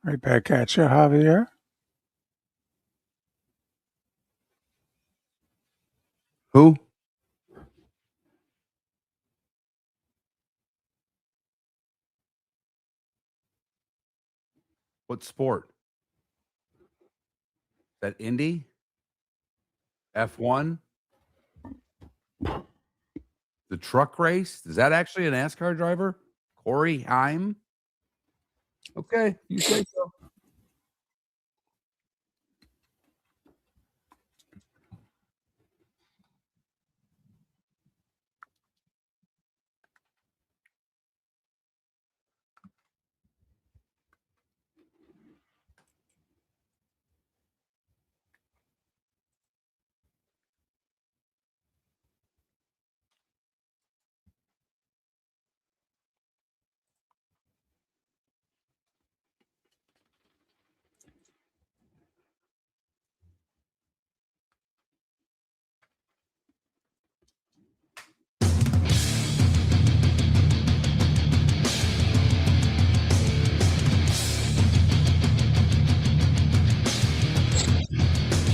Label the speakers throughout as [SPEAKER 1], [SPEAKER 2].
[SPEAKER 1] Right back at you, Javier.
[SPEAKER 2] Who? What sport? That Indy? F1? The truck race? Is that actually a NASCAR driver? Corey Haim? Okay, you say so.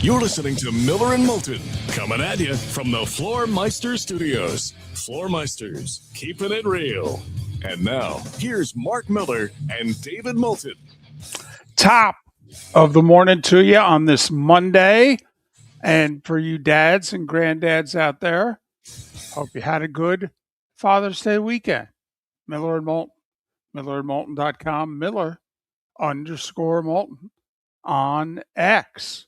[SPEAKER 3] You're listening to Miller and Moulton, coming at you from the Floormeister Studios. Floormeisters, keeping it real. And now, here's Mark Miller and David Moulton.
[SPEAKER 1] Top of the morning to you on this Monday. And for you dads and granddads out there, hope you had a good Father's Day weekend. Miller and Moulton, millerandmoulton.com, Miller_Moulton on X.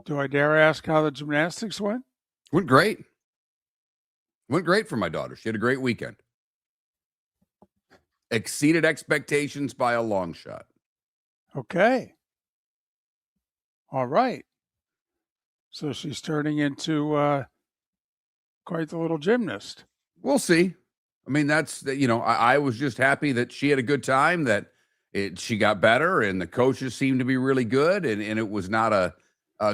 [SPEAKER 1] Do I dare ask how the gymnastics went?
[SPEAKER 2] Went great. Went great for my daughter. She had a great weekend. Exceeded expectations by a long shot.
[SPEAKER 1] Okay. All right. So she's turning into quite the little gymnast.
[SPEAKER 2] We'll see. I mean, I was just happy that she had a good time, that she got better, and the coaches seemed to be really good, and it was not a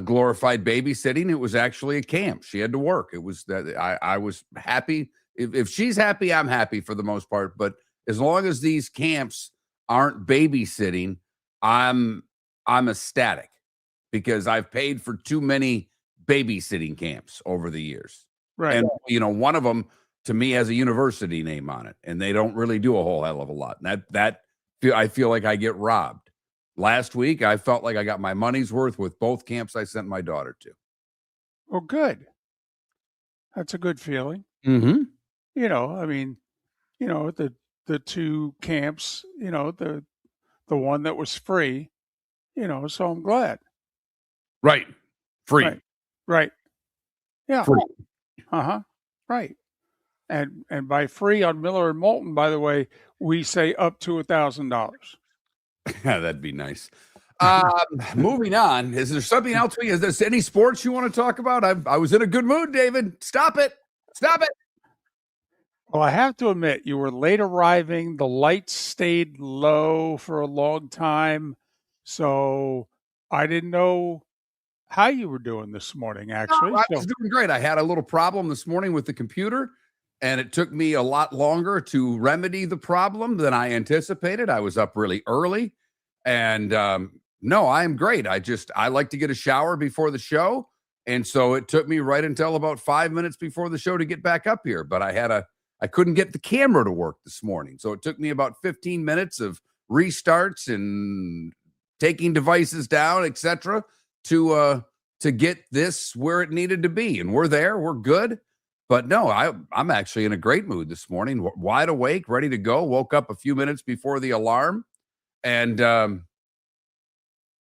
[SPEAKER 2] glorified babysitting. It was actually a camp. She had to work. It was that I was happy. If she's happy, I'm happy for the most part. But as long as these camps aren't babysitting, I'm ecstatic, because I've paid for too many babysitting camps over the years.
[SPEAKER 1] Right.
[SPEAKER 2] And one of them to me has a university name on it, and they don't really do a whole hell of a lot. And I feel like I get robbed. Last week, I felt like I got my money's worth with both camps I sent my daughter to.
[SPEAKER 1] Well, good. That's a good feeling.
[SPEAKER 2] Mm-hmm.
[SPEAKER 1] I mean, the two camps, the one that was free, so I'm glad.
[SPEAKER 2] Right. Free.
[SPEAKER 1] Right. Yeah.
[SPEAKER 2] Free.
[SPEAKER 1] Uh-huh. Right. And by free on Miller and Moulton, by the way, we say up to $1,000.
[SPEAKER 2] Yeah, that'd be nice. Moving on. Is there something else? Is there any sports you want to talk about? I was in a good mood, David. Stop it.
[SPEAKER 1] Well, I have to admit, you were late arriving. The lights stayed low for a long time. So I didn't know how you were doing this morning, actually.
[SPEAKER 2] I was doing great. I had a little problem this morning with the computer, and it took me a lot longer to remedy the problem than I anticipated. I was up really early, and no, I am great. I like to get a shower before the show, and so it took me right until about 5 minutes before the show to get back up here. But I couldn't get the camera to work this morning, so it took me about 15 minutes of restarts and taking devices down, etc., to get this where it needed to be. And we're there. We're good. But no, I'm actually in a great mood this morning, wide awake, ready to go. Woke up a few minutes before the alarm, and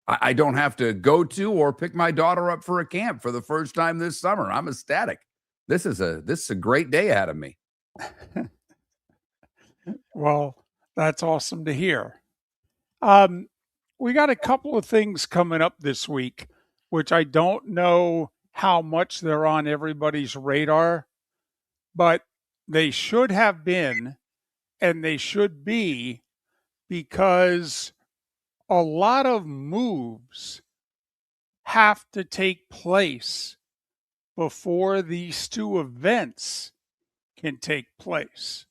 [SPEAKER 2] I don't have to go to or pick my daughter up for a camp for the first time this summer. I'm ecstatic. This is a great day ahead of me.
[SPEAKER 1] Well, that's awesome to hear. We got a couple of things coming up this week, which I don't know how much they're on everybody's radar, but they should have been, and they should be, because a lot of moves have to take place before these two events can take place.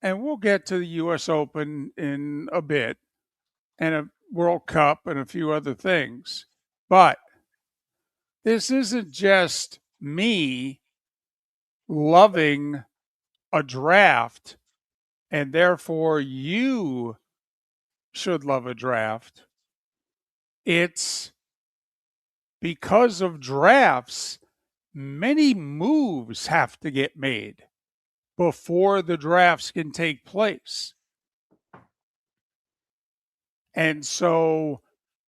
[SPEAKER 1] and we'll get to the U.S. Open in a bit, and a World Cup and a few other things. But this isn't just me loving a draft, and therefore you should love a draft. It's because of drafts, many moves have to get made before the drafts can take place. And so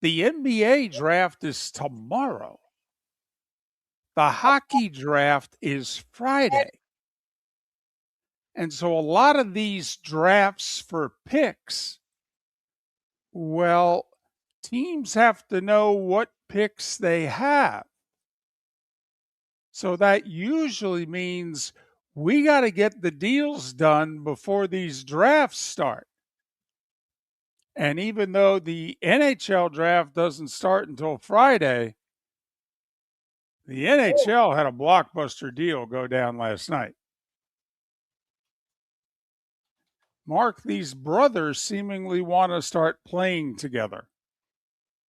[SPEAKER 1] the NBA draft is tomorrow. The hockey draft is Friday. And so a lot of these drafts for picks, well, teams have to know what picks they have. So that usually means we got to get the deals done before these drafts start. And even though the NHL draft doesn't start until Friday, the NHL had a blockbuster deal go down last night. Mark, these brothers seemingly want to start playing together.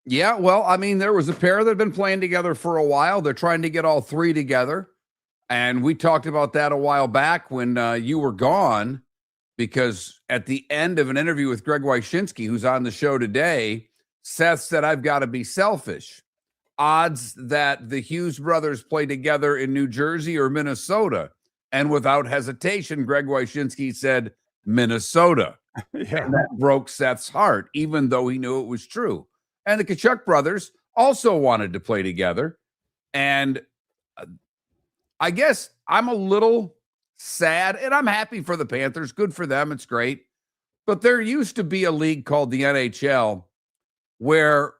[SPEAKER 2] Yeah, well, I mean, there was a pair that had been playing together for a while. They're trying to get all three together. And we talked about that a while back when you were gone, because at the end of an interview with Greg Wyshynski, who's on the show today, Seth said, I've got to be selfish. Odds that the Hughes brothers play together in New Jersey or Minnesota. And without hesitation, Greg Wyshynski said, Minnesota.
[SPEAKER 1] Yeah.
[SPEAKER 2] And that broke Seth's heart, even though he knew it was true. And the Tkachuk brothers also wanted to play together. And I guess I'm a little sad, and I'm happy for the Panthers. Good for them. It's great. But there used to be a league called the NHL where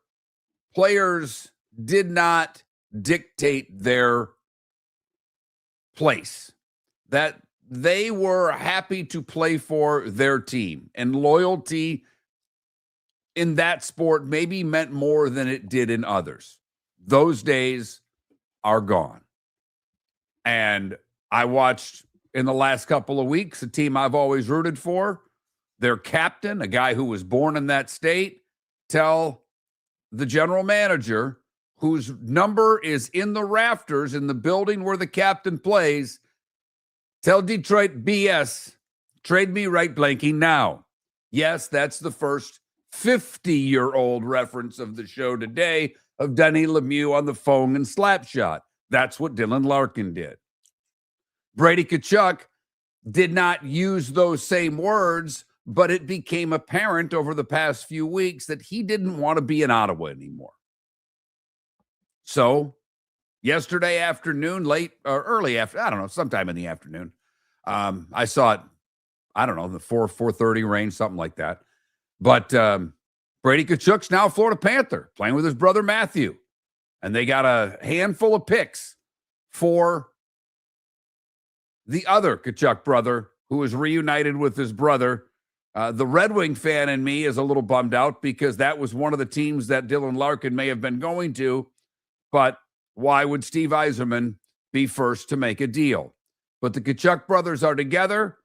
[SPEAKER 2] players did not dictate their place, that they were happy to play for their team, and loyalty in that sport maybe meant more than it did in others. Those days are gone. And I watched in the last couple of weeks a team I've always rooted for, their captain, a guy who was born in that state, tell the general manager, whose number is in the rafters in the building where the captain plays, tell Detroit, BS, trade me right blanking now. Yes, that's the first 50-year-old reference of the show today of Denny Lemieux on the phone and Slapshot. That's what Dylan Larkin did. Brady Tkachuk did not use those same words, but it became apparent over the past few weeks that he didn't want to be in Ottawa anymore. So yesterday afternoon, late or early after, I don't know, sometime in the afternoon, I saw it, I don't know, the 4:30 range, something like that. But Brady Tkachuk's now a Florida Panther, playing with his brother Matthew. And they got a handful of picks for the other Tkachuk brother, who is reunited with his brother. The Red Wing fan in me is a little bummed out because that was one of the teams that Dylan Larkin may have been going to. But why would Steve Yzerman be first to make a deal? But the Tkachuk brothers are together.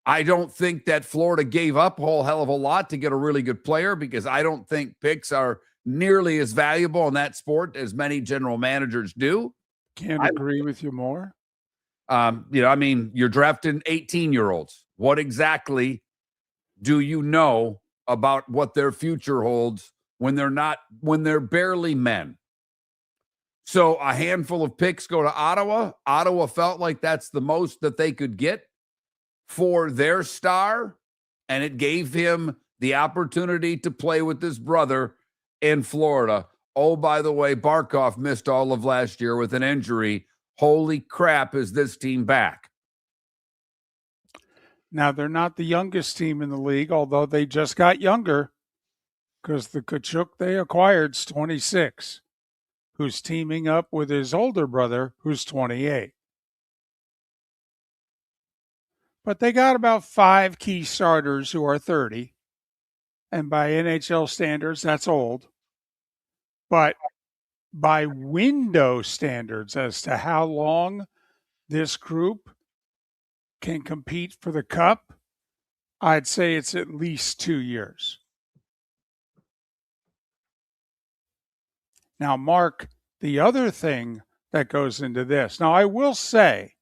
[SPEAKER 2] I don't think that Florida gave up a whole hell of a lot to get a really good player, because I don't think picks are nearly as valuable in that sport as many general managers do.
[SPEAKER 1] Can't agree with you more.
[SPEAKER 2] I mean, you're drafting 18-year-olds. What exactly do you know about what their future holds when they're barely men? So a handful of picks go to Ottawa. Ottawa felt like that's the most that they could get for their star, and it gave him the opportunity to play with his brother in Florida. Oh, by the way, Barkov missed all of last year with an injury. Holy crap, is this team back?
[SPEAKER 1] Now, they're not the youngest team in the league, although they just got younger, because the Tkachuk they acquired is 26, who's teaming up with his older brother, who's 28. But they got about 5 key starters who are 30. And by NHL standards, that's old. But by window standards as to how long this group can compete for the cup, I'd say it's at least 2 years. Now, Mark, the other thing that goes into this. Now, I will say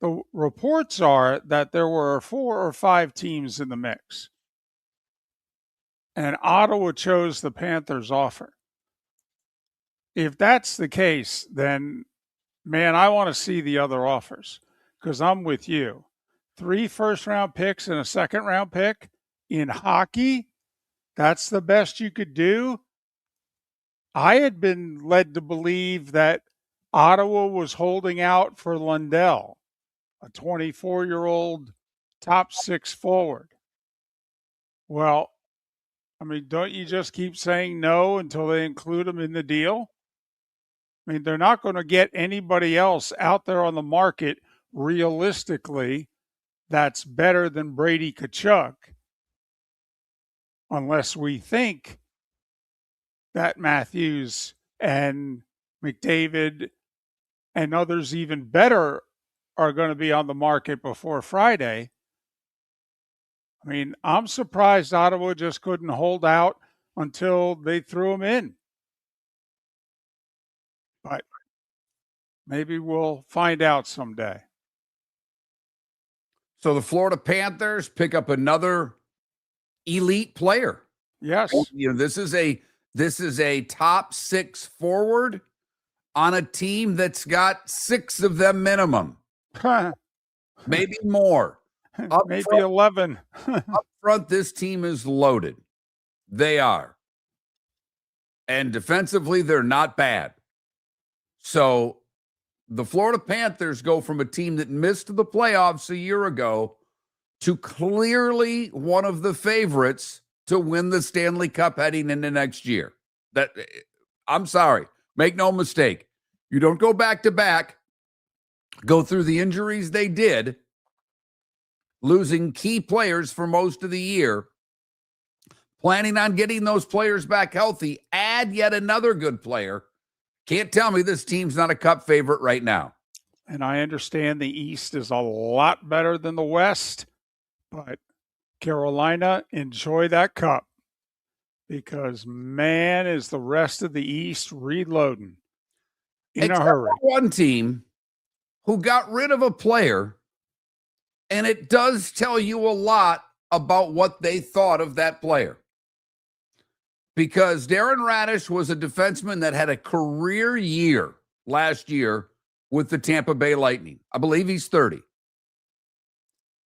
[SPEAKER 1] the reports are that there were 4 or 5 teams in the mix, and Ottawa chose the Panthers' offer. If that's the case, then, man, I want to see the other offers because I'm with you. 3 first-round picks and a second-round pick in hockey, that's the best you could do. I had been led to believe that Ottawa was holding out for Lundell, a 24-year-old top 6 forward. Well, I mean, don't you just keep saying no until they include him in the deal? I mean, they're not going to get anybody else out there on the market realistically that's better than Brady Tkachuk unless we think that Matthews and McDavid and others even better are going to be on the market before Friday. I mean, I'm surprised Ottawa just couldn't hold out until they threw him in. But maybe we'll find out someday.
[SPEAKER 2] So the Florida Panthers pick up another elite player.
[SPEAKER 1] Yes.
[SPEAKER 2] You know, this is a top 6 forward on a team that's got 6 of them minimum, maybe more.
[SPEAKER 1] Maybe 11.
[SPEAKER 2] Up front, this team is loaded. They are. And defensively, they're not bad. So the Florida Panthers go from a team that missed the playoffs a year ago to clearly one of the favorites to win the Stanley Cup heading into next year. I'm sorry. Make no mistake. You don't go back to back, go through the injuries they did, losing key players for most of the year, planning on getting those players back healthy, add yet another good player. Can't tell me this team's not a cup favorite right now.
[SPEAKER 1] And I understand the East is a lot better than the West, but Carolina, enjoy that cup because, man, is the rest of the East reloading in a hurry.
[SPEAKER 2] One team who got rid of a player, and it does tell you a lot about what they thought of that player. Because Darren Radish was a defenseman that had a career year last year with the Tampa Bay Lightning. I believe he's 30.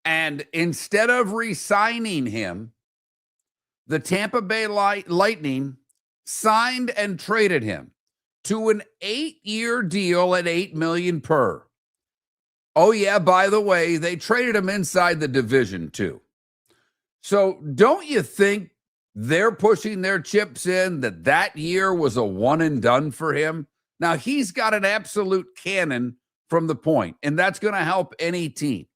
[SPEAKER 2] And instead of re-signing him, the Tampa Bay Lightning signed and traded him to an 8-year deal at $8 million per. Oh, yeah, by the way, they traded him inside the division, too. So don't you think they're pushing their chips in that year was a one and done for him? Now, he's got an absolute cannon from the point, and that's going to help any team.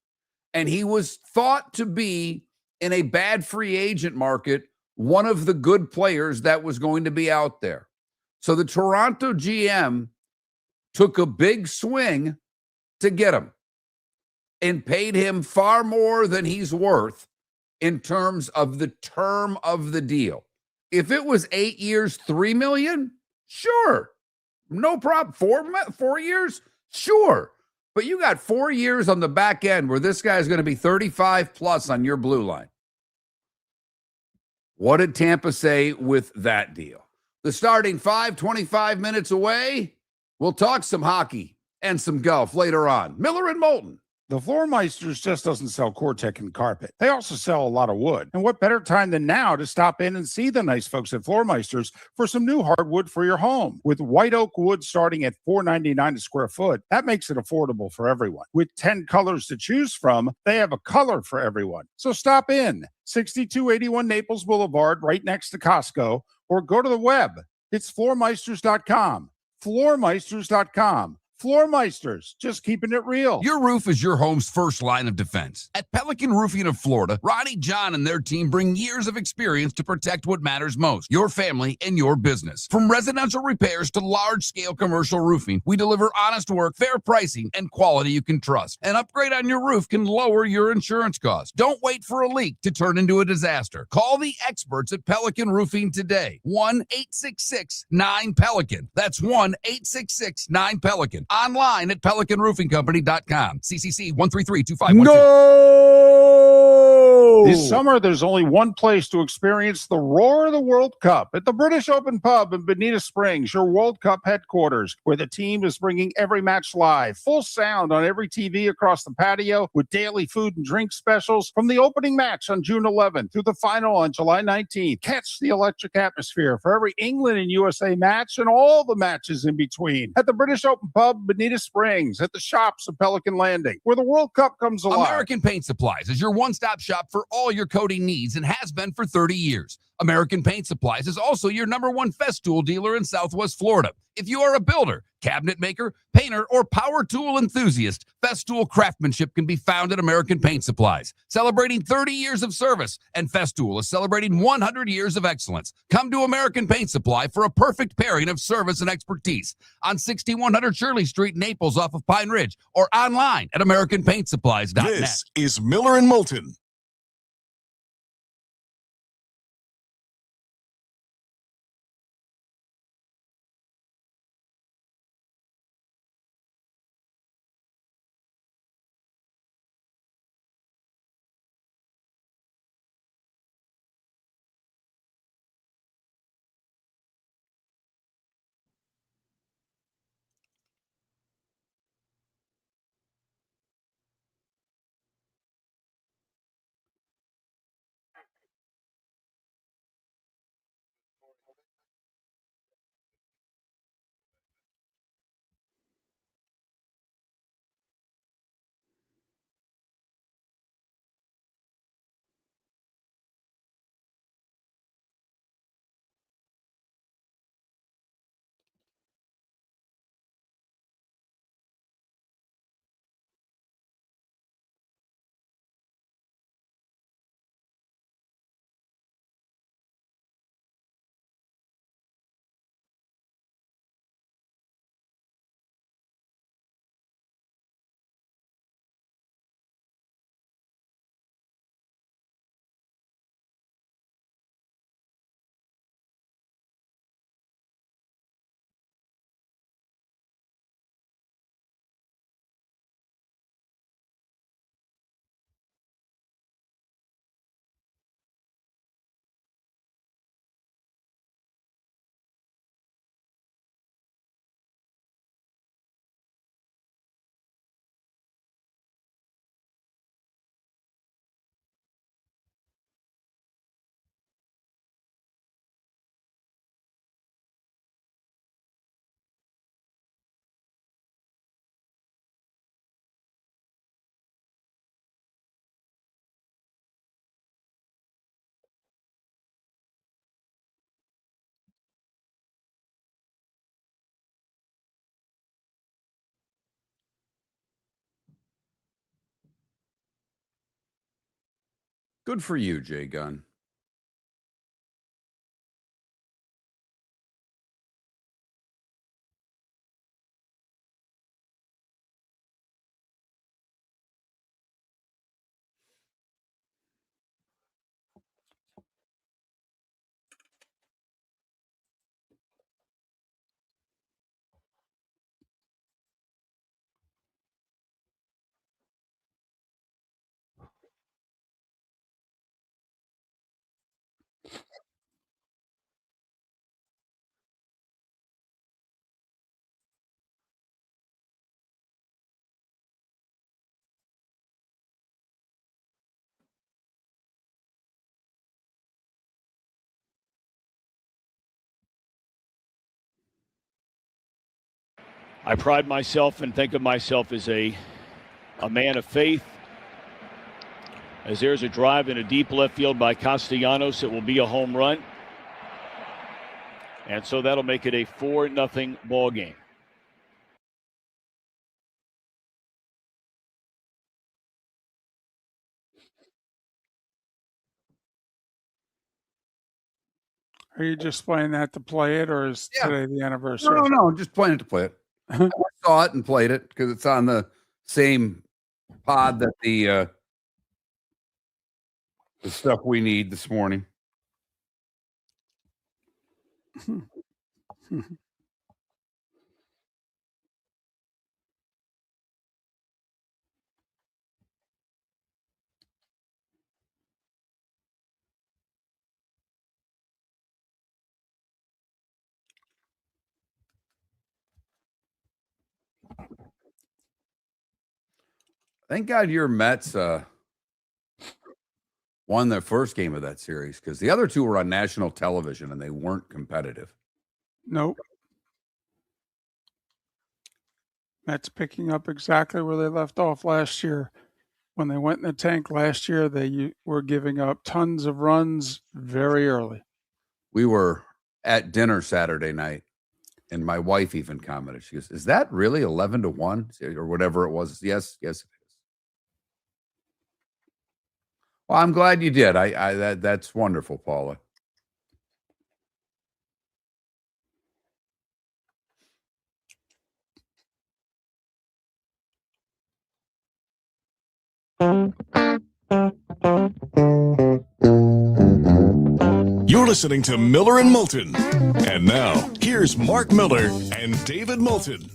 [SPEAKER 2] And he was thought to be, in a bad free agent market, one of the good players that was going to be out there. So the Toronto GM took a big swing to get him and paid him far more than he's worth in terms of the term of the deal. If it was 8 years, $3 million, sure, no problem. 4 years, sure. But you got 4 years on the back end where this guy is going to be 35 plus on your blue line. What did Tampa say with that deal? The starting 5, 25 minutes away. We'll talk some hockey and some golf later on. Miller and Moulton.
[SPEAKER 4] The Floor Meisters just doesn't sell Cortec and carpet. They also sell a lot of wood. And what better time than now to stop in and see the nice folks at Floor Meisters for some new hardwood for your home. With white oak wood starting at $4.99 a square foot, that makes it affordable for everyone. With 10 colors to choose from, they have a color for everyone. So stop in. 6281 Naples Boulevard, right next to Costco, or go to the web. It's floormeisters.com. Floormeisters.com. Floormeisters, just keeping it real.
[SPEAKER 2] Your roof is your home's first line of defense. At Pelican Roofing of Florida, Ronnie, John, and their team bring years of experience to protect what matters most, your family and your business. From residential repairs to large-scale commercial roofing, we deliver honest work, fair pricing, and quality you can trust. An upgrade on your roof can lower your insurance costs. Don't wait for a leak to turn into a disaster. Call the experts at Pelican Roofing today. 1-866-9-PELICAN. That's 1-866-9-PELICAN. Online at PelicanRoofingCompany.com. CCC 1332512.
[SPEAKER 1] No!
[SPEAKER 4] This summer, there's only one place to experience the roar of the World Cup at the British Open Pub in Bonita Springs, your World Cup headquarters, where the team is bringing every match live, full sound on every TV across the patio, with daily food and drink specials from the opening match on June 11th through the final on July 19th. Catch the electric atmosphere for every England and USA match and all the matches in between at the British Open Pub, Bonita Springs, at the shops of Pelican Landing, where the World Cup comes alive.
[SPEAKER 2] American Paint Supplies is your one-stop shop for all your coating needs and has been for 30 years. American Paint Supplies is also your #1 Festool dealer in Southwest Florida. If you are a builder, cabinet maker, painter, or power tool enthusiast, Festool craftsmanship can be found at American Paint Supplies. Celebrating 30 years of service, and Festool is celebrating 100 years of excellence. Come to American Paint Supply for a perfect pairing of service and expertise on 6100 Shirley Street, Naples, off of Pine Ridge, or online at AmericanPaintSupplies.net.
[SPEAKER 3] This is Miller and Moulton.
[SPEAKER 2] Good for you, Jay Gunn.
[SPEAKER 5] I pride myself and think of myself as a man of faith. As there's a drive in a deep left field by Castellanos, it will be a home run. And so that'll make it a 4-0 ball game.
[SPEAKER 1] Are you just playing that to play it, or is today the anniversary?
[SPEAKER 2] No, just playing it to play it. I saw it and played it because it's on the same pod that the stuff we need this morning. Thank God your Mets won the first game of that series because the other two were on national television and they weren't competitive.
[SPEAKER 1] Nope. Mets picking up exactly where they left off last year. When they went in the tank last year, they were giving up tons of runs very early.
[SPEAKER 2] We were at dinner Saturday night, and my wife even commented. She goes, "Is that really 11-1 or whatever it was?" Yes, it is. Well, I'm glad you did. That's wonderful, Paula.
[SPEAKER 3] You're listening to Miller and Moulton. And now, here's Mark Miller and David Moulton.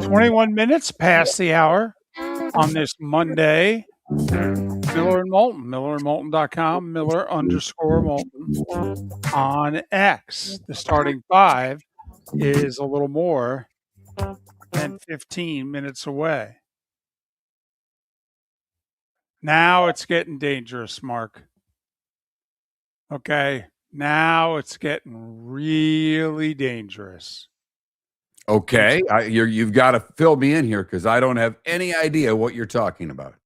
[SPEAKER 1] 21 minutes past the hour on this Monday. Miller and Moulton, millerandmoulton.com, Miller_Moulton on X. The starting five is a little more than 15 minutes away. Now it's getting dangerous, Mark. Okay, now it's getting really dangerous.
[SPEAKER 2] Okay, you've got to fill me in here because I don't have any idea what you're talking about.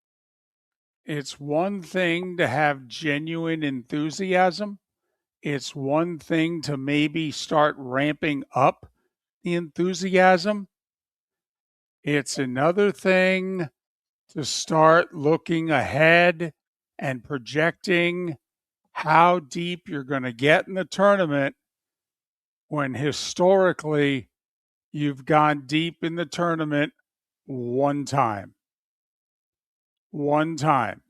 [SPEAKER 1] It's one thing to have genuine enthusiasm. It's one thing to maybe start ramping up the enthusiasm. It's another thing to start looking ahead and projecting how deep you're going to get in the tournament when historically you've gone deep in the tournament one time. One time.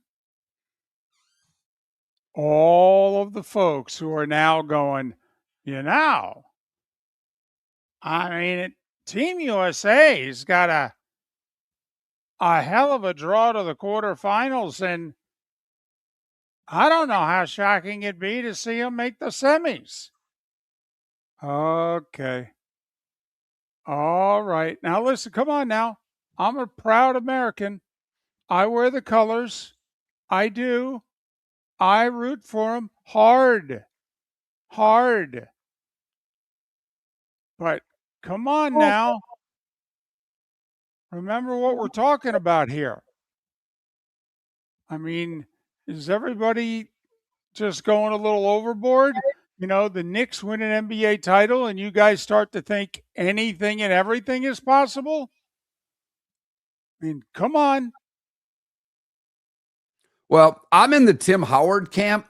[SPEAKER 1] All of the folks who are now going, Team USA's got a hell of a draw to the quarterfinals, and I don't know how shocking it'd be to see them make the semis. Okay. All right. Now, listen, come on now. I'm a proud American. I wear the colors. I do. I root for them hard. Hard. But come on now. Remember what we're talking about here. I mean, is everybody just going a little overboard? The Knicks win an NBA title and you guys start to think anything and everything is possible? I mean, come on.
[SPEAKER 2] Well, I'm in the Tim Howard camp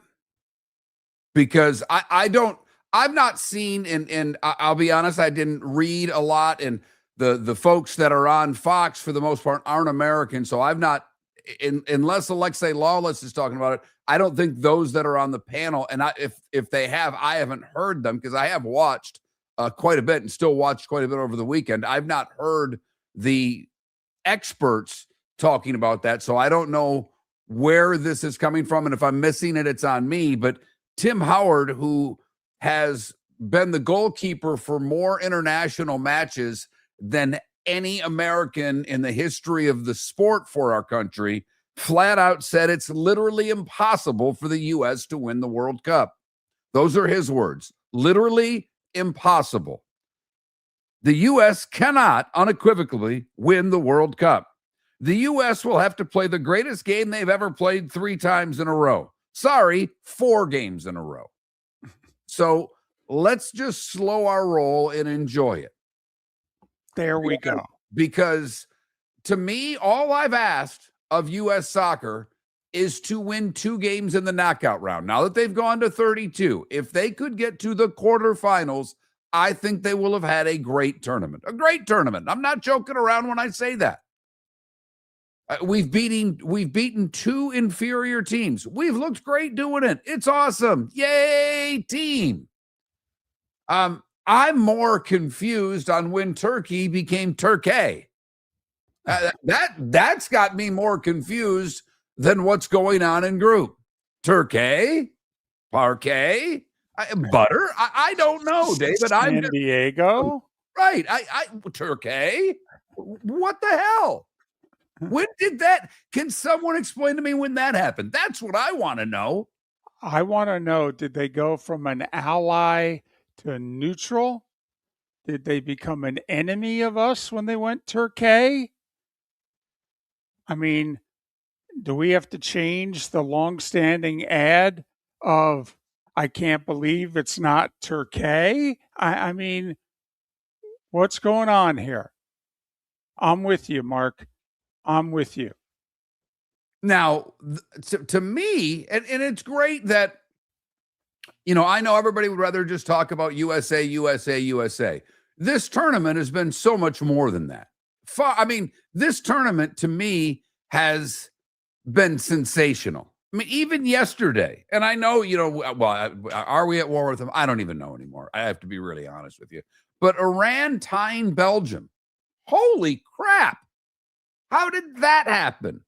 [SPEAKER 2] because I've not seen, and I'll be honest, I didn't read a lot, and the folks that are on Fox for the most part aren't American, so I've not, unless Alexei Lawless is talking about it, I don't think those that are on the panel, and if they have, I haven't heard them because I have watched quite a bit and still watched quite a bit over the weekend. I've not heard the experts talking about that, so I don't know where this is coming from, and if I'm missing it, it's on me. But Tim Howard, who has been the goalkeeper for more international matches than any American in the history of the sport for our country, flat out said it's literally impossible for the U.S. to win the World Cup. Those are his words. Literally impossible. The U.S. cannot unequivocally win the World Cup. The U.S. will have to play the greatest game they've ever played 3 times in a row. Sorry, 4 games in a row. So let's just slow our roll and enjoy it.
[SPEAKER 1] There we go.
[SPEAKER 2] Because to me, all I've asked of U.S. soccer is to win 2 games in the knockout round. Now that they've gone to 32, if they could get to the quarterfinals, I think they will have had a great tournament. A great tournament. I'm not joking around when I say that. We've beaten 2 inferior teams. We've looked great doing it. It's awesome. Yay, team. I'm more confused on when Turkey became Turkey. That's got me more confused than what's going on in group. Turkey, parquet, butter. I don't know, David.
[SPEAKER 1] San Diego.
[SPEAKER 2] Right. Turkey. What the hell? When did that? Can someone explain to me when that happened? That's what I want to know.
[SPEAKER 1] I want to know, did they go from an ally to neutral? Did they become an enemy of us when they went Turkey? I mean, do we have to change the longstanding ad of I can't believe it's not Turkey? I mean, what's going on here? I'm with you, Mark. I'm with you.
[SPEAKER 2] Now, to me, and it's great that, I know everybody would rather just talk about USA, USA, USA. This tournament has been so much more than that. This tournament to me has been sensational. I mean, even yesterday, and I know, are we at war with them? I don't even know anymore. I have to be really honest with you. But Iran tying Belgium. Holy crap. How did that happen?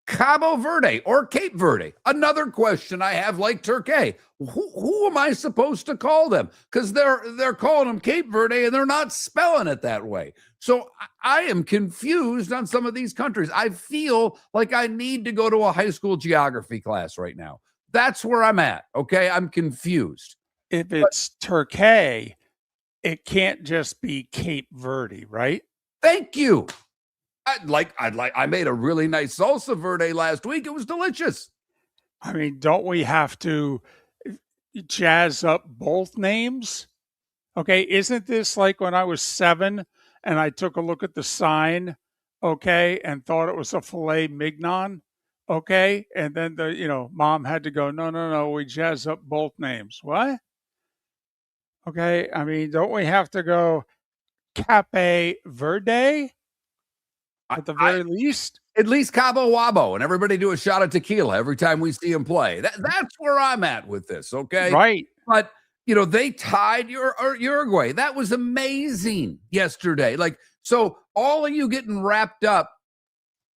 [SPEAKER 2] Cabo Verde or Cape Verde. Another question I have, like Turkey. Who am I supposed to call them? Because they're calling them Cape Verde and they're not spelling it that way. So I am confused on some of these countries. I feel like I need to go to a high school geography class right now. That's where I'm at. Okay, I'm confused.
[SPEAKER 1] If it's Turkey, it can't just be Cape Verde, right?
[SPEAKER 2] Thank you. I made a really nice salsa verde last week. It was delicious.
[SPEAKER 1] I mean, don't we have to jazz up both names? Okay, isn't this like when I was 7 and I took a look at the sign, okay, and thought it was a filet mignon, okay, and then mom had to go, no, we jazz up both names. What? Okay, I mean, don't we have to go Cape Verde? At the very least?
[SPEAKER 2] At least Cabo Wabo, and everybody do a shot of tequila every time we see him play. That's where I'm at with this, okay?
[SPEAKER 1] Right.
[SPEAKER 2] But, they tied Uruguay. That was amazing yesterday. So all of you getting wrapped up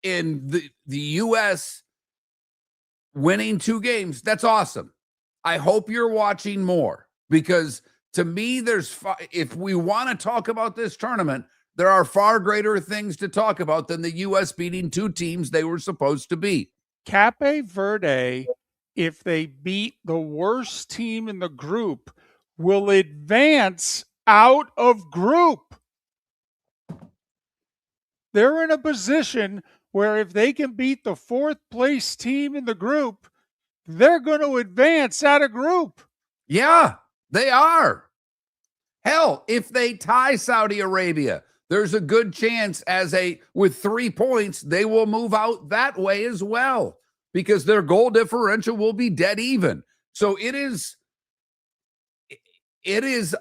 [SPEAKER 2] in the U.S. winning 2 games, that's awesome. I hope you're watching more because to me, if we want to talk about this tournament, there are far greater things to talk about than the U.S. beating 2 teams they were supposed to beat.
[SPEAKER 1] Cape Verde, if they beat the worst team in the group, will advance out of group. They're in a position where if they can beat the 4th place team in the group, they're going to advance out of group.
[SPEAKER 2] Yeah, they are. Hell, if they tie Saudi Arabia, there's a good chance with 3 points, they will move out that way as well because their goal differential will be dead even. So it is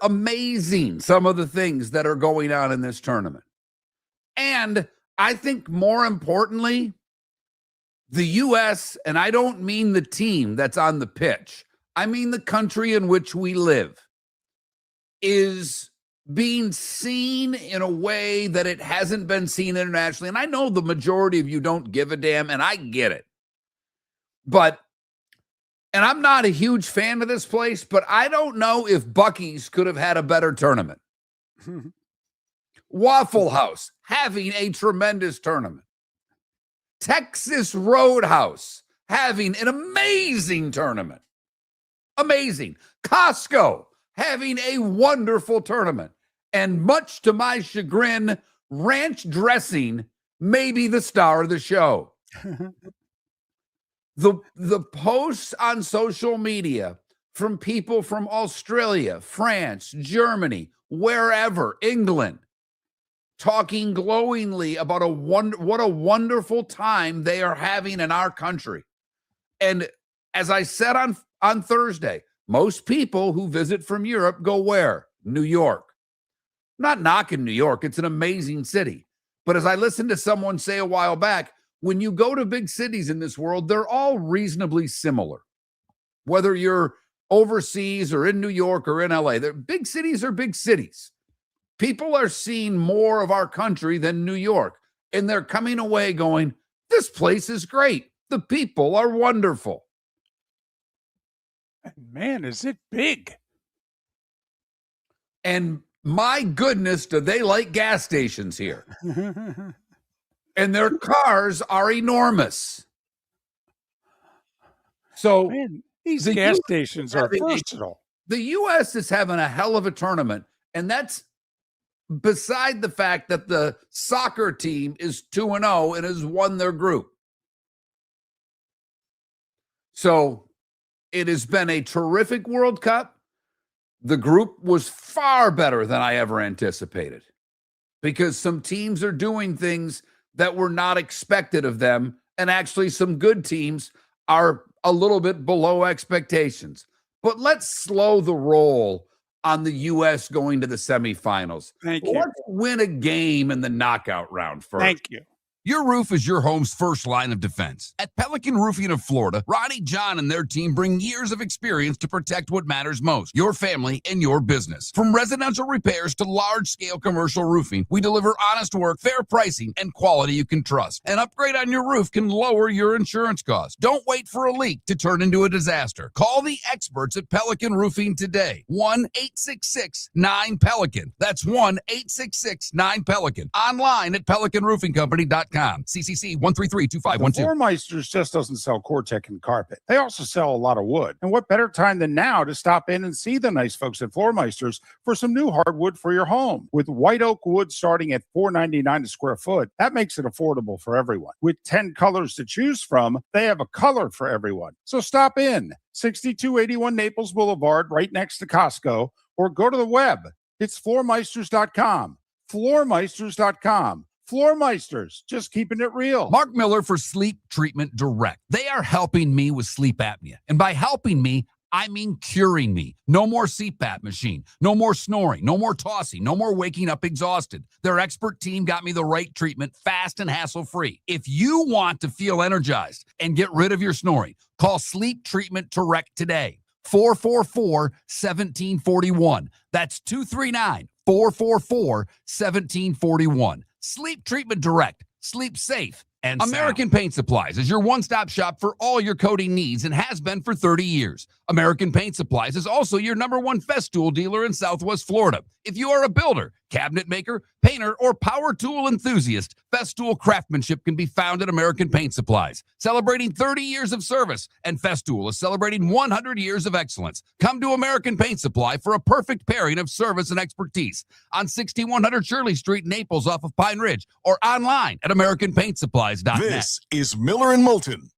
[SPEAKER 2] amazing some of the things that are going on in this tournament. And I think more importantly, the U.S., and I don't mean the team that's on the pitch, I mean the country in which we live, is being seen in a way that it hasn't been seen internationally. And I know the majority of you don't give a damn, and I get it. And I'm not a huge fan of this place, but I don't know if Buc-ee's could have had a better tournament. Waffle House having a tremendous tournament. Texas Roadhouse having an amazing tournament. Amazing. Costco having a wonderful tournament. And much to my chagrin, ranch dressing may be the star of the show. The posts on social media from people from Australia, France, Germany, wherever, England, talking glowingly about what a wonderful time they are having in our country. And as I said on Thursday, most people who visit from Europe go where? New York. I'm not knocking New York. It's an amazing city. But as I listened to someone say a while back, when you go to big cities in this world, they're all reasonably similar. Whether you're overseas or in New York or in LA, big cities are big cities. People are seeing more of our country than New York, and they're coming away going, this place is great. The people are wonderful.
[SPEAKER 1] Man, is it big?
[SPEAKER 2] And my goodness, do they like gas stations here? And their cars are enormous. So
[SPEAKER 1] Man, these gas stations are versatile.
[SPEAKER 2] The U.S. is having a hell of a tournament, and that's beside the fact that the soccer team is 2-0 and has won their group. So it has been a terrific World Cup. The group was far better than I ever anticipated because some teams are doing things that were not expected of them, and actually some good teams are a little bit below expectations. But let's slow the roll on the U.S. going to the semifinals.
[SPEAKER 1] Thank you.
[SPEAKER 2] Let's win a game in the knockout round first.
[SPEAKER 1] Thank you.
[SPEAKER 6] Your roof is your home's first line of defense. At Pelican Roofing of Florida, Ronnie, John, and their team bring years of experience to protect what matters most, your family and your business. From residential repairs to large-scale commercial roofing, we deliver honest work, fair pricing, and quality you can trust. An upgrade on your roof can lower your insurance costs. Don't wait for a leak to turn into a disaster. Call the experts at Pelican Roofing today. 1-866-9-PELICAN. That's 1-866-9-PELICAN. Online at PelicanRoofingCompany.com. CCC 1332512.
[SPEAKER 4] Floor Meisters just doesn't sell Core-Tech and carpet. They also sell a lot of wood. And what better time than now to stop in and see the nice folks at Floor Meisters for some new hardwood for your home. With white oak wood starting at $4.99 a square foot, that makes it affordable for everyone. With 10 colors to choose from, they have a color for everyone. So stop in, 6281 Naples Boulevard, right next to Costco, or go to the web. It's floormeisters.com. Floormeisters.com. Floor Meisters, just keeping it real.
[SPEAKER 6] Mark Miller for Sleep Treatment Direct. They are helping me with sleep apnea. And by helping me, I mean curing me. No more CPAP machine. No more snoring. No more tossing. No more waking up exhausted. Their expert team got me the right treatment fast and hassle-free. If you want to feel energized and get rid of your snoring, call Sleep Treatment Direct today. 444-1741. That's 239-444-1741. Sleep Treatment Direct. Sleep safe and American Paint Supplies is your one-stop shop for all your coating needs and has been for 30 years. American Paint Supplies is also your #1 Festool dealer in Southwest Florida. If you are a builder, cabinet maker, painter, or power tool enthusiast, Festool craftsmanship can be found at American Paint Supplies. Celebrating 30 years of service, and Festool is celebrating 100 years of excellence. Come to American Paint Supply for a perfect pairing of service and expertise on 6100 Shirley Street, Naples, off of Pine Ridge, or online at AmericanPaintSupplies.net.
[SPEAKER 3] This is Miller and Moulton.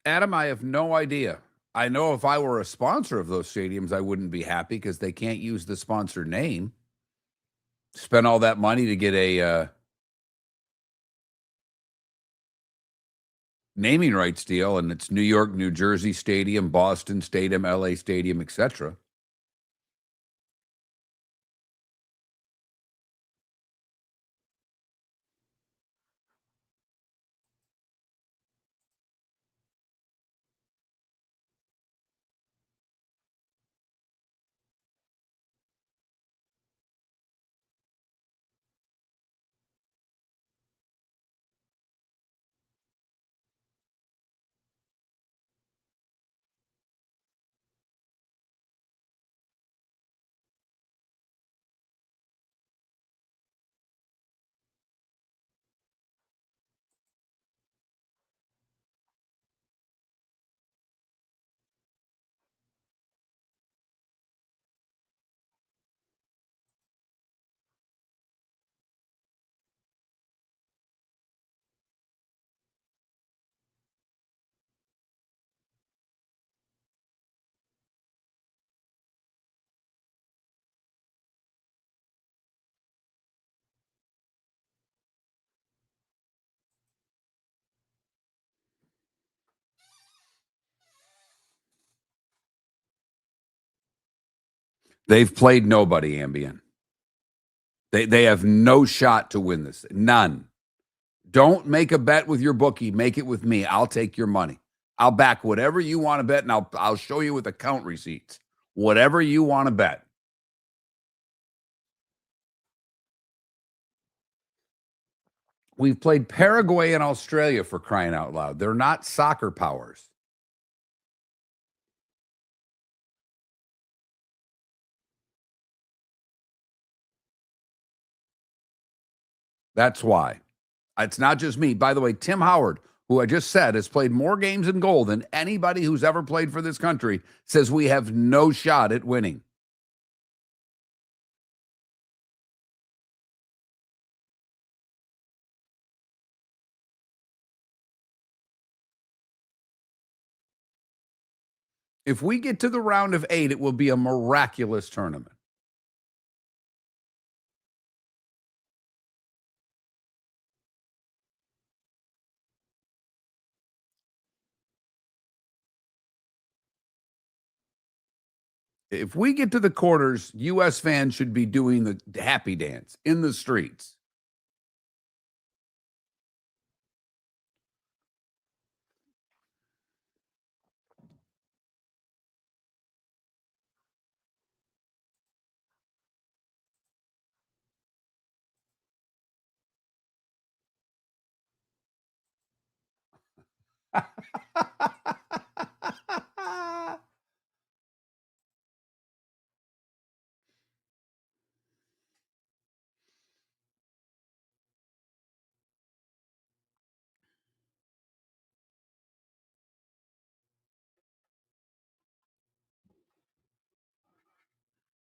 [SPEAKER 2] Adam, I have no idea. I know if I were a sponsor of those stadiums, I wouldn't be happy because they can't use the sponsor name. Spend all that money to get a naming rights deal, and it's New York, New Jersey Stadium, Boston Stadium, LA Stadium, etc. They've played nobody, Ambien. They have no shot to win this. None. Don't make a bet with your bookie. Make it with me. I'll take your money. I'll back whatever you want to bet, and I'll show you with account receipts. Whatever you want to bet. We've played Paraguay and Australia, for crying out loud. They're not soccer powers. That's why. It's not just me. By the way, Tim Howard, who I just said has played more games in goal than anybody who's ever played for this country, says we have no shot at winning. If we get to the round of 8, it will be a miraculous tournament. If we get to the quarters, U.S. fans should be doing the happy dance in the streets.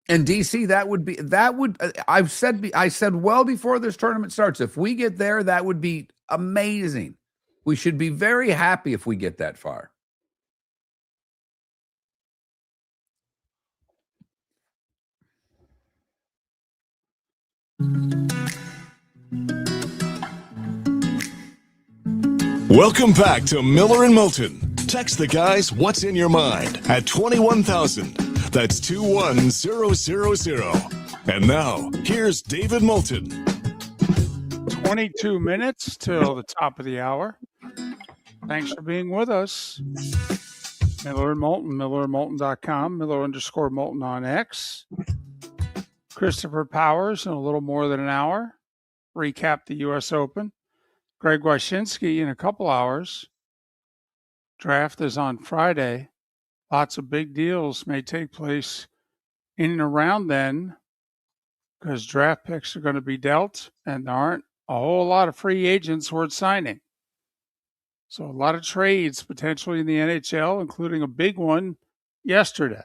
[SPEAKER 2] And DC, I said well before this tournament starts, if we get there, that would be amazing. We should be very happy if we get that far.
[SPEAKER 3] Welcome back to Miller and Moulton. Text the guys what's in your mind at 21,000. That's 21000. And now, here's David Moulton.
[SPEAKER 1] 22 minutes till the top of the hour. Thanks for being with us. Miller and Moulton, millerandmoulton.com, Miller_Moulton on X. Christopher Powers in a little more than an hour. Recap the U.S. Open. Greg Wyshynski in a couple hours. Draft is on Friday. Lots of big deals may take place in and around then because draft picks are going to be dealt and there aren't a whole lot of free agents worth signing. So a lot of trades potentially in the NHL, including a big one yesterday,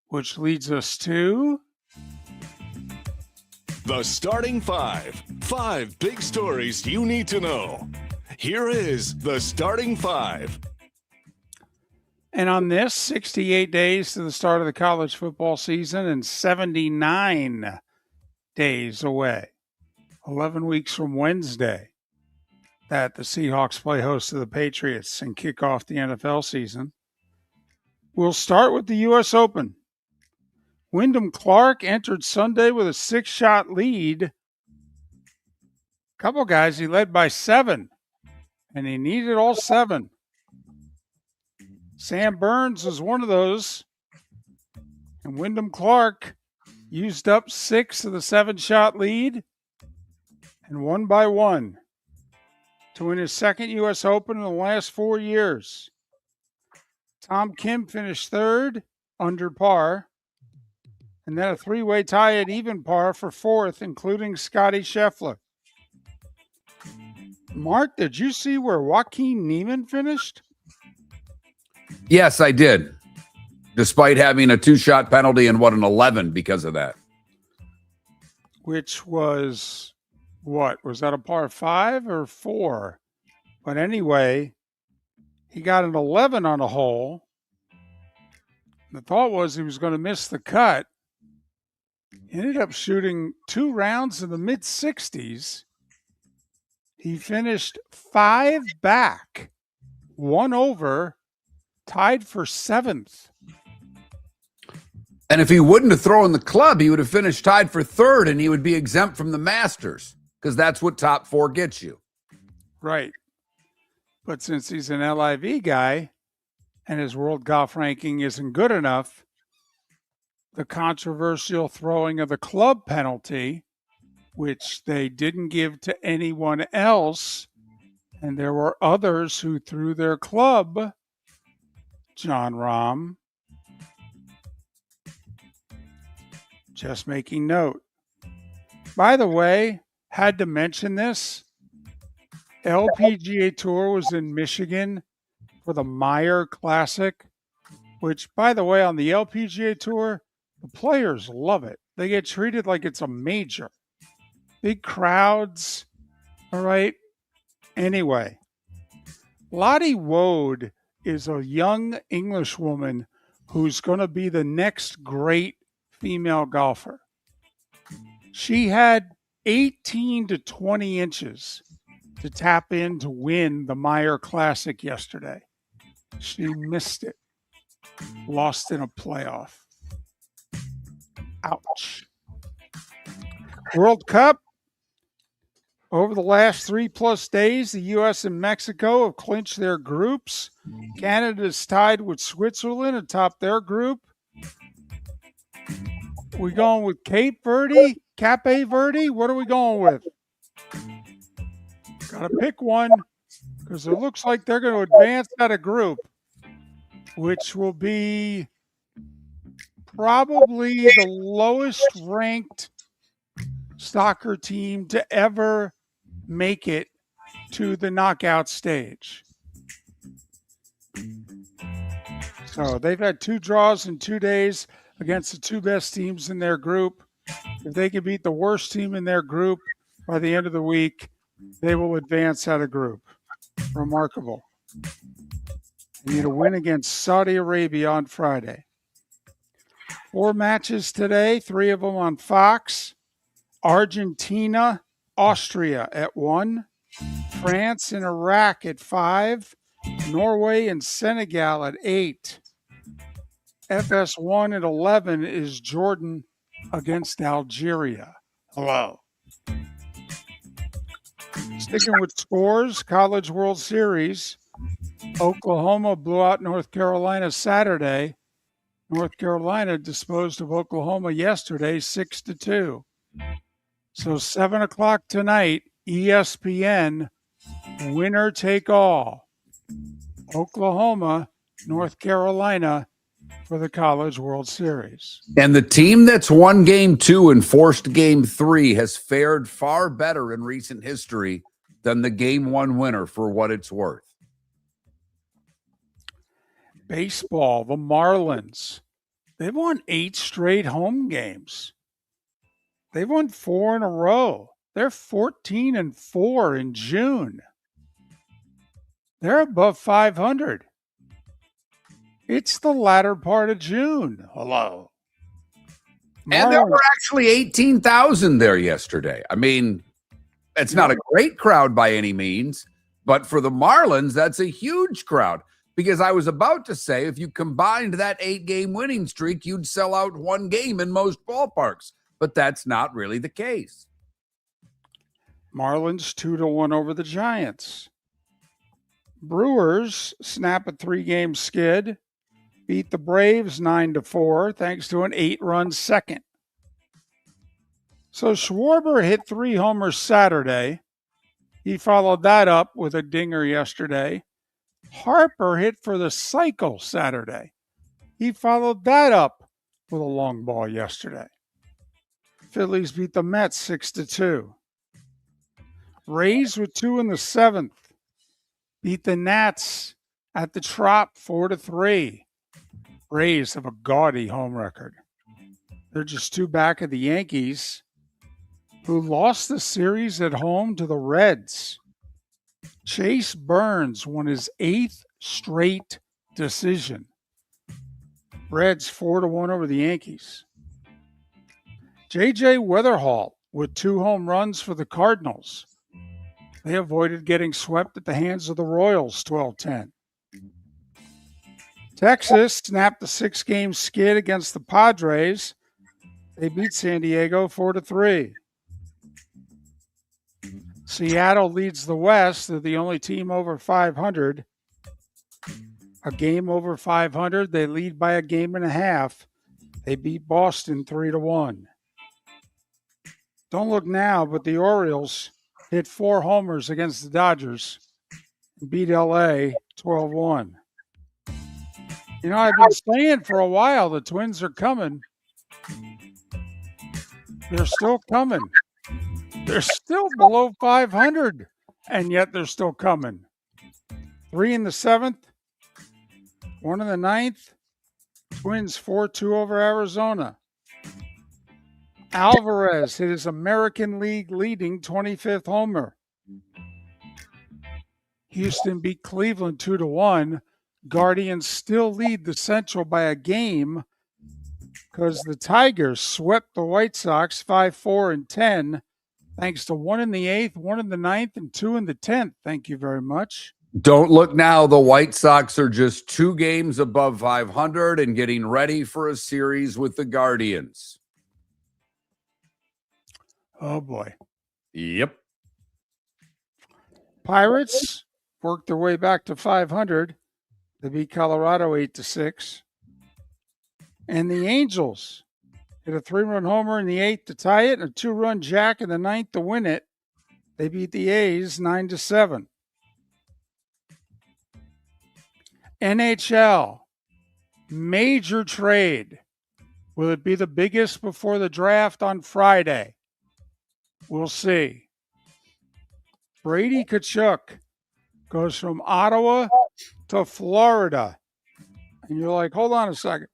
[SPEAKER 1] which leads us to
[SPEAKER 3] The Starting Five. 5 big stories you need to know. Here is The Starting Five.
[SPEAKER 1] And on this, 68 days to the start of the college football season and 79 days away, 11 weeks from Wednesday, that the Seahawks play host to the Patriots and kick off the NFL season. We'll start with the U.S. Open. Wyndham Clark entered Sunday with a 6-shot lead. Couple guys, he led by 7, and he needed all 7. Sam Burns was one of those, and Wyndham Clark used up 6 of the 7-shot lead and won by 1 to win his second U.S. Open in the last 4 years. Tom Kim finished 3rd under par, and then a 3-way tie at even par for 4th, including Scotty Scheffler. Mark, did you see where Joaquin Niemann finished?
[SPEAKER 2] Yes, I did. Despite having a 2-shot penalty and an 11 because of that.
[SPEAKER 1] Which was, what? Was that a par 5 or 4? But anyway, he got an 11 on a hole. The thought was he was going to miss the cut. He ended up shooting 2 rounds in the mid-60s. He finished 5 back, 1 over, tied for 7th.
[SPEAKER 2] And if he wouldn't have thrown the club, he would have finished tied for third, and he would be exempt from the Masters, because that's what top 4 gets you.
[SPEAKER 1] Right. But since he's an LIV guy and his world golf ranking isn't good enough, the controversial throwing of the club penalty, which they didn't give to anyone else, and there were others who threw their club, John Rahm, just making note. By the way, had to mention this. LPGA Tour was in Michigan for the Meyer Classic, which, by the way, on the LPGA Tour, the players love it. They get treated like it's a major. Big crowds. All right. Anyway, Lottie Woad is a young English woman who's going to be the next great female golfer. She had 18 to 20 inches to tap in to win the Meyer Classic yesterday. She missed it. Lost in a playoff. Ouch. World Cup. Over the last 3+ days, the U.S. and Mexico have clinched their groups. Canada is tied with Switzerland atop their group. We going with Cape Verde? What are we going with? Got to pick one, because it looks like they're going to advance out of group, which will be probably the lowest ranked soccer team to ever make it to the knockout stage. So they've had 2 draws in 2 days against the 2 best teams in their group. If they can beat the worst team in their group by the end of the week, they will advance out of group. Remarkable. They need a win against Saudi Arabia on Friday. 4 matches today, 3 of them on Fox. Argentina, Austria at 1. France and Iraq at 5. Norway and Senegal at 8. FS1 at 11 is Jordan against Algeria. Hello. Sticking with scores, College World Series. Oklahoma blew out North Carolina Saturday. North Carolina disposed of Oklahoma yesterday 6-2. So 7 o'clock tonight, ESPN, winner take all. Oklahoma, North Carolina for the College World Series.
[SPEAKER 2] And the team that's won game 2 and forced game 3 has fared far better in recent history than the game 1 winner, for what it's worth.
[SPEAKER 1] Baseball, the Marlins. They've won 8 straight home games. They've won 4 in a row. They're 14-4 in June. They're above 500. It's the latter part of June. Hello.
[SPEAKER 2] And there were actually 18,000 there yesterday. I mean, it's not a great crowd by any means, but for the Marlins, that's a huge crowd. Because I was about to say, if you combined that 8-game winning streak, you'd sell out 1 game in most ballparks. But that's not really the case.
[SPEAKER 1] Marlins 2-1 over the Giants. Brewers snap a 3-game skid, beat the Braves 9-4 thanks to an 8-run second. So Schwarber hit 3 homers Saturday. He followed that up with a dinger yesterday. Harper hit for the cycle Saturday. He followed that up with a long ball yesterday. Phillies beat the Mets 6-2. Rays with 2 in the 7th. Beat the Nats at the Trop 4-3. Rays have a gaudy home record. They're just 2 back of the Yankees, who lost the series at home to the Reds. Chase Burns won his 8th straight decision. Reds 4-1 over the Yankees. J.J. Weatherall with 2 home runs for the Cardinals. They avoided getting swept at the hands of the Royals 12-10. Texas snapped a 6-game skid against the Padres. They beat San Diego 4-3. Seattle leads the West. They're the only team over 500. A game over 500. They lead by a game and a half. They beat Boston 3-1. Don't look now, but the Orioles hit 4 homers against the Dodgers and beat LA 12-1. You know, I've been saying for a while the Twins are coming. They're still coming. They're still below 500, and yet they're still coming. 3 in the 7th, 1 in the 9th. Twins 4-2 over Arizona. Alvarez hit his American League leading 25th homer. Houston beat Cleveland 2-1. Guardians still lead the Central by a game because the Tigers swept the White Sox 5-4 and 10, thanks to 1 in the 8th, 1 in the 9th, and 2 in the 10th. Thank you very much.
[SPEAKER 2] Don't look now. The White Sox are just 2 games above 500 and getting ready for a series with the Guardians.
[SPEAKER 1] Oh, boy.
[SPEAKER 2] Yep.
[SPEAKER 1] Pirates worked their way back to 500. They beat Colorado 8-6. And the Angels hit a 3-run homer in the 8th to tie it and a 2-run jack in the 9th to win it. They beat the A's 9-7. NHL, major trade. Will it be the biggest before the draft on Friday? We'll see. Brady Tkachuk goes from Ottawa to Florida. And you're like, hold on a second.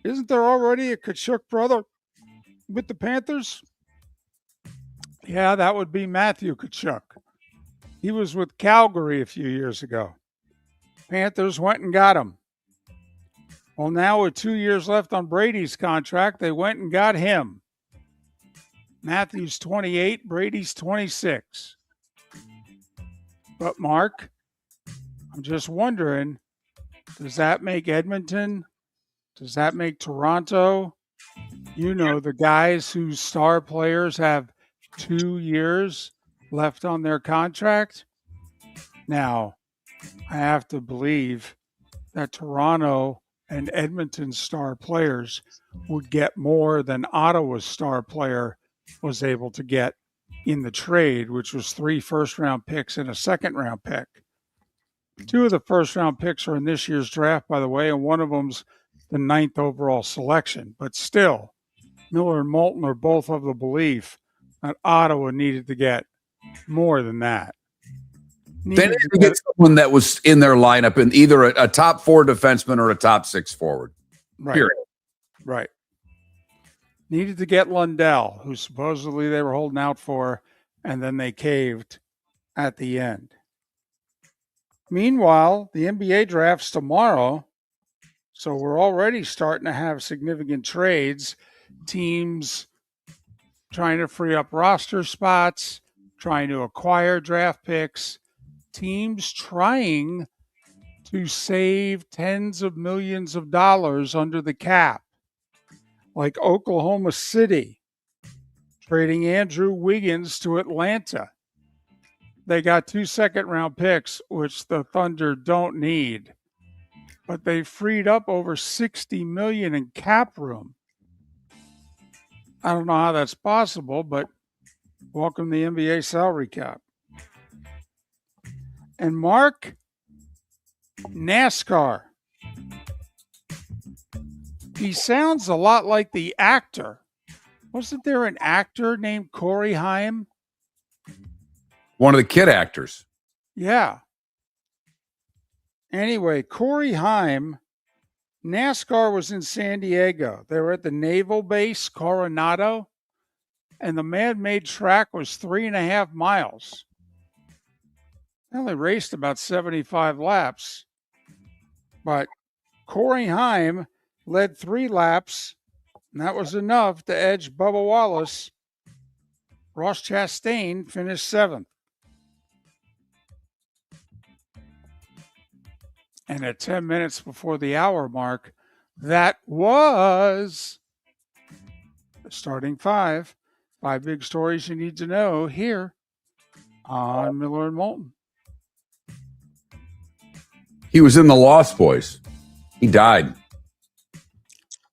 [SPEAKER 1] Isn't there already a Tkachuk brother with the Panthers? Yeah, that would be Matthew Tkachuk. He was with Calgary a few years ago. Panthers went and got him. Well, now with 2 years left on Brady's contract, they went and got him. Matthew's 28, Brady's 26. But Mark, I'm just wondering, does that make Edmonton? Does that make Toronto? You know, the guys whose star players have 2 years left on their contract. Now, I have to believe that Toronto and Edmonton's star players would get more than Ottawa's star player was able to get in the trade, which was 3 first-round picks and a second-round pick. 2 of the first-round picks are in this year's draft, by the way, and one of them's the 9th overall selection. But still, Miller and Moulton are both of the belief that Ottawa needed to get more than that.
[SPEAKER 2] They needed to get someone that was in their lineup in either a top 4 defenseman or a top 6 forward.
[SPEAKER 1] Right.
[SPEAKER 2] Period.
[SPEAKER 1] Right. Needed to get Lundell, who supposedly they were holding out for, and then they caved at the end. Meanwhile, the NBA draft's tomorrow, so we're already starting to have significant trades. Teams trying to free up roster spots, trying to acquire draft picks, teams trying to save tens of millions of dollars under the cap, like Oklahoma City trading Andrew Wiggins to Atlanta. They got 2 second-round picks, which the Thunder don't need, but they freed up over $60 million in cap room. I don't know how that's possible, but welcome to the NBA salary cap. And Mark, NASCAR. He sounds a lot like the actor. Wasn't there an actor named Corey Haim?
[SPEAKER 2] One of the kid actors.
[SPEAKER 1] Yeah. Anyway, Corey Haim, NASCAR was in San Diego. They were at the naval base, Coronado, and the man-made track was 3.5 miles. They only raced about 75 laps, but Corey Haim led 3 laps, and that was enough to edge Bubba Wallace. Ross Chastain finished 7th. And at 10 minutes before the hour mark, that was the starting five. 5 big stories you need to know here on Miller and Moulton.
[SPEAKER 2] He was in The Lost Boys. He died.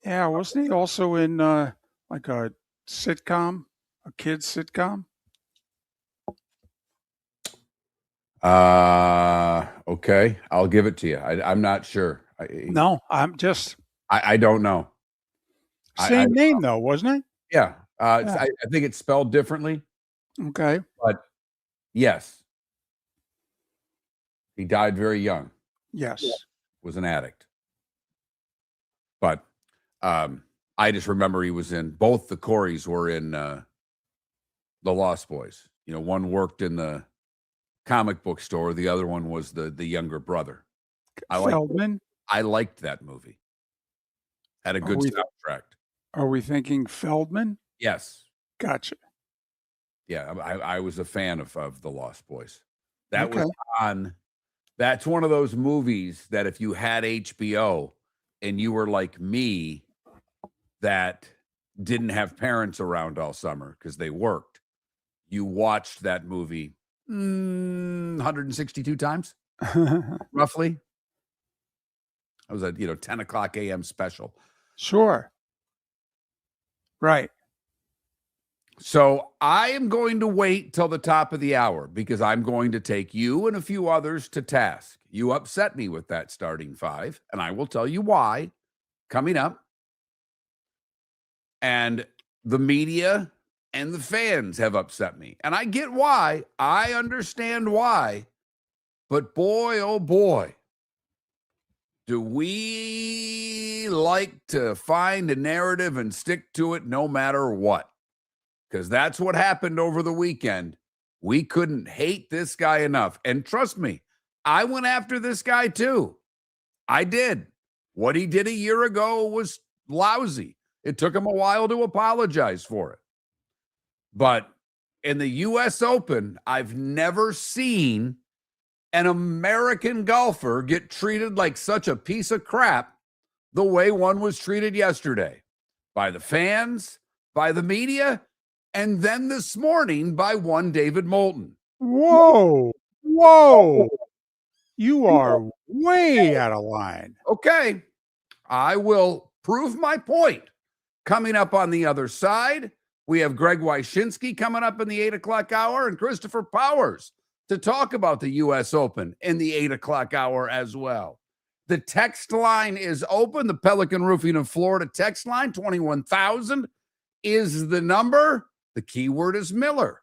[SPEAKER 1] Yeah, wasn't he also in like a sitcom, a kids sitcom?
[SPEAKER 2] Okay, I'll give it to you. I'm not sure.
[SPEAKER 1] No, I'm just
[SPEAKER 2] I don't know.
[SPEAKER 1] same name though, wasn't it?
[SPEAKER 2] Yeah,
[SPEAKER 1] Yeah.
[SPEAKER 2] I think it's spelled differently,
[SPEAKER 1] Okay.
[SPEAKER 2] but yes, he died very young.
[SPEAKER 1] Yes.
[SPEAKER 2] Was an addict, but I just remember he was in both. The Coreys were in The Lost Boys. You know, one worked in the comic book store. The other one was the younger brother.
[SPEAKER 1] Feldman.
[SPEAKER 2] I liked that movie. Had a good soundtrack.
[SPEAKER 1] Are we thinking Feldman?
[SPEAKER 2] Yes.
[SPEAKER 1] Gotcha.
[SPEAKER 2] Yeah, I was a fan of The Lost Boys. That
[SPEAKER 1] Okay.
[SPEAKER 2] was on. That's one of those movies that if you had HBO and you were like me, that didn't have parents around all summer because they worked, you watched that movie 162 times, roughly. It was a 10 o'clock a.m. special.
[SPEAKER 1] Sure. Right.
[SPEAKER 2] So I am going to wait till the top of the hour because I'm going to take you and a few others to task. You upset me with that starting five, and I will tell you why coming up. And the media and the fans have upset me. And I get why. I understand why. But boy, oh boy, do we like to find a narrative and stick to it no matter what. Because that's what happened over the weekend. We couldn't hate this guy enough. And trust me, I went after this guy too. I did. What he did a year ago was lousy. It took him a while to apologize for it. But in the U.S. Open, I've never seen an American golfer get treated like such a piece of crap the way one was treated yesterday by the fans, by the media, and then this morning by one David Moulton.
[SPEAKER 1] Whoa. Whoa. You are way out of line.
[SPEAKER 2] Okay. I will prove my point. Coming up on the other side, we have Greg Wyshynski coming up in the 8 o'clock hour and Christopher Powers to talk about the U.S. Open in the 8 o'clock hour as well. The text line is open. The Pelican Roofing of Florida text line, 21,000 is the number. The keyword is Miller.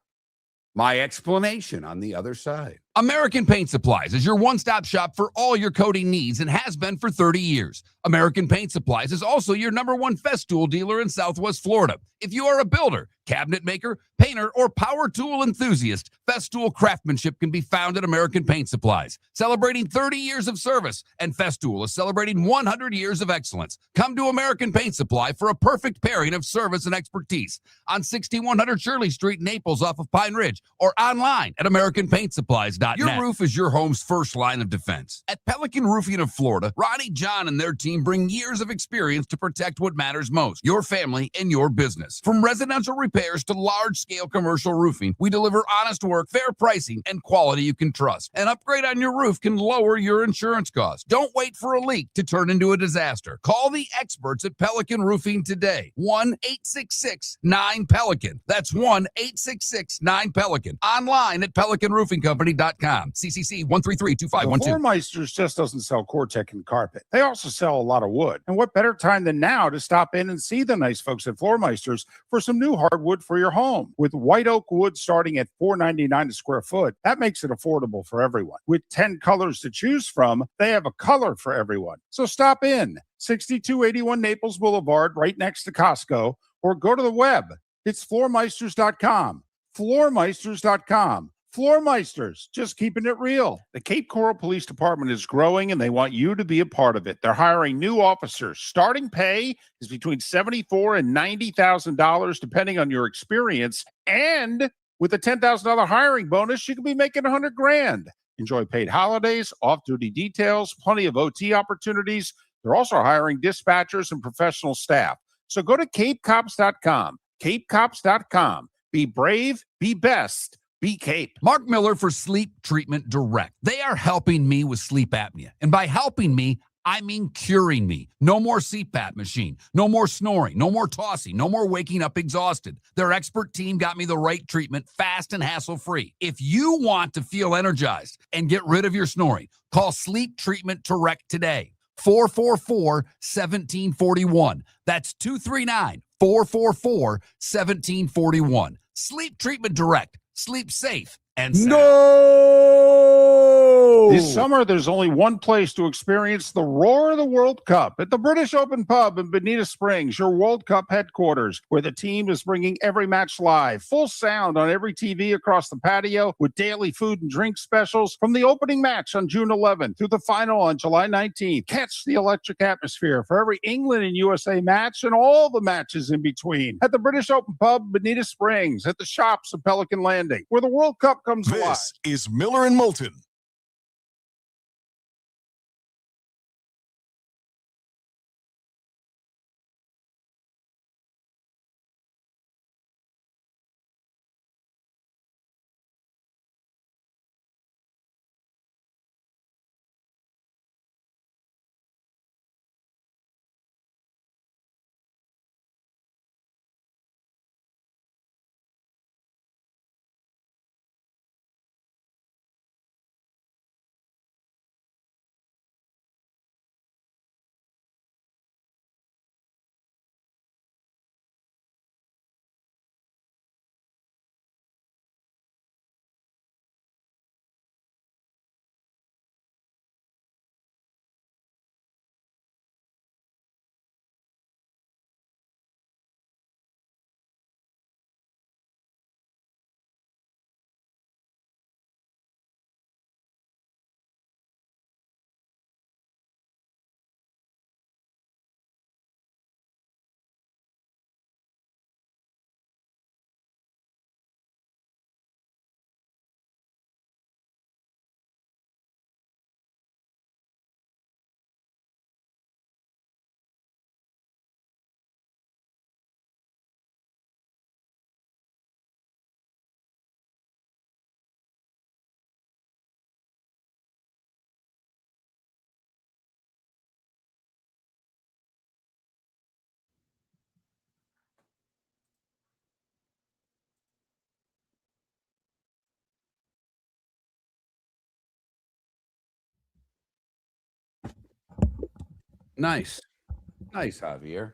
[SPEAKER 2] My explanation on the other side.
[SPEAKER 6] American Paint Supplies is your one-stop shop for all your coating needs and has been for 30 years. American Paint Supplies is also your #1 Festool dealer in Southwest Florida. If you are a builder, cabinet maker, painter, or power tool enthusiast, Festool craftsmanship can be found at American Paint Supplies. Celebrating 30 years of service, and Festool is celebrating 100 years of excellence. Come to American Paint Supply for a perfect pairing of service and expertise on 6100 Shirley Street, Naples, off of Pine Ridge, or online at AmericanPaintSupplies.net. Your roof is your home's first line of defense. At Pelican Roofing of Florida, Ronnie, John, and their team bring years of experience to protect what matters most, your family and your business. From residential repairs to large-scale commercial roofing, we deliver honest work, fair pricing, and quality you can trust. An upgrade on your roof can lower your insurance costs. Don't wait for a leak to turn into a disaster. Call the experts at Pelican Roofing today. 1-866-9-PELICAN. That's 1-866-9-PELICAN. Online at PelicanRoofingCompany.com. CCC 1332512.
[SPEAKER 4] Floor Meisters just doesn't sell Cortec and carpet. They also sell a lot of wood. And what better time than now to stop in and see the nice folks at Floor Meisters for some new hardwood for your home. With white oak wood starting at $4.99 a square foot, that makes it affordable for everyone. With 10 colors to choose from, they have a color for everyone. So stop in, 6281 Naples Boulevard, right next to Costco, or go to the web. It's floormeisters.com. Floormeisters.com. Floor Meisters, just keeping it real. The Cape Coral Police Department is growing, and they want you to be a part of it. They're hiring new officers. Starting pay is between $74,000 and $90,000, depending on your experience. And with a $10,000 hiring bonus, you could be making $100,000. Enjoy paid holidays, off-duty details, plenty of OT opportunities. They're also hiring dispatchers and professional staff. So go to capecops.com. capecops.com. Be brave, be best, be Cape.
[SPEAKER 6] Mark Miller for Sleep Treatment Direct. They are helping me with sleep apnea. And by helping me, I mean curing me. No more CPAP machine. No more snoring. No more tossing. No more waking up exhausted. Their expert team got me the right treatment fast and hassle-free. If you want to feel energized and get rid of your snoring, call Sleep Treatment Direct today. 444-1741. That's 239-444-1741. Sleep Treatment Direct. Sleep safe and sound.
[SPEAKER 2] No!
[SPEAKER 4] This summer, there's only one place to experience the roar of the World Cup at the British Open Pub in Bonita Springs, your World Cup headquarters, where the team is bringing every match live, full sound on every TV across the patio, with daily food and drink specials from the opening match on June 11th through the final on July 19th. Catch the electric atmosphere for every England and USA match and all the matches in between at the British Open Pub, Bonita Springs, at the shops of Pelican Landing, where the World Cup comes alive.
[SPEAKER 3] This is Miller and Moulton.
[SPEAKER 2] Nice. Nice, Javier.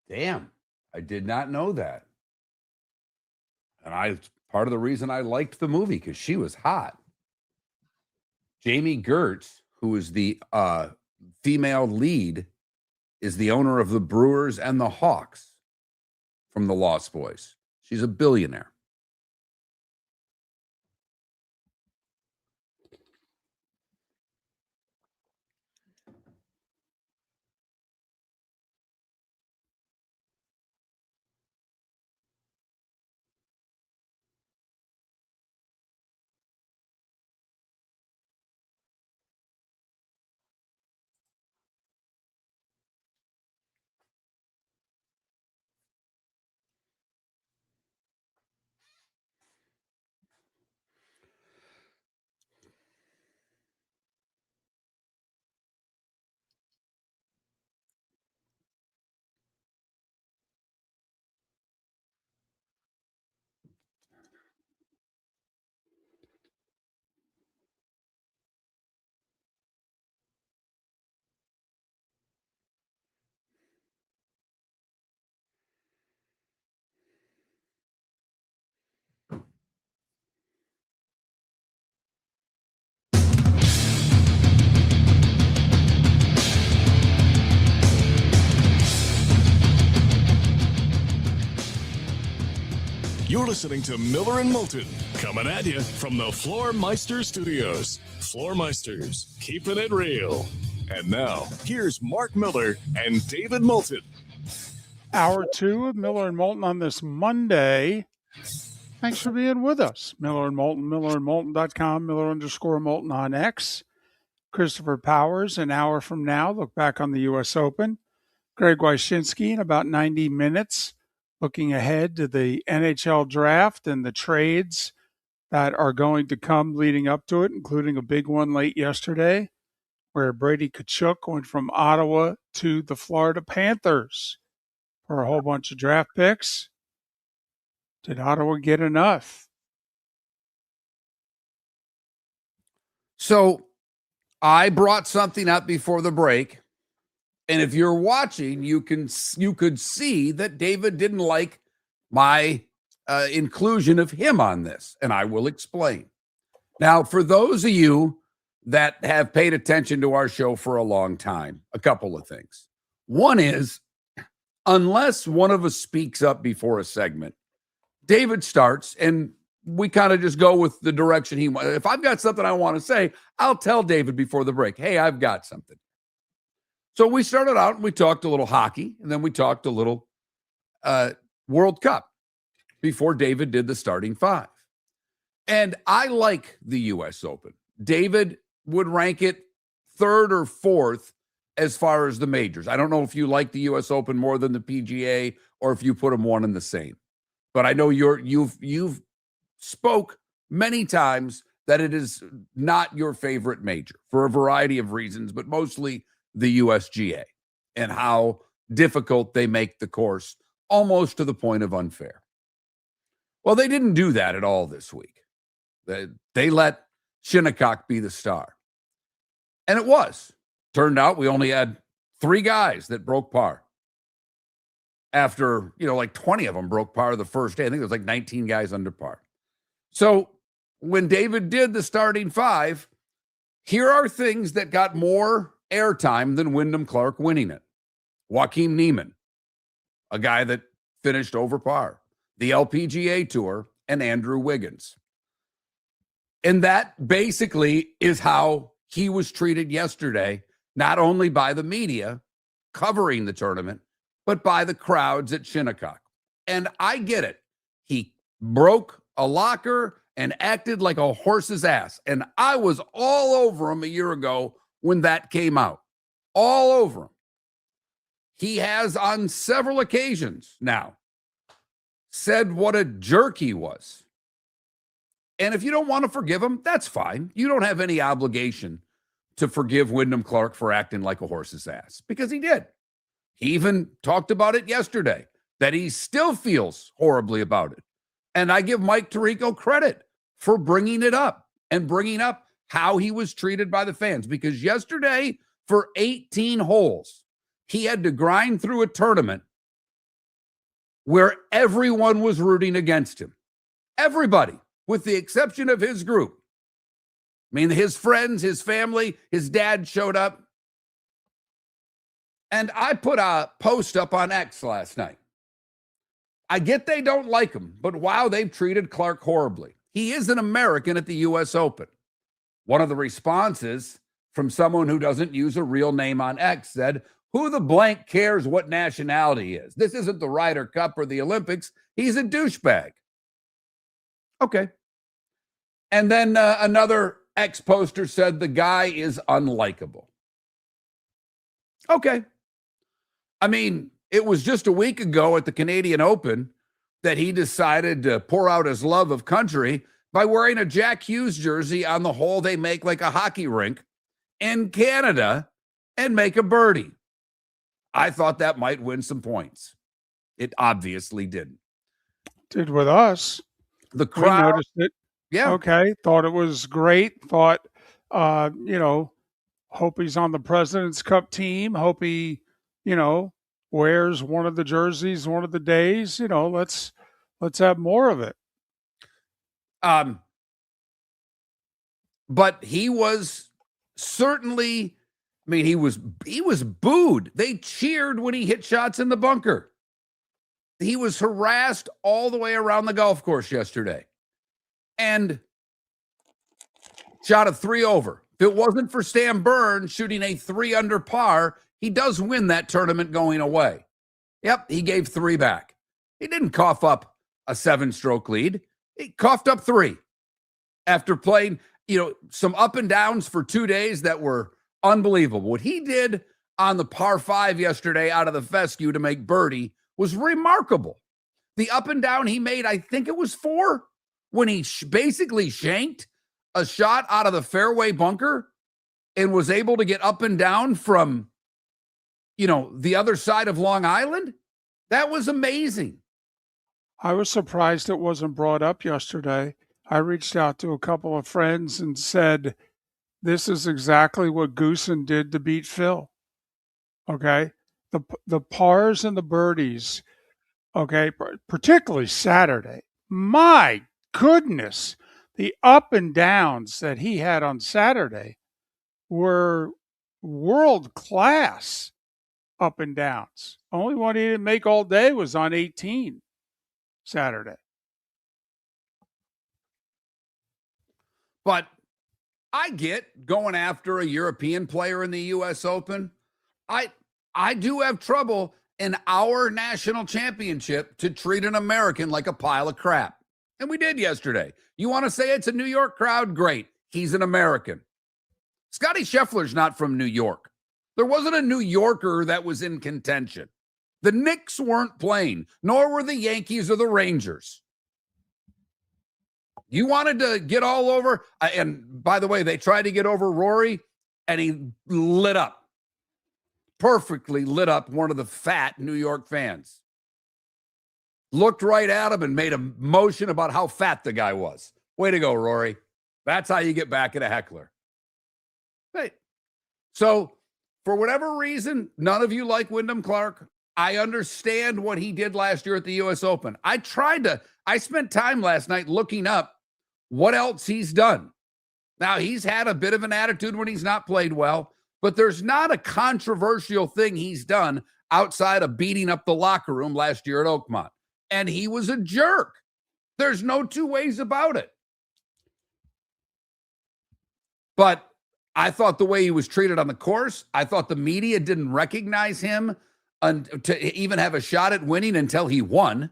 [SPEAKER 2] Damn, I did not know that. And part of the reason I liked the movie because she was hot. Jamie Gertz, who is the female lead, is the owner of the Brewers and the Hawks from the Lost Boys. She's a billionaire.
[SPEAKER 3] You're listening to Miller and Moulton, coming at you from the Floor Meister Studios. Floor Meisters, keeping it real. And now, here's Mark Miller and David Moulton.
[SPEAKER 1] Hour 2 of Miller and Moulton on this Monday. Thanks for being with us. Miller and Moulton, millerandmoulton.com, Miller_Moulton on X. Christopher Powers, an hour from now, look back on the U.S. Open. Greg Wyshynski in about 90 minutes, looking ahead to the NHL draft and the trades that are going to come leading up to it, including a big one late yesterday where Brady Tkachuk went from Ottawa to the Florida Panthers for a whole bunch of draft picks. Did Ottawa get enough?
[SPEAKER 2] So I brought something up before the break, and if you're watching, you could see that David didn't like my inclusion of him on this, and I will explain. Now, for those of you that have paid attention to our show for a long time, a couple of things. One is, unless one of us speaks up before a segment, David starts, and we kind of just go with the direction he wants. If I've got something I want to say, I'll tell David before the break, hey, I've got something. So we started out and we talked a little hockey, and then we talked a little World Cup before David did the starting five. And I like the U.S. Open. David would rank it third or fourth as far as the majors. I don't know if you like the U.S. Open more than the PGA or if you put them one in the same. But I know you've spoke many times that it is not your favorite major for a variety of reasons, but mostly the USGA and how difficult they make the course, almost to the point of unfair. Well, they didn't do that at all this week. They let Shinnecock be the star. And it was. Turned out we only had 3 guys that broke par. After, like 20 of them broke par the first day. I think there was like 19 guys under par. So when David did the starting five, here are things that got more airtime than Wyndham Clark winning it. Joaquin Niemann, a guy that finished over par. The LPGA Tour, and Andrew Wiggins. And that basically is how he was treated yesterday, not only by the media covering the tournament, but by the crowds at Shinnecock. And I get it. He broke a locker and acted like a horse's ass. And I was all over him a year ago when that came out. All over him. He has on several occasions now said what a jerk he was. And if you don't want to forgive him, that's fine. You don't have any obligation to forgive Wyndham Clark for acting like a horse's ass, because he did. He even talked about it yesterday, that he still feels horribly about it. And I give Mike Tirico credit for bringing it up and bringing up how he was treated by the fans, because yesterday for 18 holes, he had to grind through a tournament where everyone was rooting against him. Everybody, with the exception of his group. I mean, his friends, his family, his dad showed up. And I put a post up on X last night. I get they don't like him, but wow, they've treated Clark horribly. He is an American at the U.S. Open. One of the responses from someone who doesn't use a real name on X said, who the blank cares what nationality he is? This isn't the Ryder Cup or the Olympics. He's a douchebag. Okay. And then another X poster said the guy is unlikable. Okay. I mean, it was just a week ago at the Canadian Open that he decided to pour out his love of country by wearing a Jack Hughes jersey on the hole they make like a hockey rink in Canada and make a birdie. I thought that might win some points. It obviously didn't.
[SPEAKER 1] Did with us.
[SPEAKER 2] The crowd
[SPEAKER 1] we noticed it.
[SPEAKER 2] Yeah.
[SPEAKER 1] Okay. Thought it was great. Thought, hope he's on the President's Cup team. Hope he, wears one of the jerseys one of the days. Let's have more of it.
[SPEAKER 2] But he was certainly, he was booed. They cheered when he hit shots in the bunker. he was harassed all the way around the golf course yesterday and shot a 3 over. If it wasn't for Stan Burns shooting a 3 under par, he does win that tournament going away. Yep, he gave 3 back. He didn't cough up a 7-stroke lead. He coughed up 3 after playing, some up and downs for 2 days that were unbelievable. What he did on the par 5 yesterday out of the fescue to make birdie was remarkable. The up and down he made, I think it was 4, when he basically shanked a shot out of the fairway bunker and was able to get up and down from, the other side of Long Island. That was amazing.
[SPEAKER 1] I was surprised it wasn't brought up yesterday. I reached out to a couple of friends and said, this is exactly what Goosen did to beat Phil. Okay. The pars and the birdies, okay, particularly Saturday. My goodness, the up and downs that he had on Saturday were world class up and downs. Only one he didn't make all day was on 18 Saturday.
[SPEAKER 2] But I get going after a European player in the U.S. Open. I do have trouble in our national championship to treat an American like a pile of crap. And we did yesterday. You want to say it's a New York crowd? Great. He's an American. Scotty Scheffler's not from New York. There wasn't a New Yorker that was in contention. The Knicks weren't playing, nor were the Yankees or the Rangers. You wanted to get all over, and by the way, they tried to get over Rory, and he lit up. Perfectly lit up one of the fat New York fans. Looked right at him and made a motion about how fat the guy was. Way to go, Rory. That's how you get back at a heckler. Hey, so for whatever reason, none of you like Wyndham Clark. I understand what he did last year at the U.S. Open. I spent time last night looking up what else he's done. Now, he's had a bit of an attitude when he's not played well, but there's not a controversial thing he's done outside of beating up the locker room last year at Oakmont. And he was a jerk. There's no two ways about it. But I thought the way he was treated on the course, I thought the media didn't recognize him to even have a shot at winning until he won.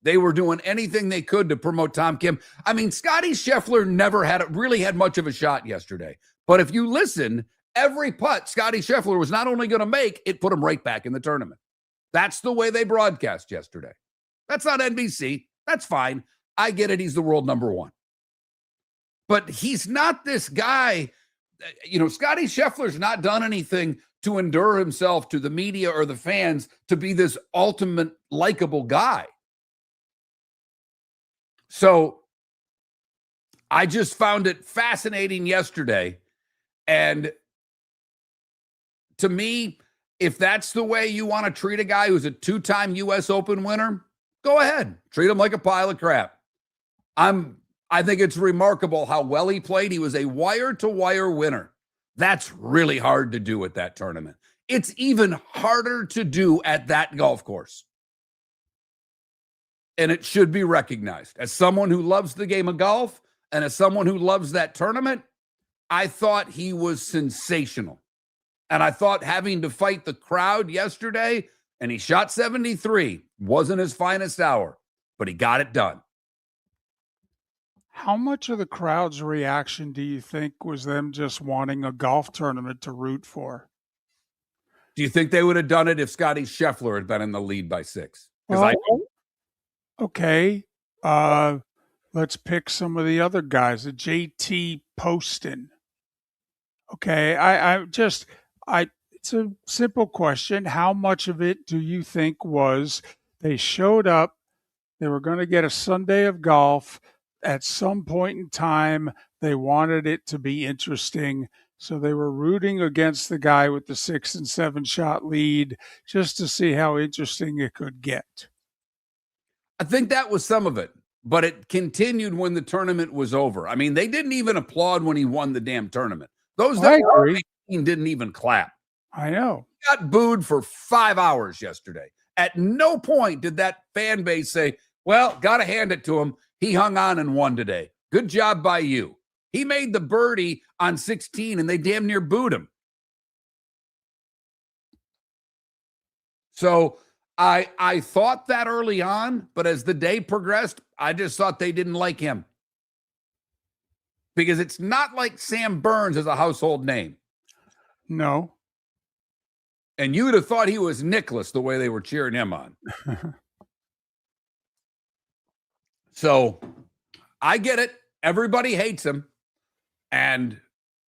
[SPEAKER 2] They were doing anything they could to promote Tom Kim. I mean, Scotty Scheffler never really had much of a shot yesterday. But if you listen, every putt Scotty Scheffler was not only going to make, it put him right back in the tournament. That's the way they broadcast yesterday. That's not NBC. That's fine. I get it. He's the world number 1. But he's not this guy. Scotty Scheffler's not done anything to endure himself to the media or the fans to be this ultimate likable guy. So I just found it fascinating yesterday. And to me, if that's the way you want to treat a guy who's a 2-time U.S. Open winner, go ahead. Treat him like a pile of crap. I think it's remarkable how well he played. He was a wire-to-wire winner. That's really hard to do at that tournament. It's even harder to do at that golf course. And it should be recognized. As someone who loves the game of golf and as someone who loves that tournament, I thought he was sensational. And I thought having to fight the crowd yesterday, and he shot 73, wasn't his finest hour, but he got it done.
[SPEAKER 1] How much of the crowd's reaction do you think was them just wanting a golf tournament to root for?
[SPEAKER 2] Do you think they would have done it if Scotty Scheffler had been in the lead by 6?
[SPEAKER 1] Okay. Let's pick some of the other guys. JT Poston. Okay. It's a simple question. How much of it do you think was they showed up, they were going to get a Sunday of golf. At some point in time, they wanted it to be interesting. So they were rooting against the guy with the 6 and 7 shot lead just to see how interesting it could get.
[SPEAKER 2] I think that was some of it, but it continued when the tournament was over. I mean, they didn't even applaud when he won the damn tournament. Those that were didn't even clap.
[SPEAKER 1] I know.
[SPEAKER 2] He got booed for 5 hours yesterday. At no point did that fan base say, well, got to hand it to him. He hung on and won today. Good job by you. He made the birdie on 16 and they damn near booed him. So I thought that early on, but as the day progressed, I just thought they didn't like him. Because it's not like Sam Burns is a household name.
[SPEAKER 1] No.
[SPEAKER 2] And you would have thought he was Nicholas the way they were cheering him on. So I get it. Everybody hates him. And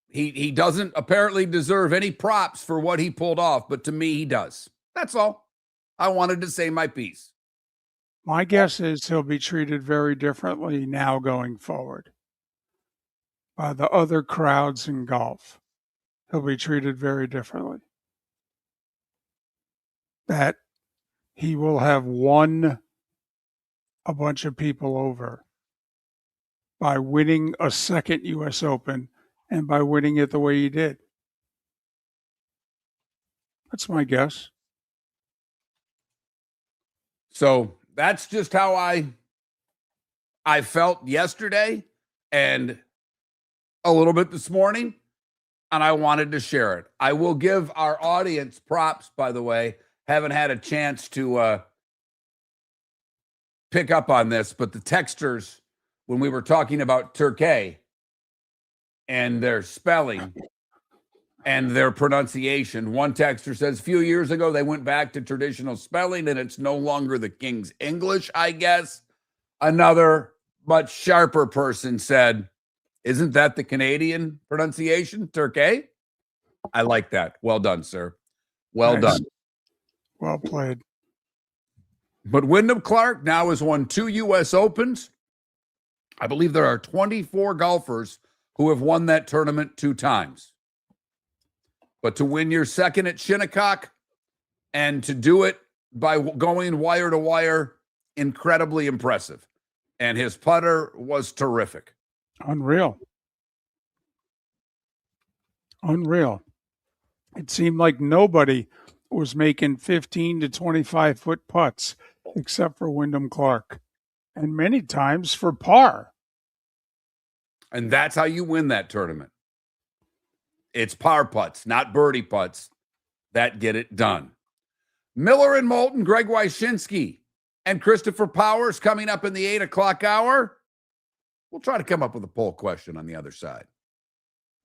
[SPEAKER 2] he doesn't apparently deserve any props for what he pulled off. But to me, he does. That's all. I wanted to say my piece.
[SPEAKER 1] My guess is he'll be treated very differently now going forward by the other crowds in golf. He'll be treated very differently. That he will have won a bunch of people over by winning a second U.S. Open and by winning it the way he did. That's my guess.
[SPEAKER 2] So that's just how I felt yesterday and a little bit this morning, and I wanted to share it. I will give our audience props, by the way. Haven't had a chance to pick up on this, but the texters, when we were talking about Turkey and their spelling and their pronunciation, one texter says, a few years ago, they went back to traditional spelling and it's no longer the King's English, I guess. Another much sharper person said, isn't that the Canadian pronunciation, Turkey? I like that. Well done, sir. Well done.
[SPEAKER 1] Well played.
[SPEAKER 2] But Wyndham Clark now has won 2 U.S. Opens. I believe there are 24 golfers who have won that tournament 2 times. But to win your second at Shinnecock and to do it by going wire to wire, incredibly impressive. And his putter was terrific.
[SPEAKER 1] Unreal. Unreal. It seemed like nobody was making 15 to 25 foot putts except for Wyndham Clark, and many times for par.
[SPEAKER 2] And that's how you win that tournament. It's par putts, not birdie putts, that get it done. Miller and Moulton, Greg Wyshynski, and Christopher Powers coming up in the 8 o'clock hour. We'll try to come up with a poll question on the other side.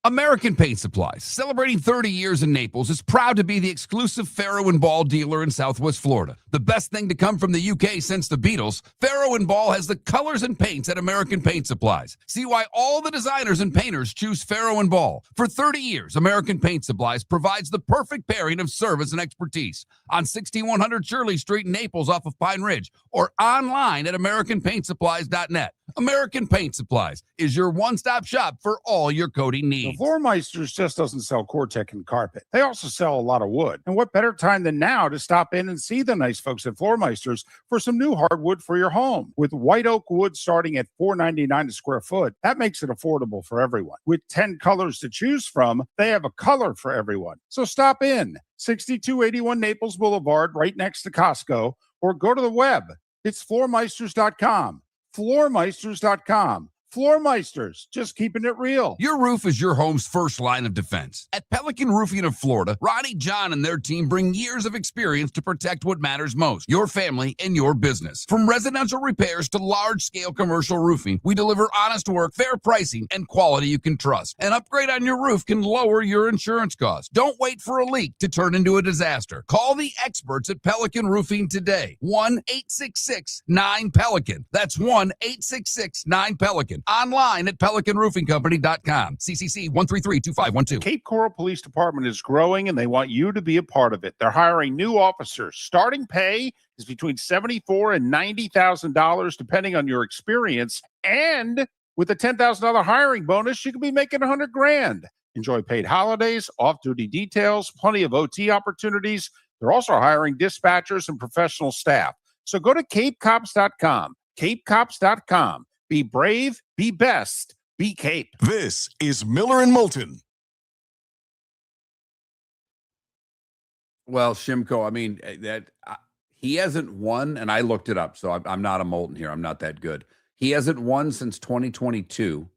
[SPEAKER 6] American Paint Supplies, celebrating 30 years in Naples, is proud to be the exclusive Farrow & Ball dealer in Southwest Florida. The best thing to come from the UK since the Beatles, Farrow & Ball has the colors and paints at American Paint Supplies. See why all the designers and painters choose Farrow & Ball. For 30 years, American Paint Supplies provides the perfect pairing of service and expertise on 6100 Shirley Street in Naples off of Pine Ridge or online at AmericanPaintSupplies.net. American Paint Supplies is your one-stop shop for all your coating needs.
[SPEAKER 4] The Floormeisters just doesn't sell Cortec and carpet. They also sell a lot of wood. And what better time than now to stop in and see the nice folks at Floormeisters for some new hardwood for your home. With white oak wood starting at $4.99 a square foot, that makes it affordable for everyone. With 10 colors to choose from, they have a color for everyone. So stop in, 6281 Naples Boulevard, right next to Costco, or go to the web. It's floormeisters.com. Floormeisters.com. Floormeisters, just keeping it real.
[SPEAKER 6] Your roof is your home's first line of defense. At Pelican Roofing of Florida, Ronnie, John, and their team bring years of experience to protect what matters most, your family and your business. From residential repairs to large-scale commercial roofing, we deliver honest work, fair pricing, and quality you can trust. An upgrade on your roof can lower your insurance costs. Don't wait for a leak to turn into a disaster. Call the experts at Pelican Roofing today. 1-866-9-PELICAN. That's 1-866-9-PELICAN. Online at PelicanRoofingCompany.com. CCC 1332512.
[SPEAKER 4] Cape Coral Police Department is growing and they want you to be a part of it. They're hiring new officers. Starting pay is between $74,000 and $90,000 depending on your experience. And with a $10,000 hiring bonus, you could be making $100,000. Enjoy paid holidays, off-duty details, plenty of OT opportunities. They're also hiring dispatchers and professional staff. So go to CapeCops.com. CapeCops.com. Be brave, be best, be Cape.
[SPEAKER 3] This is Miller and Moulton.
[SPEAKER 2] Well, Shimko, I mean, he hasn't won, and I looked it up, so I'm not a Moulton here. I'm not that good. He hasn't won since 2022.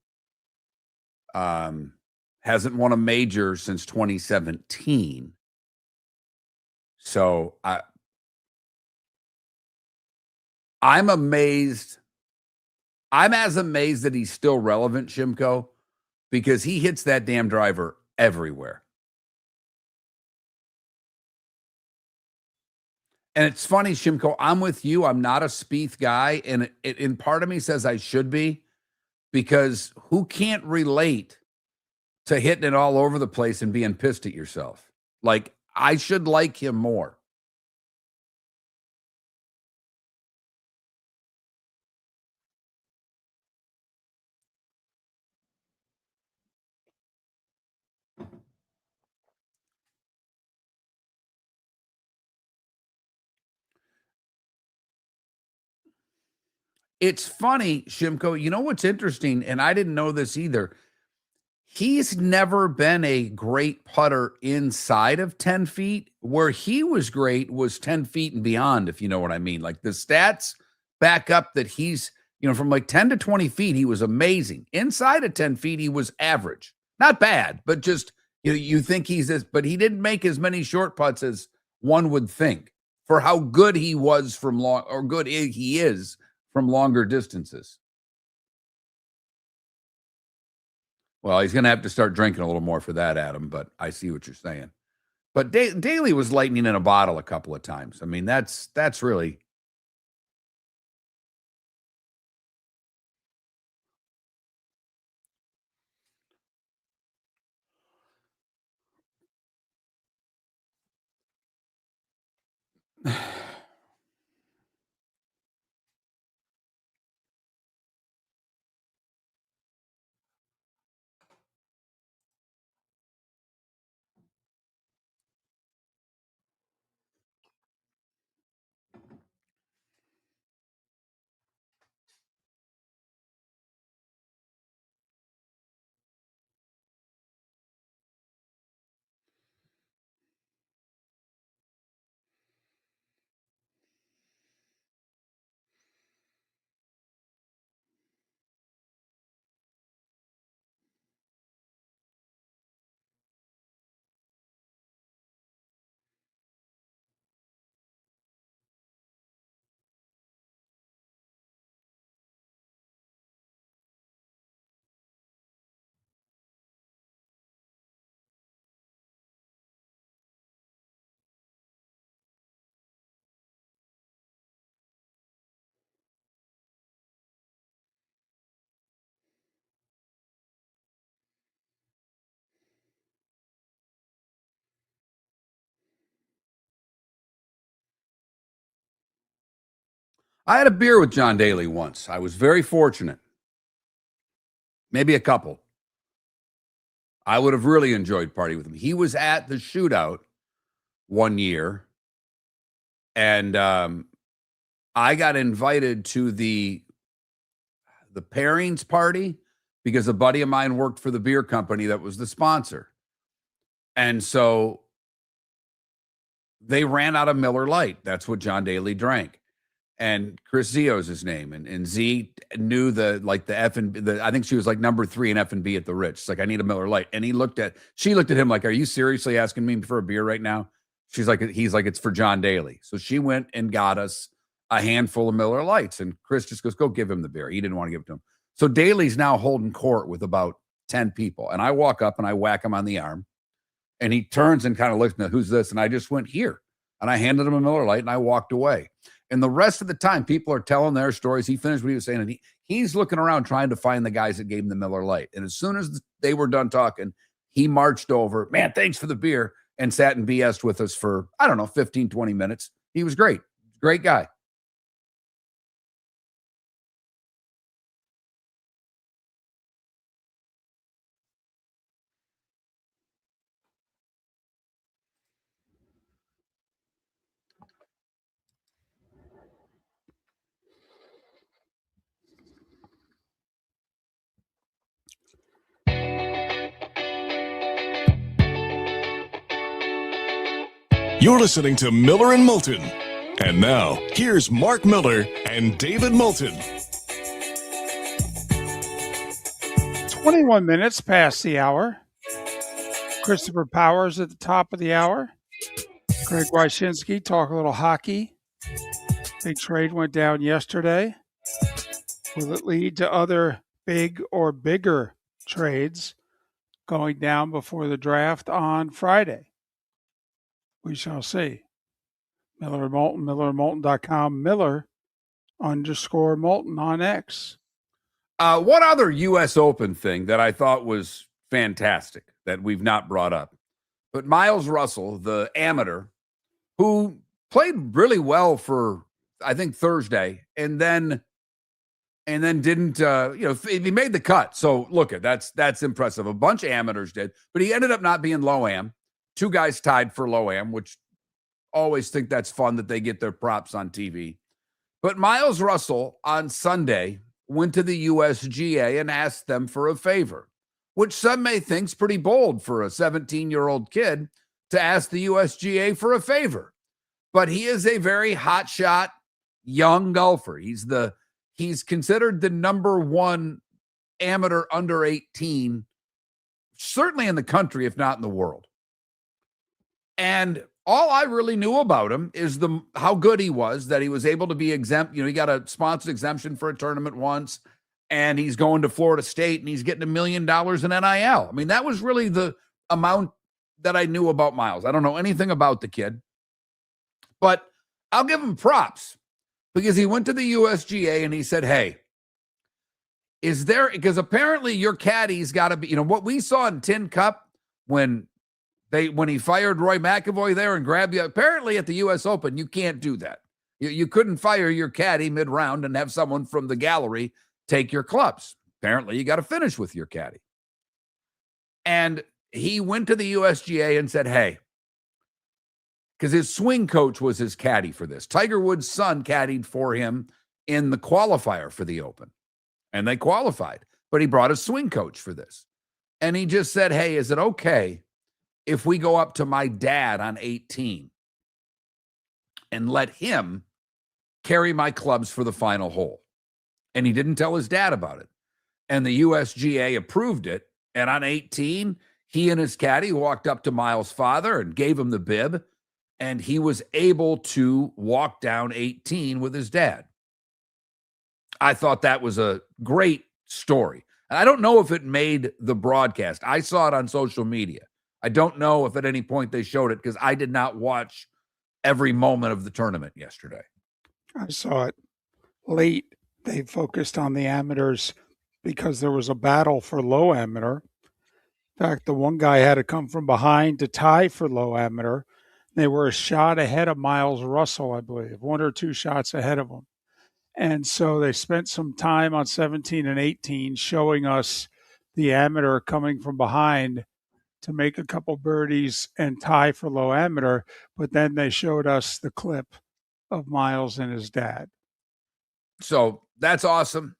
[SPEAKER 2] Hasn't won a major since 2017. So I'm amazed. I'm as amazed that he's still relevant, Shimko, because he hits that damn driver everywhere. And it's funny, Shimko, I'm with you. I'm not a Spieth guy. And part of me says I should be, because who can't relate to hitting it all over the place and being pissed at yourself? Like, I should like him more. It's funny, Shimko. You know what's interesting, and I didn't know this either. He's never been a great putter inside of 10 feet. Where he was great was 10 feet and beyond, if you know what I mean. Like, the stats back up that he's, from like 10 to 20 feet, he was amazing. Inside of 10 feet, he was average. Not bad, but just, you think he's this, but he didn't make as many short putts as one would think for how good he was from long, or good he is from longer distances. Well, he's going to have to start drinking a little more for that, Adam, but I see what you're saying. But Daly was lightning in a bottle a couple of times. I mean, that's really... I had a beer with John Daly once. I was very fortunate. Maybe a couple. I would have really enjoyed partying with him. He was at the shootout one year, and I got invited to the pairings party because a buddy of mine worked for the beer company that was the sponsor. And so they ran out of Miller Lite. That's what John Daly drank. And Chris Zio's his name. And Z knew the F and I think she was like number 3 in F&B at the Ritz. It's like, I need a Miller Lite. And she looked at him like, are you seriously asking me for a beer right now? He's like, it's for John Daly. So she went and got us a handful of Miller Lights. And Chris just goes, go give him the beer. He didn't want to give it to him. So Daly's now holding court with about 10 people. And I walk up and I whack him on the arm. And he turns and kind of looks at me, who's this? And I just went, here. And I handed him a Miller Lite and I walked away. And the rest of the time, people are telling their stories. He finished what he was saying, and he's looking around trying to find the guys that gave him the Miller Lite. And as soon as they were done talking, he marched over, man, thanks for the beer, and sat and BS'd with us for, 15, 20 minutes. He was great. Great guy.
[SPEAKER 3] You're listening to Miller and Moulton. And now, here's Mark Miller and David Moulton.
[SPEAKER 1] 21 minutes past the hour. Christopher Powers at the top of the hour. Greg Wyshynski, talk a little hockey. Big trade went down yesterday. Will it lead to other big or bigger trades going down before the draft on Friday? We shall see. Miller and Moulton, millerandmoulton.com, Miller_Moulton on X.
[SPEAKER 2] One other U.S. Open thing that I thought was fantastic that we've not brought up, but Miles Russell, the amateur, who played really well for, I think, Thursday, and then didn't, he made the cut. So look, that's impressive. A bunch of amateurs did, but he ended up not being low-am. Two guys tied for low-am, which always think that's fun that they get their props on TV. But Miles Russell on Sunday went to the USGA and asked them for a favor, which some may think's pretty bold for a 17-year-old kid to ask the USGA for a favor. But he is a very hotshot young golfer. He's considered the number one amateur under 18, certainly in the country, if not in the world. And all I really knew about him is how good he was, that he was able to be exempt. He got a sponsored exemption for a tournament once, and he's going to Florida State, and he's getting $1 million in NIL. I mean, that was really the amount that I knew about Miles. I don't know anything about the kid, but I'll give him props because he went to the USGA and he said, hey, because apparently your caddy's got to be, what we saw in Tin Cup when he fired Roy McIlroy there and grabbed you. Apparently at the U.S. Open, you can't do that. You couldn't fire your caddy mid-round and have someone from the gallery take your clubs. Apparently, you got to finish with your caddy. And he went to the USGA and said, hey, because his swing coach was his caddy for this. Tiger Woods' son caddied for him in the qualifier for the Open, and they qualified. But he brought a swing coach for this. And he just said, hey, is it okay if we go up to my dad on 18 and let him carry my clubs for the final hole? And he didn't tell his dad about it. And the USGA approved it. And on 18, he and his caddy walked up to Miles' father and gave him the bib. And he was able to walk down 18 with his dad. I thought that was a great story. And I don't know if it made the broadcast. I saw it on social media. I don't know if at any point they showed it because I did not watch every moment of the tournament yesterday.
[SPEAKER 1] I saw it late. They focused on the amateurs because there was a battle for low amateur. In fact, the one guy had to come from behind to tie for low amateur. They were a shot ahead of Miles Russell, I believe, 1 or 2 shots ahead of him. And so they spent some time on 17 and 18 showing us the amateur coming from behind to make a couple birdies and tie for low amateur, but then they showed us the clip of Miles and his dad.
[SPEAKER 2] So that's awesome.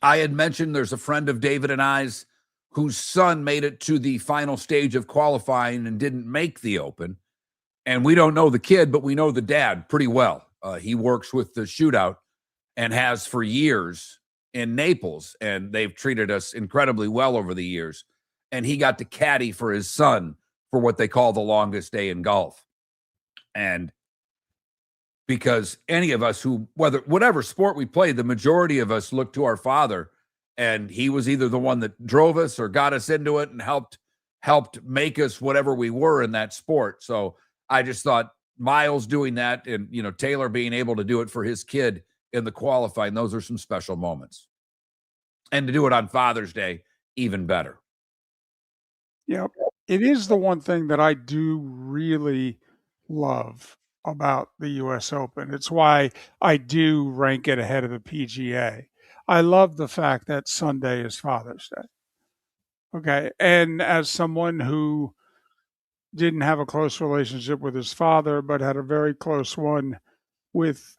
[SPEAKER 2] I had mentioned there's a friend of David and I's whose son made it to the final stage of qualifying and didn't make the Open. And we don't know the kid, but we know the dad pretty well. He works with the Shootout and has for years in Naples, and they've treated us incredibly well over the years. And he got to caddy for his son for what they call the longest day in golf. And because any of us whatever sport we played, the majority of us looked to our father, and he was either the one that drove us or got us into it and helped make us whatever we were in that sport. So I just thought Miles doing that and, Taylor being able to do it for his kid in the qualifying, those are some special moments. And to do it on Father's Day, even better.
[SPEAKER 1] Yep. It is the one thing that I do really love about the U.S. Open. It's why I do rank it ahead of the PGA. I love the fact that Sunday is Father's Day. Okay. And as someone who didn't have a close relationship with his father, but had a very close one with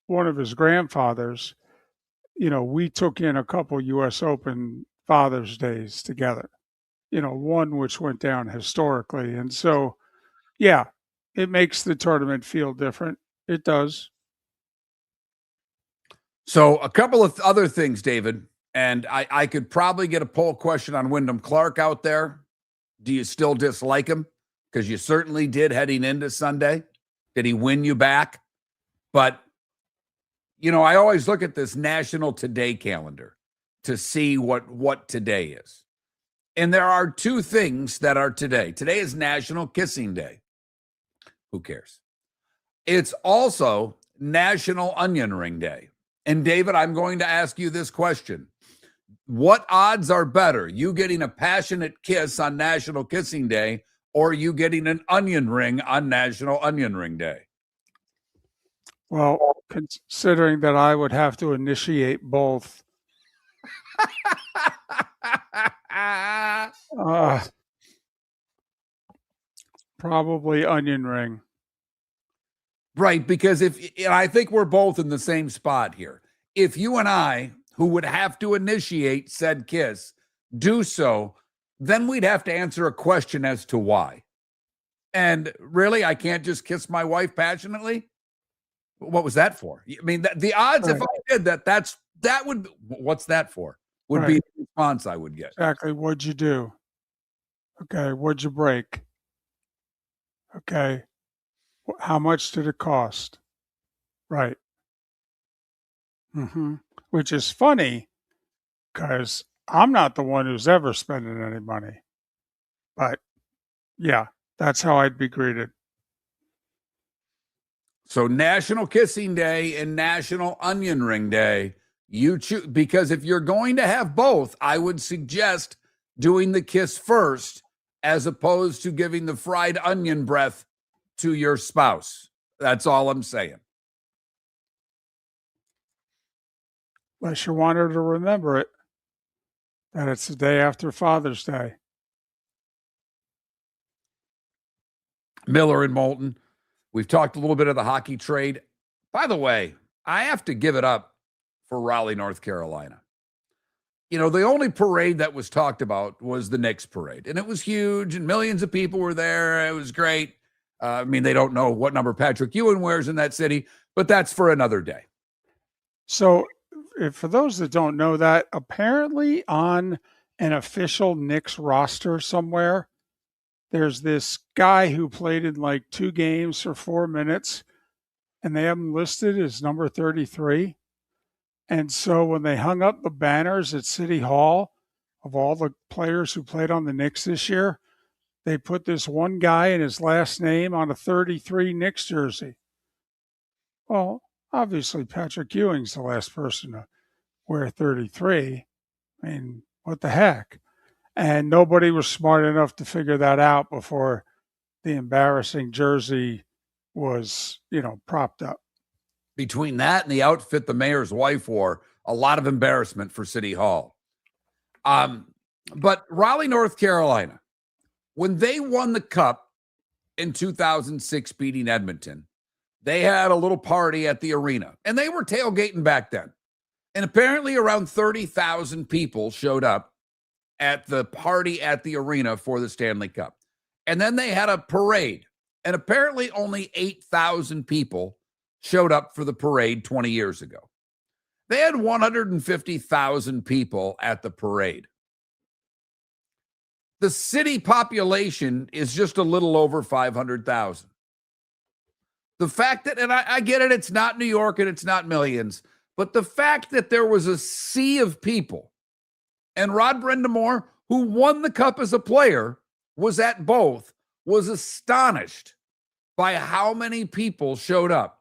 [SPEAKER 1] one of his grandfathers, we took in a couple U.S. Open Father's Days together. One which went down historically. And so, yeah, it makes the tournament feel different. It does.
[SPEAKER 2] So a couple of other things, David, and I could probably get a poll question on Wyndham Clark out there. Do you still dislike him? Because you certainly did heading into Sunday. Did he win you back? But, I always look at this National Today calendar to see what today is. And there are two things that are today. Today is National Kissing Day. Who cares? It's also National Onion Ring Day. And David, I'm going to ask you this question. What odds are better? You getting a passionate kiss on National Kissing Day or you getting an onion ring on National Onion Ring Day?
[SPEAKER 1] Well, considering that I would have to initiate both, probably onion ring.
[SPEAKER 2] Right, because and I think we're both in the same spot here. If you and I, who would have to initiate said kiss, do so, then we'd have to answer a question as to why. And really, I can't just kiss my wife passionately? What was that for? I mean, the odds, if I did that would, what's that for? Would be the response I would get.
[SPEAKER 1] Exactly. What'd you do? Okay. What'd you break? Okay. How much did it cost? Right. Which is funny because I'm not the one who's ever spending any money. But yeah, that's how I'd be greeted.
[SPEAKER 2] So National Kissing Day and National Onion Ring Day, you choose, because if you're going to have both, I would suggest doing the kiss first as opposed to giving the fried onion breath to your spouse. That's all I'm saying.
[SPEAKER 1] Unless you want her to remember it, that it's the day after Father's Day.
[SPEAKER 2] Miller and Moulton. We've talked a little bit of the hockey trade. By the way, I have to give it up for Raleigh, North Carolina. The only parade that was talked about was the Knicks parade, and it was huge, and millions of people were there. It was great. They don't know what number Patrick Ewing wears in that city, but that's for another day.
[SPEAKER 1] So, for those that don't know that, apparently on an official Knicks roster somewhere, there's this guy who played in like 2 games for 4 minutes, and they have him listed as number 33. And so when they hung up the banners at City Hall of all the players who played on the Knicks this year, they put this one guy and his last name on a 33 Knicks jersey. Well, obviously Patrick Ewing's the last person to wear 33. I mean, what the heck? And nobody was smart enough to figure that out before the embarrassing jersey was, propped up.
[SPEAKER 2] Between that and the outfit the mayor's wife wore, a lot of embarrassment for City Hall. But Raleigh, North Carolina, when they won the Cup in 2006, beating Edmonton, they had a little party at the arena, and they were tailgating back then. And apparently around 30,000 people showed up at the party at the arena for the Stanley Cup. And then they had a parade, and apparently only 8,000 people showed up for the parade 20 years ago. They had 150,000 people at the parade. The city population is just a little over 500,000. The fact that, and I get it, it's not New York and it's not millions, but the fact that there was a sea of people, and Rod Brindamore, who won the Cup as a player, was at both, was astonished by how many people showed up.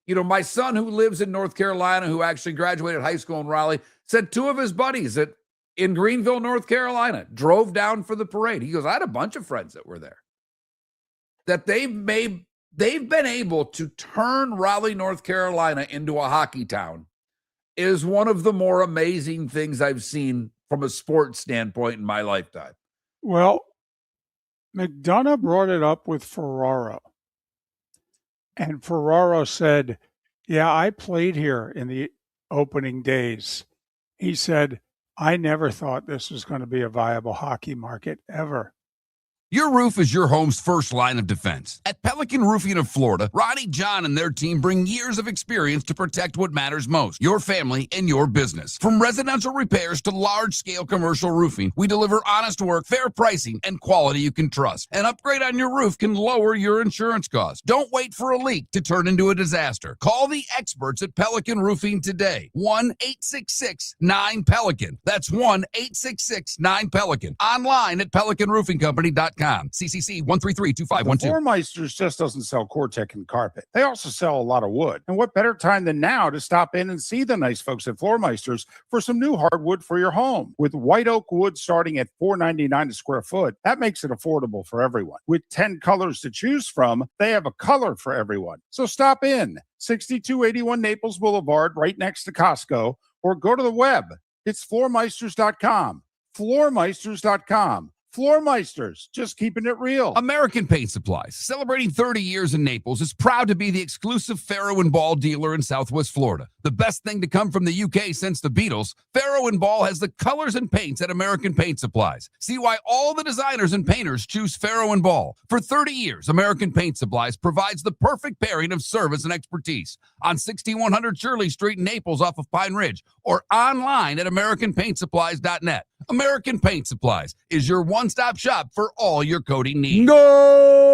[SPEAKER 2] My son who lives in North Carolina, who actually graduated high school in Raleigh, said 2 of his buddies in Greenville, North Carolina, drove down for the parade. He goes, I had a bunch of friends that were there. That they've been able to turn Raleigh, North Carolina into a hockey town is one of the more amazing things I've seen from a sports standpoint in my lifetime.
[SPEAKER 1] Well, McDonough brought it up with Ferraro. And Ferraro said, yeah, I played here in the opening days. He said, I never thought this was going to be a viable hockey market ever.
[SPEAKER 6] Your roof is your home's first line of defense. At Pelican Roofing of Florida, Ronnie, John, and their team bring years of experience to protect what matters most, your family and your business. From residential repairs to large-scale commercial roofing, we deliver honest work, fair pricing, and quality you can trust. An upgrade on your roof can lower your insurance costs. Don't wait for a leak to turn into a disaster. Call the experts at Pelican Roofing today. 1-866-9-PELICAN. That's 1-866-9-PELICAN. Online at pelicanroofingcompany.com. CCC 1332512.
[SPEAKER 4] The Floormeisters just doesn't sell Cortec and carpet. They also sell a lot of wood. And what better time than now to stop in and see the nice folks at Floormeisters for some new hardwood for your home. With white oak wood starting at $4.99 a square foot, that makes it affordable for everyone. With 10 colors to choose from, they have a color for everyone. So stop in. 6281 Naples Boulevard, right next to Costco, or go to the web. It's floormeisters.com. Floormeisters.com. Floormeisters, just keeping it real.
[SPEAKER 6] American Paint Supplies, celebrating 30 years in Naples, is proud to be the exclusive Farrow & Ball dealer in Southwest Florida. The best thing to come from the UK since the Beatles, Farrow & Ball has the colors and paints at American Paint Supplies. See why all the designers and painters choose Farrow & Ball. For 30 years, American Paint Supplies provides the perfect pairing of service and expertise on 6100 Shirley Street in Naples off of Pine Ridge, or online at AmericanPaintSupplies.net. American Paint Supplies is your one-stop shop for all your coating needs.
[SPEAKER 4] Go!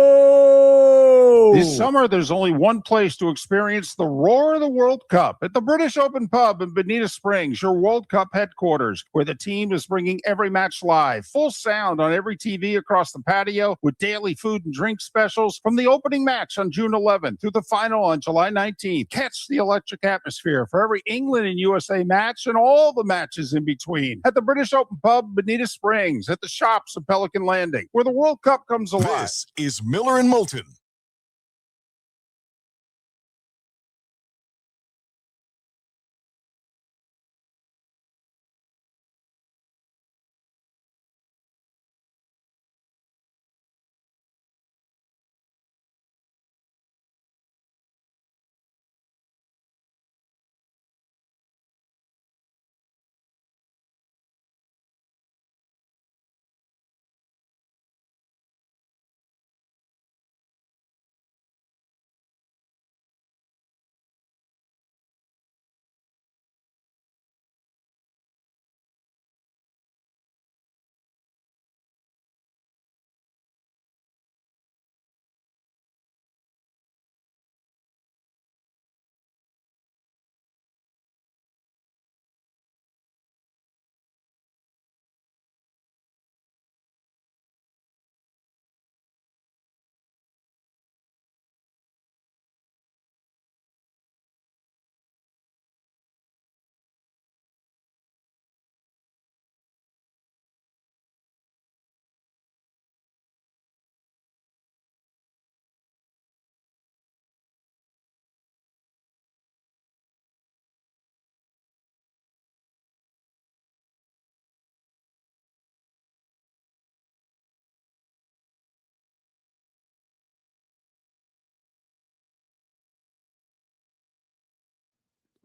[SPEAKER 4] This summer, there's only one place to experience the roar of the World Cup at the British Open Pub in Bonita Springs, your World Cup headquarters, where the team is bringing every match live, full sound on every TV across the patio, with daily food and drink specials from the opening match on June 11th through the final on July 19th. Catch the electric atmosphere for every England and USA match and all the matches in between at the British Open Pub, Bonita Springs, at the shops of Pelican Landing, where the World Cup comes alive.
[SPEAKER 3] This is Miller and Moulton.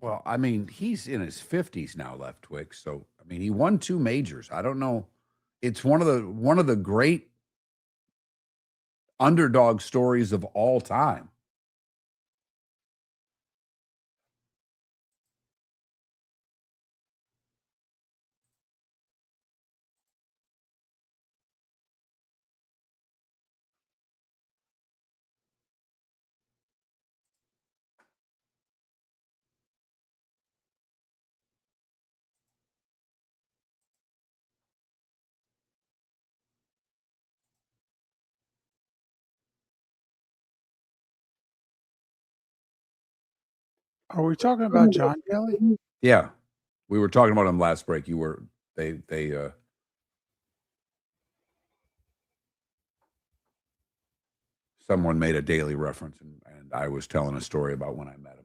[SPEAKER 2] Well, I mean, he's in his 50s now, Left Twix. So, I mean, he won 2 majors. I don't know. It's one of the great underdog stories of all time.
[SPEAKER 1] Are we talking about John Kelly?
[SPEAKER 2] Yeah. We were talking about him last break. You were someone made a daily reference, and I was telling a story about when I met him.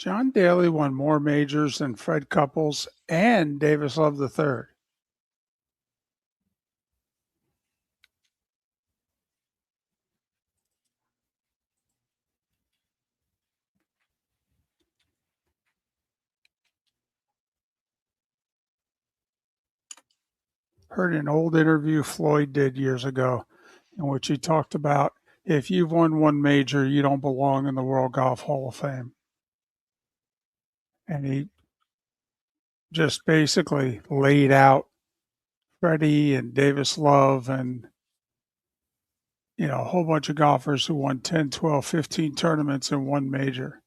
[SPEAKER 1] John Daly won more majors than Fred Couples and Davis Love III. Heard an old interview Floyd did years ago in which he talked about if you've won one major, you don't belong in the World Golf Hall of Fame. And he just basically laid out Freddie and Davis Love and, a whole bunch of golfers who won 10, 12, 15 tournaments in one major.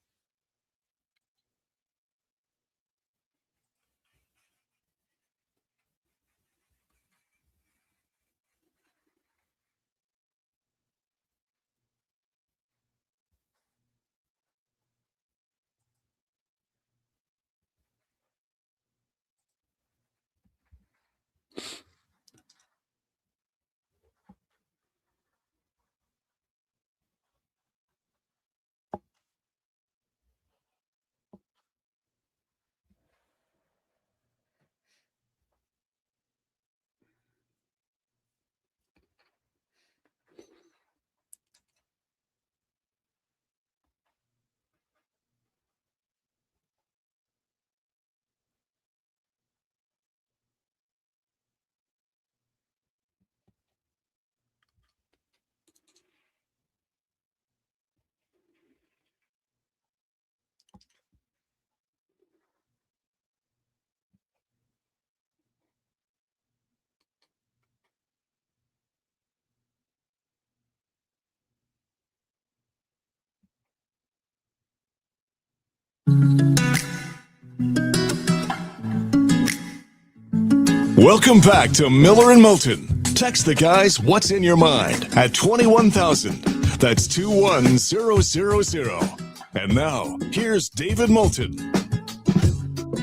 [SPEAKER 3] Welcome back to Miller and Moulton. Text the guys what's in your mind at 21,000. That's 21000. And now, here's David Moulton.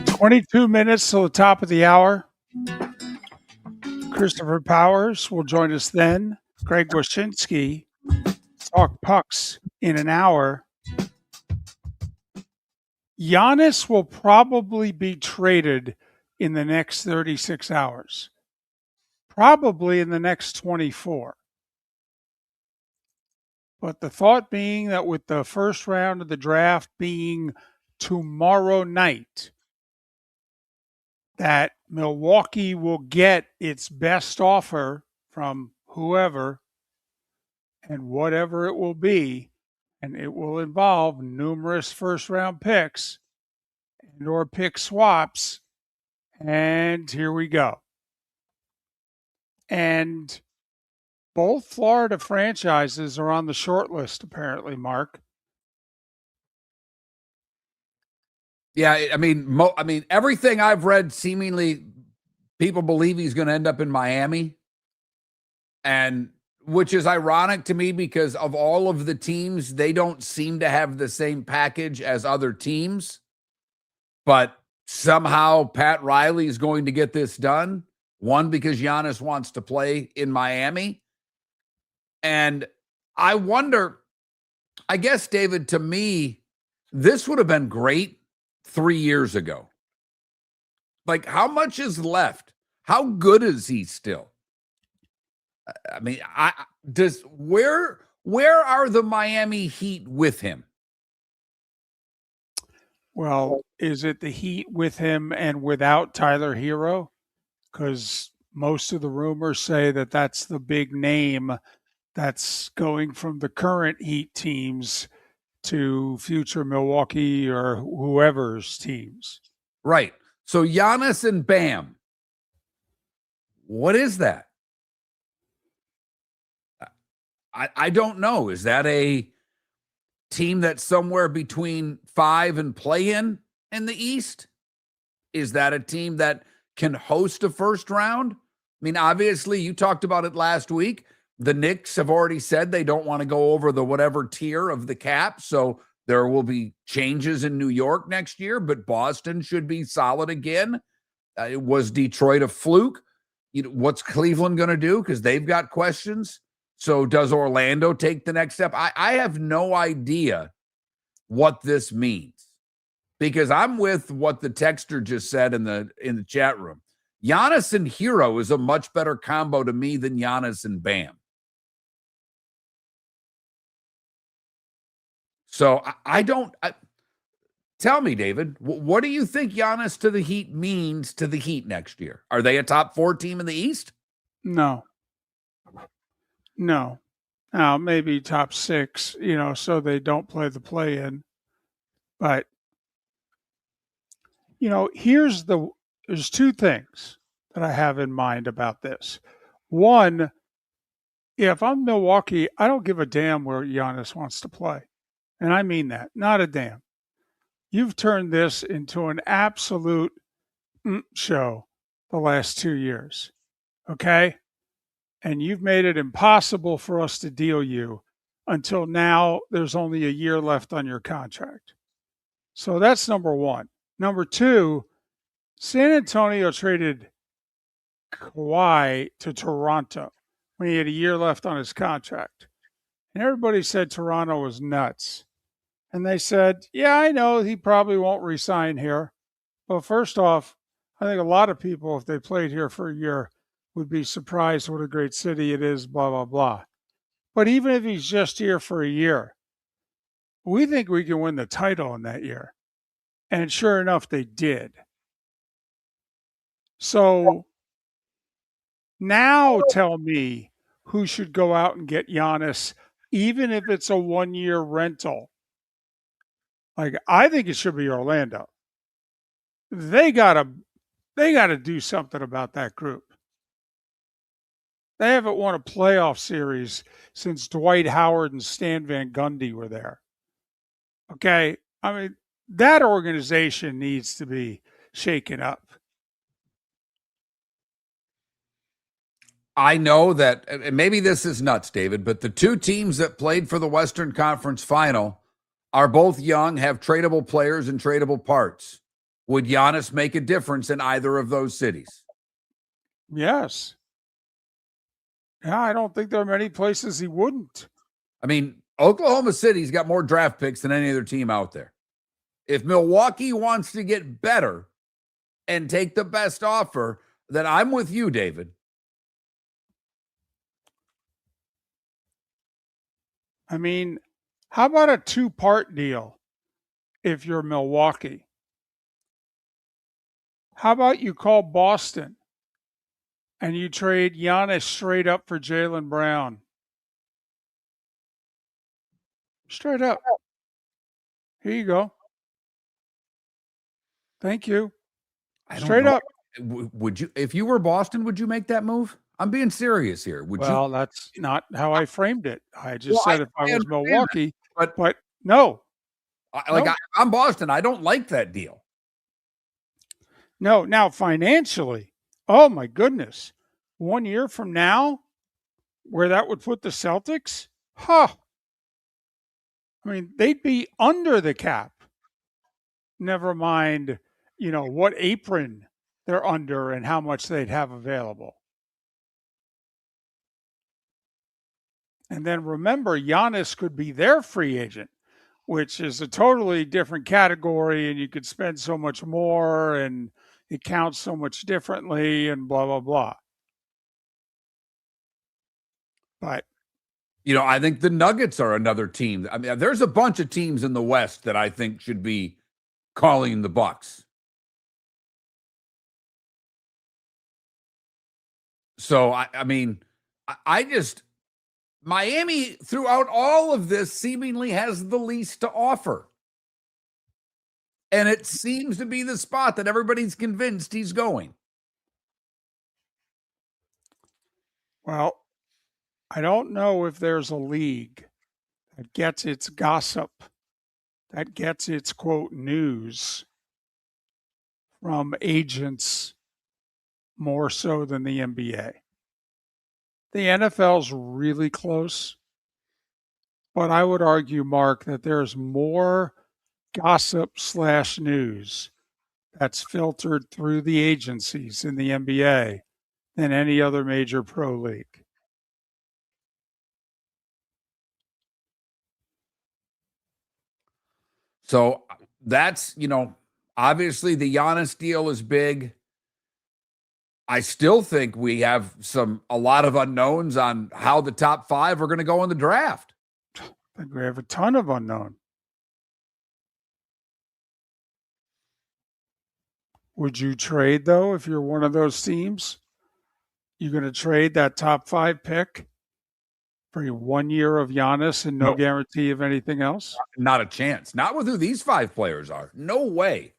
[SPEAKER 1] 22 minutes till the top of the hour. Christopher Powers will join us then. Greg Wyshynski, talk pucks in an hour. Giannis will probably be traded in the next 36 hours, probably in the next 24. But the thought being that with the first round of the draft being tomorrow night, that Milwaukee will get its best offer from whoever and whatever it will be, and it will involve numerous first-round picks and or pick swaps. And here we go. And both Florida franchises are on the short list, apparently, Mark.
[SPEAKER 2] Yeah, I mean, everything I've read, seemingly people believe he's going to end up in Miami, and which is ironic to me because of all of the teams, they don't seem to have the same package as other teams. But somehow Pat Riley is going to get this done. One, because Giannis wants to play in Miami. And I wonder, I guess, David, to me, this would have been great 3 years ago. Like, how much is left? How good is he still? I mean, where are the Miami Heat with him?
[SPEAKER 1] Well, is it the Heat with him and without Tyler Hero? Because most of the rumors say that that's the big name that's going from the current Heat teams to future Milwaukee or whoever's teams.
[SPEAKER 2] Right. So Giannis and Bam. What is that? I don't know. Is that a team that's somewhere between 5 and play-in the East? Is that a team that can host a first round? I mean, obviously, you talked about it last week. The Knicks have already said they don't want to go over the whatever tier of the cap, so there will be changes in New York next year, but Boston should be solid again. Was Detroit a fluke? What's Cleveland going to do? Because they've got questions. So does Orlando take the next step? I have no idea what this means. because I'm with what the texter just said in the chat room. Giannis and Hero is a much better combo to me than Giannis and Bam. So tell me, David, what do you think Giannis to the Heat means to the Heat next year? Are they a top 4 team in the East?
[SPEAKER 1] No. Now, maybe top 6, so they don't play the play-in. But, there's 2 things that I have in mind about this. One, if I'm Milwaukee, I don't give a damn where Giannis wants to play. And I mean that, not a damn. You've turned this into an absolute show the last 2 years, okay? And you've made it impossible for us to deal you until now. There's only a year left on your contract. So that's number one. Number two, San Antonio traded Kawhi to Toronto when he had a year left on his contract. And everybody said Toronto was nuts. And they said, yeah, I know he probably won't resign here. Well, first off, I think a lot of people, if they played here for a year, would be surprised what a great city it is, blah, blah, blah. But even if he's just here for a year, we think we can win the title in that year. And sure enough, they did. So now tell me who should go out and get Giannis, even if it's a 1-year rental. Like, I think it should be Orlando. They gotta do something about that group. They haven't won a playoff series since Dwight Howard and Stan Van Gundy were there. Okay? I mean, that organization needs to be shaken up.
[SPEAKER 2] I know that, and maybe this is nuts, David, but the 2 teams that played for the Western Conference Final are both young, have tradable players and tradable parts. Would Giannis make a difference in either of those cities?
[SPEAKER 1] Yes. Yeah, I don't think there are many places he wouldn't.
[SPEAKER 2] I mean, Oklahoma City's got more draft picks than any other team out there. If Milwaukee wants to get better and take the best offer, then I'm with you, David.
[SPEAKER 1] I mean, how about a 2-part deal if you're Milwaukee? How about you call Boston and you trade Giannis straight up for Jaylen Brown? Straight up. Here you go. Thank you. Straight up.
[SPEAKER 2] Would you, if you were Boston, would you make that move? I'm being serious here.
[SPEAKER 1] Well, that's not how I framed it. I just said if I was Milwaukee,
[SPEAKER 2] that,
[SPEAKER 1] but no.
[SPEAKER 2] I'm Boston. I don't like that deal.
[SPEAKER 1] No, now financially, oh my goodness. 1 year from now, where that would put the Celtics, I mean, they'd be under the cap. Never mind, what apron they're under and how much they'd have available. And then remember, Giannis could be their free agent, which is a totally different category, and you could spend so much more, and it counts so much differently, and blah, blah, blah. But,
[SPEAKER 2] I think the Nuggets are another team. I mean, there's a bunch of teams in the West that I think should be calling the Bucks. So, Miami, throughout all of this, seemingly has the least to offer. And it seems to be the spot that everybody's convinced he's going.
[SPEAKER 1] Well, I don't know if there's a league that gets its gossip, that gets its, quote, news from agents more so than the NBA. The NFL's really close, but I would argue, Mark, that there's more gossip/news that's filtered through the agencies in the NBA than any other major pro league.
[SPEAKER 2] So that's, obviously the Giannis deal is big. I still think we have a lot of unknowns on how the top 5 are going to go in the draft.
[SPEAKER 1] I think we have a ton of unknown. Would you trade, though, if you're one of those teams? You're going to trade that top 5 pick for 1 year of Giannis and no guarantee of anything else?
[SPEAKER 2] Not a chance. Not with who these 5 players are. No way.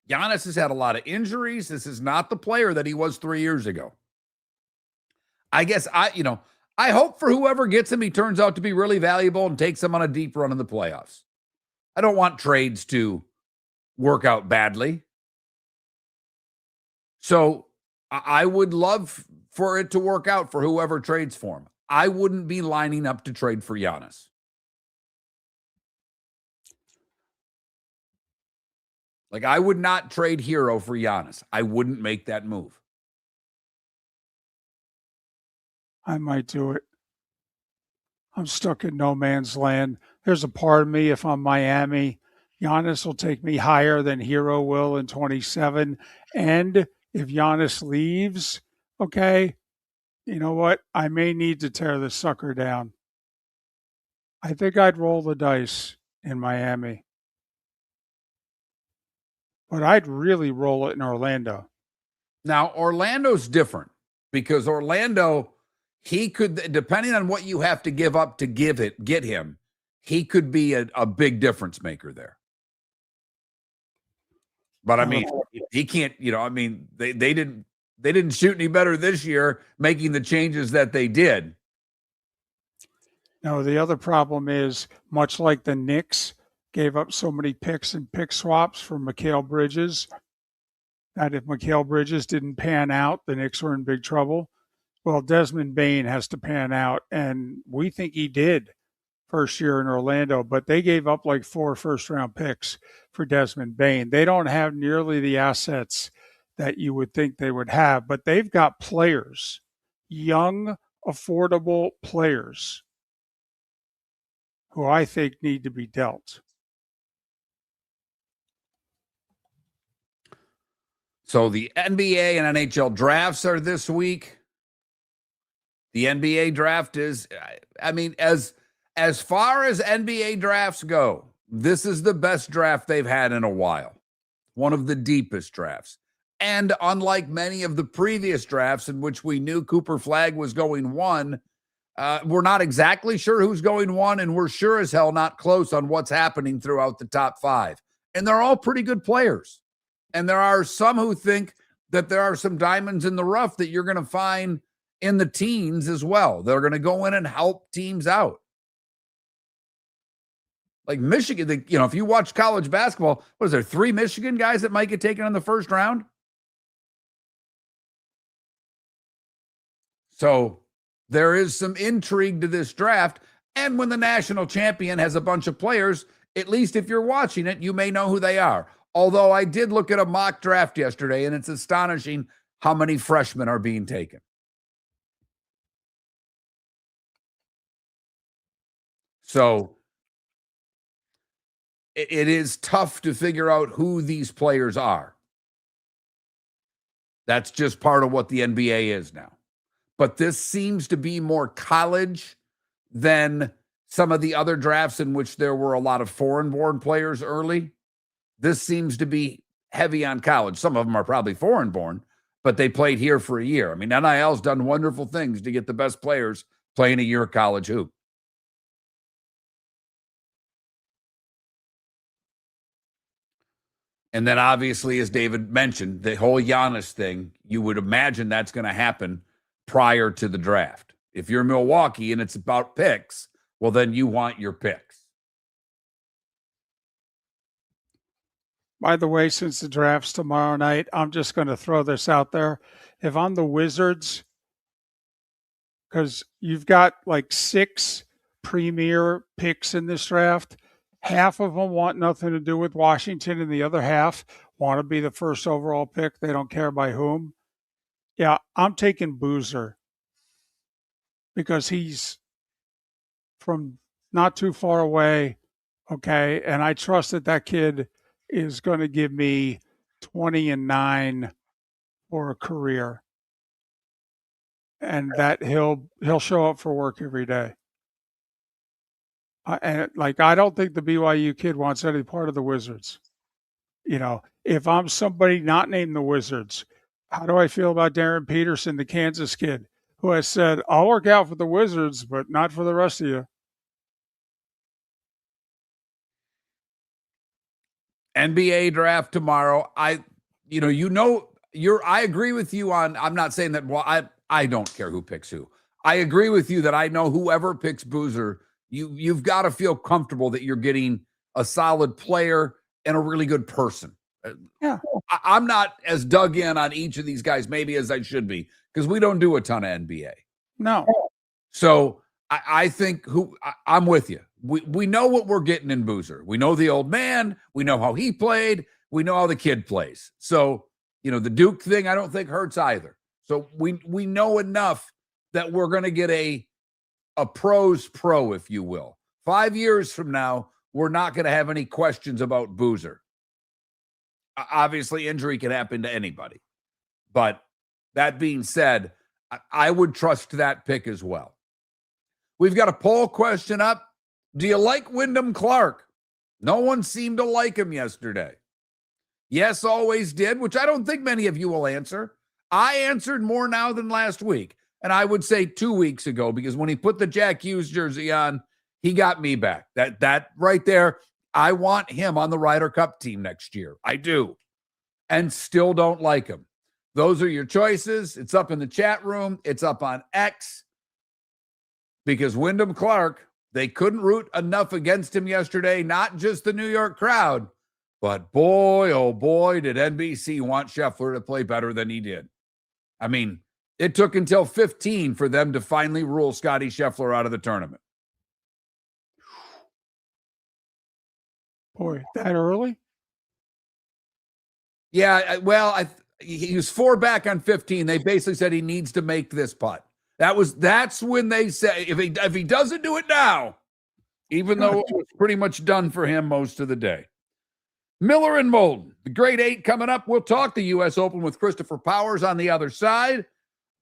[SPEAKER 2] Giannis has had a lot of injuries. This is not the player that he was 3 years ago. I guess I hope for whoever gets him, he turns out to be really valuable and takes him on a deep run in the playoffs. I don't want trades to work out badly. So I would love for it to work out for whoever trades for him. I wouldn't be lining up to trade for Giannis. Like, I would not trade Hero for Giannis. I wouldn't make that move.
[SPEAKER 1] I might do it. I'm stuck in no man's land. There's a part of me, if I'm Miami, Giannis will take me higher than Hero will in 27. And if Giannis leaves, okay, you know what? I may need to tear this sucker down. I think I'd roll the dice in Miami. But I'd really roll it in Orlando.
[SPEAKER 2] Now, Orlando's different because Orlando, he could, depending on what you have to give up to get him, he could be a big difference maker there. But I mean, he can't, they didn't shoot any better this year making the changes that they did.
[SPEAKER 1] No, the other problem is, much like the Knicks gave up so many picks and pick swaps for Mikal Bridges, that if Mikal Bridges didn't pan out, the Knicks were in big trouble. Well, Desmond Bane has to pan out, and we think he did first year in Orlando, but they gave up like 4 first-round picks for Desmond Bane. They don't have nearly the assets that you would think they would have, but they've got players, young, affordable players, who I think need to be dealt.
[SPEAKER 2] So the NBA and NHL drafts are this week. The NBA draft is, as far as NBA drafts go, this is the best draft they've had in a while. One of the deepest drafts. And unlike many of the previous drafts in which we knew Cooper Flagg was going 1, we're not exactly sure who's going 1, and we're sure as hell not close on what's happening throughout the top 5. And they're all pretty good players. And there are some who think that there are some diamonds in the rough that you're going to find in the teens as well. They're going to go in and help teams out. Like Michigan, if you watch college basketball, what is there, 3 Michigan guys that might get taken in the first round? So there is some intrigue to this draft. And when the national champion has a bunch of players, at least if you're watching it, you may know who they are. Although I did look at a mock draft yesterday, and it's astonishing how many freshmen are being taken. So it is tough to figure out who these players are. That's just part of what the NBA is now. But this seems to be more college than some of the other drafts in which there were a lot of foreign-born players early. This seems to be heavy on college. Some of them are probably foreign-born, but they played here for a year. I mean, NIL's done wonderful things to get the best players playing a year of college hoop. And then obviously, as David mentioned, the whole Giannis thing, you would imagine that's going to happen prior to the draft. If you're Milwaukee and it's about picks, well, then you want your picks.
[SPEAKER 1] By the way, since the draft's tomorrow night, I'm just going to throw this out there. If I'm the Wizards, because you've got like 6 premier picks in this draft, half of them want nothing to do with Washington, and the other half want to be the first overall pick. They don't care by whom. Yeah, I'm taking Boozer because he's from not too far away. Okay. And I trust that that kid is going to give me 20-9 for a career, and that he'll show up for work every day. And like, I don't think the BYU kid wants any part of the Wizards. You know, if I'm somebody not named the Wizards, how do I feel about Darren Peterson, the Kansas kid, who has said, I'll work out for the Wizards, but not for the rest of you?
[SPEAKER 2] NBA draft tomorrow. I agree with you on, I'm not saying that, well, I don't care who picks who. I agree with you that I know whoever picks Boozer, you've got to feel comfortable that you're getting a solid player and a really good person.
[SPEAKER 1] Yeah.
[SPEAKER 2] I'm not as dug in on each of these guys maybe as I should be, because we don't do a ton of NBA.
[SPEAKER 1] No.
[SPEAKER 2] So I think I'm with you. We know what we're getting in Boozer. We know the old man. We know how he played. We know how the kid plays. So, the Duke thing I don't think hurts either. So we know enough that we're going to get a pro's pro, if you will. 5 years from now, we're not going to have any questions about Boozer. Obviously, injury can happen to anybody. But that being said, I would trust that pick as well. We've got a poll question up. Do you like Wyndham Clark? No one seemed to like him yesterday. Yes, always did, which I don't think many of you will answer. I answered more now than last week. And I would say 2 weeks ago, because when he put the Jack Hughes jersey on, he got me back. That right there, I want him on the Ryder Cup team next year. I do. And still don't like him. Those are your choices. It's up in the chat room. It's up on X. Because Wyndham Clark, they couldn't root enough against him yesterday, not just the New York crowd, but boy, oh boy, did NBC want Scheffler to play better than he did. I mean, it took until 15 for them to finally rule Scottie Scheffler out of the tournament.
[SPEAKER 1] Boy, that early?
[SPEAKER 2] Yeah, well, he was 4 back on 15. They basically said he needs to make this putt. That's when they say if he doesn't do it now, even though it was pretty much done for him most of the day. Miller and Moulton, the Great 8 coming up. We'll talk the U.S. Open with Christopher Powers on the other side.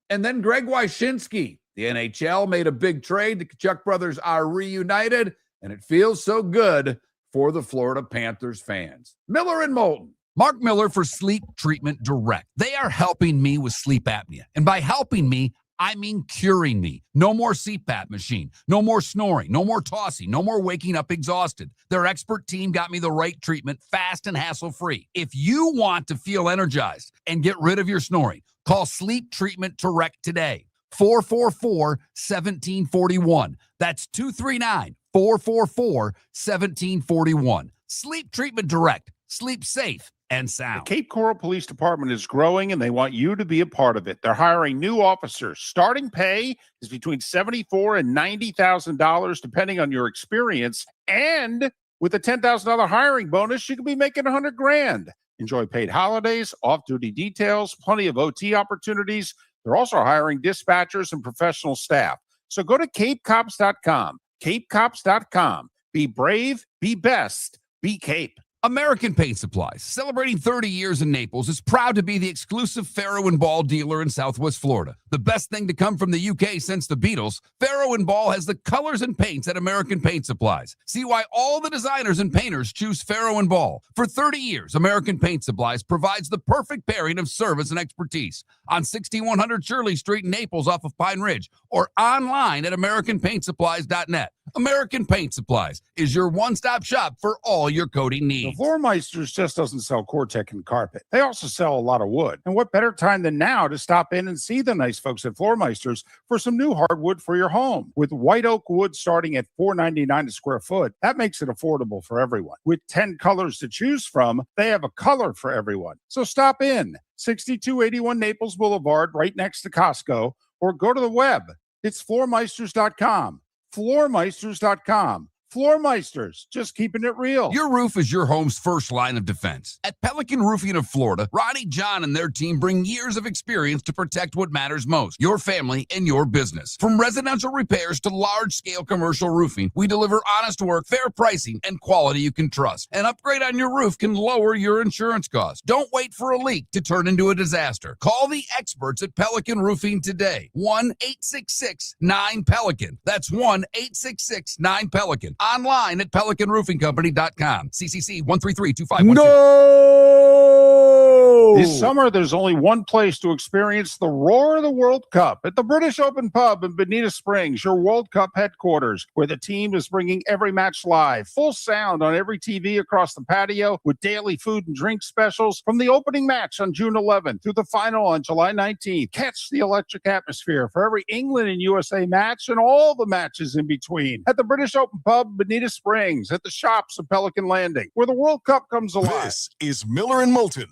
[SPEAKER 2] And then Greg Wyshynski. The NHL made a big trade. The Kachuk brothers are reunited, and it feels so good for the Florida Panthers fans. Miller and Moulton.
[SPEAKER 6] Mark Miller for Sleep Treatment Direct. They are helping me with sleep apnea. And by helping me, I mean curing me. No more CPAP machine. No more snoring. No more tossing. No more waking up exhausted. Their expert team got me the right treatment, fast and hassle-free. If you want to feel energized and get rid of your snoring, call Sleep Treatment Direct today. 444-1741. That's 239-444-1741. Sleep Treatment Direct. Sleep safe and sound.
[SPEAKER 4] The Cape Coral Police Department is growing, and they want you to be a part of it. They're hiring new officers. Starting pay is between $74,000 and $90,000, depending on your experience. And with a $10,000 hiring bonus, you could be making $100,000. Enjoy paid holidays, off-duty details, plenty of OT opportunities. They're also hiring dispatchers and professional staff. So go to capecops.com. Capecops.com. Be brave, be best, be Cape.
[SPEAKER 6] American Paint Supplies, celebrating 30 years in Naples, is proud to be the exclusive Farrow & Ball dealer in Southwest Florida. The best thing to come from the UK since the Beatles, Farrow & Ball has the colors and paints at American Paint Supplies. See why all the designers and painters choose Farrow & Ball. For 30 years, American Paint Supplies provides the perfect pairing of service and expertise on 6100 Shirley Street in Naples off of Pine Ridge, or online at AmericanPaintSupplies.net. American Paint Supplies is your one-stop shop for all your coating needs.
[SPEAKER 4] The Floormeisters just doesn't sell Cortec and carpet. They also sell a lot of wood. And what better time than now to stop in and see the nice folks at Floormeisters for some new hardwood for your home. With white oak wood starting at $4.99 a square foot, that makes it affordable for everyone. With 10 colors to choose from, they have a color for everyone. So stop in, 6281 Naples Boulevard, right next to Costco, or go to the web. It's floormeisters.com. Floormeisters.com. Floormeisters, just keeping it real.
[SPEAKER 6] Your roof is your home's first line of defense. At Pelican Roofing of Florida, Ronnie, John, and their team bring years of experience to protect what matters most, your family and your business. From residential repairs to large-scale commercial roofing, we deliver honest work, fair pricing, and quality you can trust. An upgrade on your roof can lower your insurance costs. Don't wait for a leak to turn into a disaster. Call the experts at Pelican Roofing today. 1-866-9-PELICAN. That's 1-866-9-PELICAN. Online at PelicanRoofingCompany.com. CCC 1332512.
[SPEAKER 2] No!
[SPEAKER 4] This summer, there's only one place to experience the roar of the World Cup at the British Open Pub in Bonita Springs, your World Cup headquarters, where the team is bringing every match live, full sound on every TV across the patio, with daily food and drink specials from the opening match on June 11th through the final on July 19th. Catch the electric atmosphere for every England and USA match and all the matches in between at the British Open Pub, Bonita Springs, at the shops of Pelican Landing, where the World Cup comes alive.
[SPEAKER 3] This is Miller and Moulton.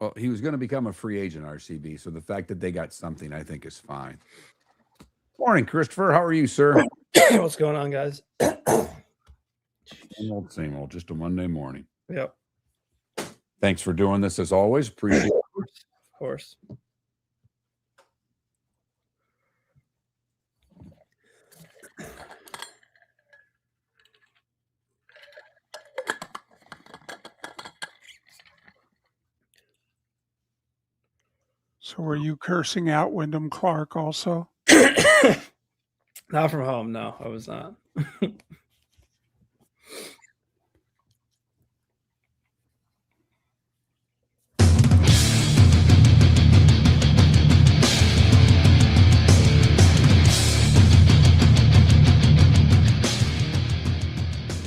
[SPEAKER 2] Well, he was going to become a free agent, RCB. So the fact that they got something, I think, is fine. Morning, Christopher. How are you, sir?
[SPEAKER 7] What's going on, guys?
[SPEAKER 2] Same old. Just a Monday morning.
[SPEAKER 7] Yep.
[SPEAKER 2] Thanks for doing this as always. Appreciate it.
[SPEAKER 7] Of course.
[SPEAKER 1] So were you cursing out Wyndham Clark also?
[SPEAKER 7] Not from home. No, I was not.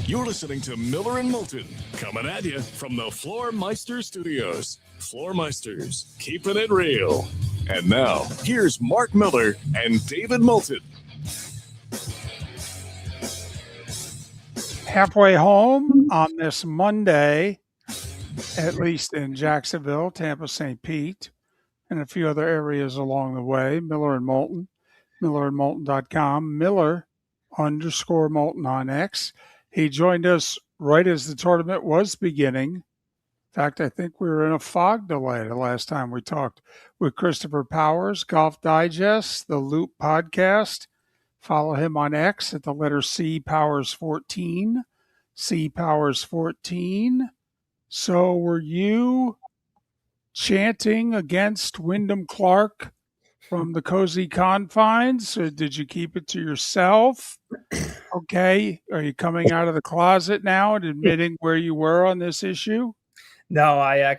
[SPEAKER 3] You're listening to Miller and Moulton, coming at you from the Floor Meister Studios. Floor Meisters, keeping it real. And now, here's Mark Miller and David Moulton.
[SPEAKER 1] Halfway home on this Monday, at least in Jacksonville, Tampa, St. Pete, and a few other areas along the way. Miller and Moulton, millerandmoulton.com, Miller_Moulton on X. He joined us right as the tournament was beginning. In fact, I think we were in a fog delay the last time we talked with Christopher Powers, Golf Digest, the Loop podcast. Follow him on X at the letter C Powers 14. C Powers 14. So were you chanting against Wyndham Clark from the cozy confines, or did you keep it to yourself? Okay. Are you coming out of the closet now and admitting where you were on this issue?
[SPEAKER 7] No, I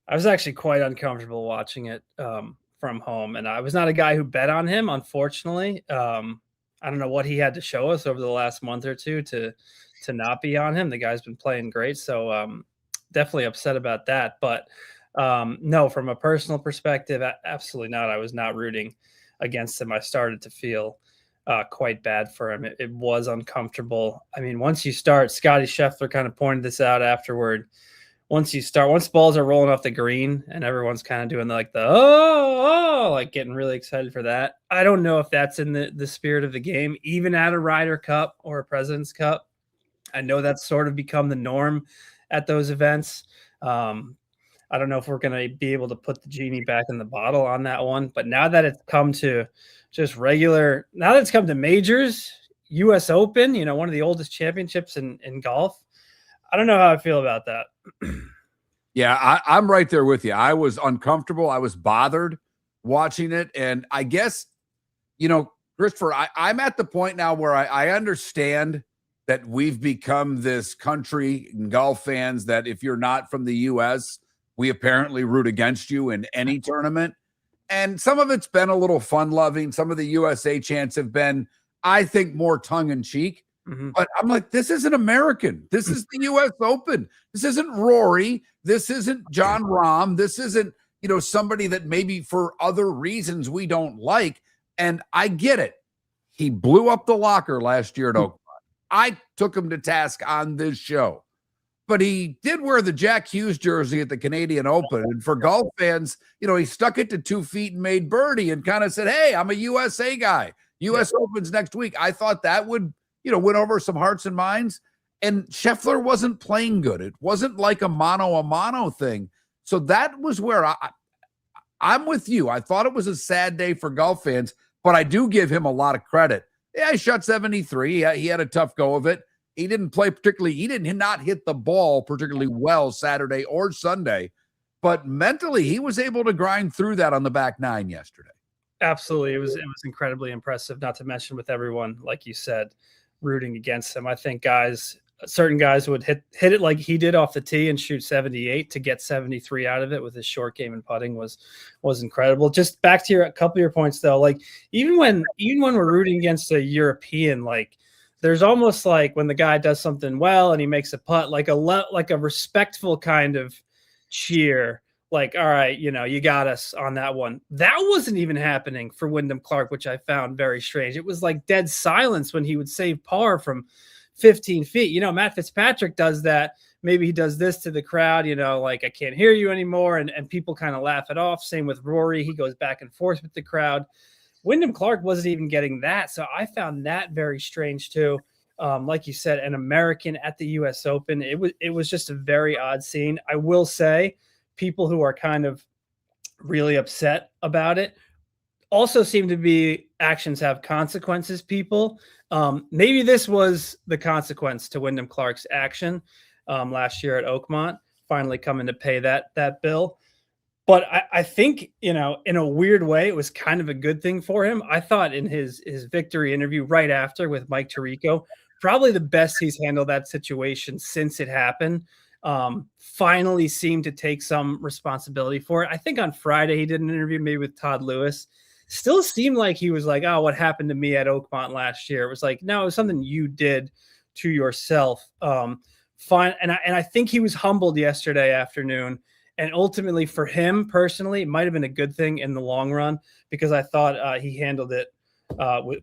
[SPEAKER 7] was actually quite uncomfortable watching it from home, and I was not a guy who bet on him, unfortunately. I don't know what he had to show us over the last month or two to not be on him. The guy's been playing great, so definitely upset about that. But no, from a personal perspective, absolutely not. I was not rooting against him. I started to feel quite bad for him. It was uncomfortable. I mean, once you start, Scotty Scheffler kind of pointed this out afterward. Once balls are rolling off the green and everyone's kind of doing like like getting really excited for that. I don't know if that's in the spirit of the game, even at a Ryder Cup or a President's Cup. I know that's sort of become the norm at those events. I don't know if we're going to be able to put the genie back in the bottle on that one, but now that it's come to now that it's come to majors, US Open, one of the oldest championships in golf, I don't know how I feel about that.
[SPEAKER 2] Yeah, I'm right there with you. I was uncomfortable. I was bothered watching it. And I guess, Christopher, I'm at the point now where I understand that we've become this country in golf fans that if you're not from the U.S., we apparently root against you in any tournament. And some of it's been a little fun-loving. Some of the USA chants have been, I think, more tongue-in-cheek. Mm-hmm. But I'm like, this isn't American. This is the U.S. Open. This isn't Rory. This isn't John Rahm. This isn't, somebody that maybe for other reasons we don't like. And I get it. He blew up the locker last year at Oakland. I took him to task on this show. But he did wear the Jack Hughes jersey at the Canadian Open. And for golf fans, he stuck it to 2 feet and made birdie and kind of said, hey, I'm a USA guy. US Open's next week. I thought that would, win over some hearts and minds. And Scheffler wasn't playing good. It wasn't like a mano thing. So that was where I'm with you. I thought it was a sad day for golf fans, but I do give him a lot of credit. Yeah, he shot 73. He had a tough go of it. He didn't play particularly. He did not hit the ball particularly well Saturday or Sunday, but mentally he was able to grind through that on the back nine yesterday.
[SPEAKER 7] Absolutely. It was incredibly impressive, not to mention with everyone, like you said, rooting against him. I think certain guys would hit it like he did off the tee and shoot 78 to get 73 out of it with his short game and putting was incredible. Just back to a couple of your points though, like even when we're rooting against a European, like there's almost like when the guy does something well and he makes a putt, like a respectful kind of cheer. Like, all right, you got us on that one. That wasn't even happening for Wyndham Clark, which I found very strange. It was like dead silence when he would save par from 15 feet. Matt Fitzpatrick does that. Maybe he does this to the crowd, like I can't hear you anymore. And people kind of laugh it off. Same with Rory. He goes back and forth with the crowd. Wyndham Clark wasn't even getting that. So I found that very strange too. Like you said, an American at the US Open. It was just a very odd scene. I will say people who are kind of really upset about it also seem to be actions have consequences people. Maybe this was the consequence to Wyndham Clark's action last year at Oakmont, finally coming to pay that bill. But I think, in a weird way, it was kind of a good thing for him. I thought in his victory interview right after with Mike Tirico, probably the best he's handled that situation since it happened. Finally seemed to take some responsibility for it. I think on Friday he did an interview maybe with Todd Lewis. Still seemed like he was like, oh, what happened to me at Oakmont last year? It was like, no, it was something you did to yourself. Fine. And I think he was humbled yesterday afternoon. And ultimately, for him personally, it might have been a good thing in the long run, because I thought he handled it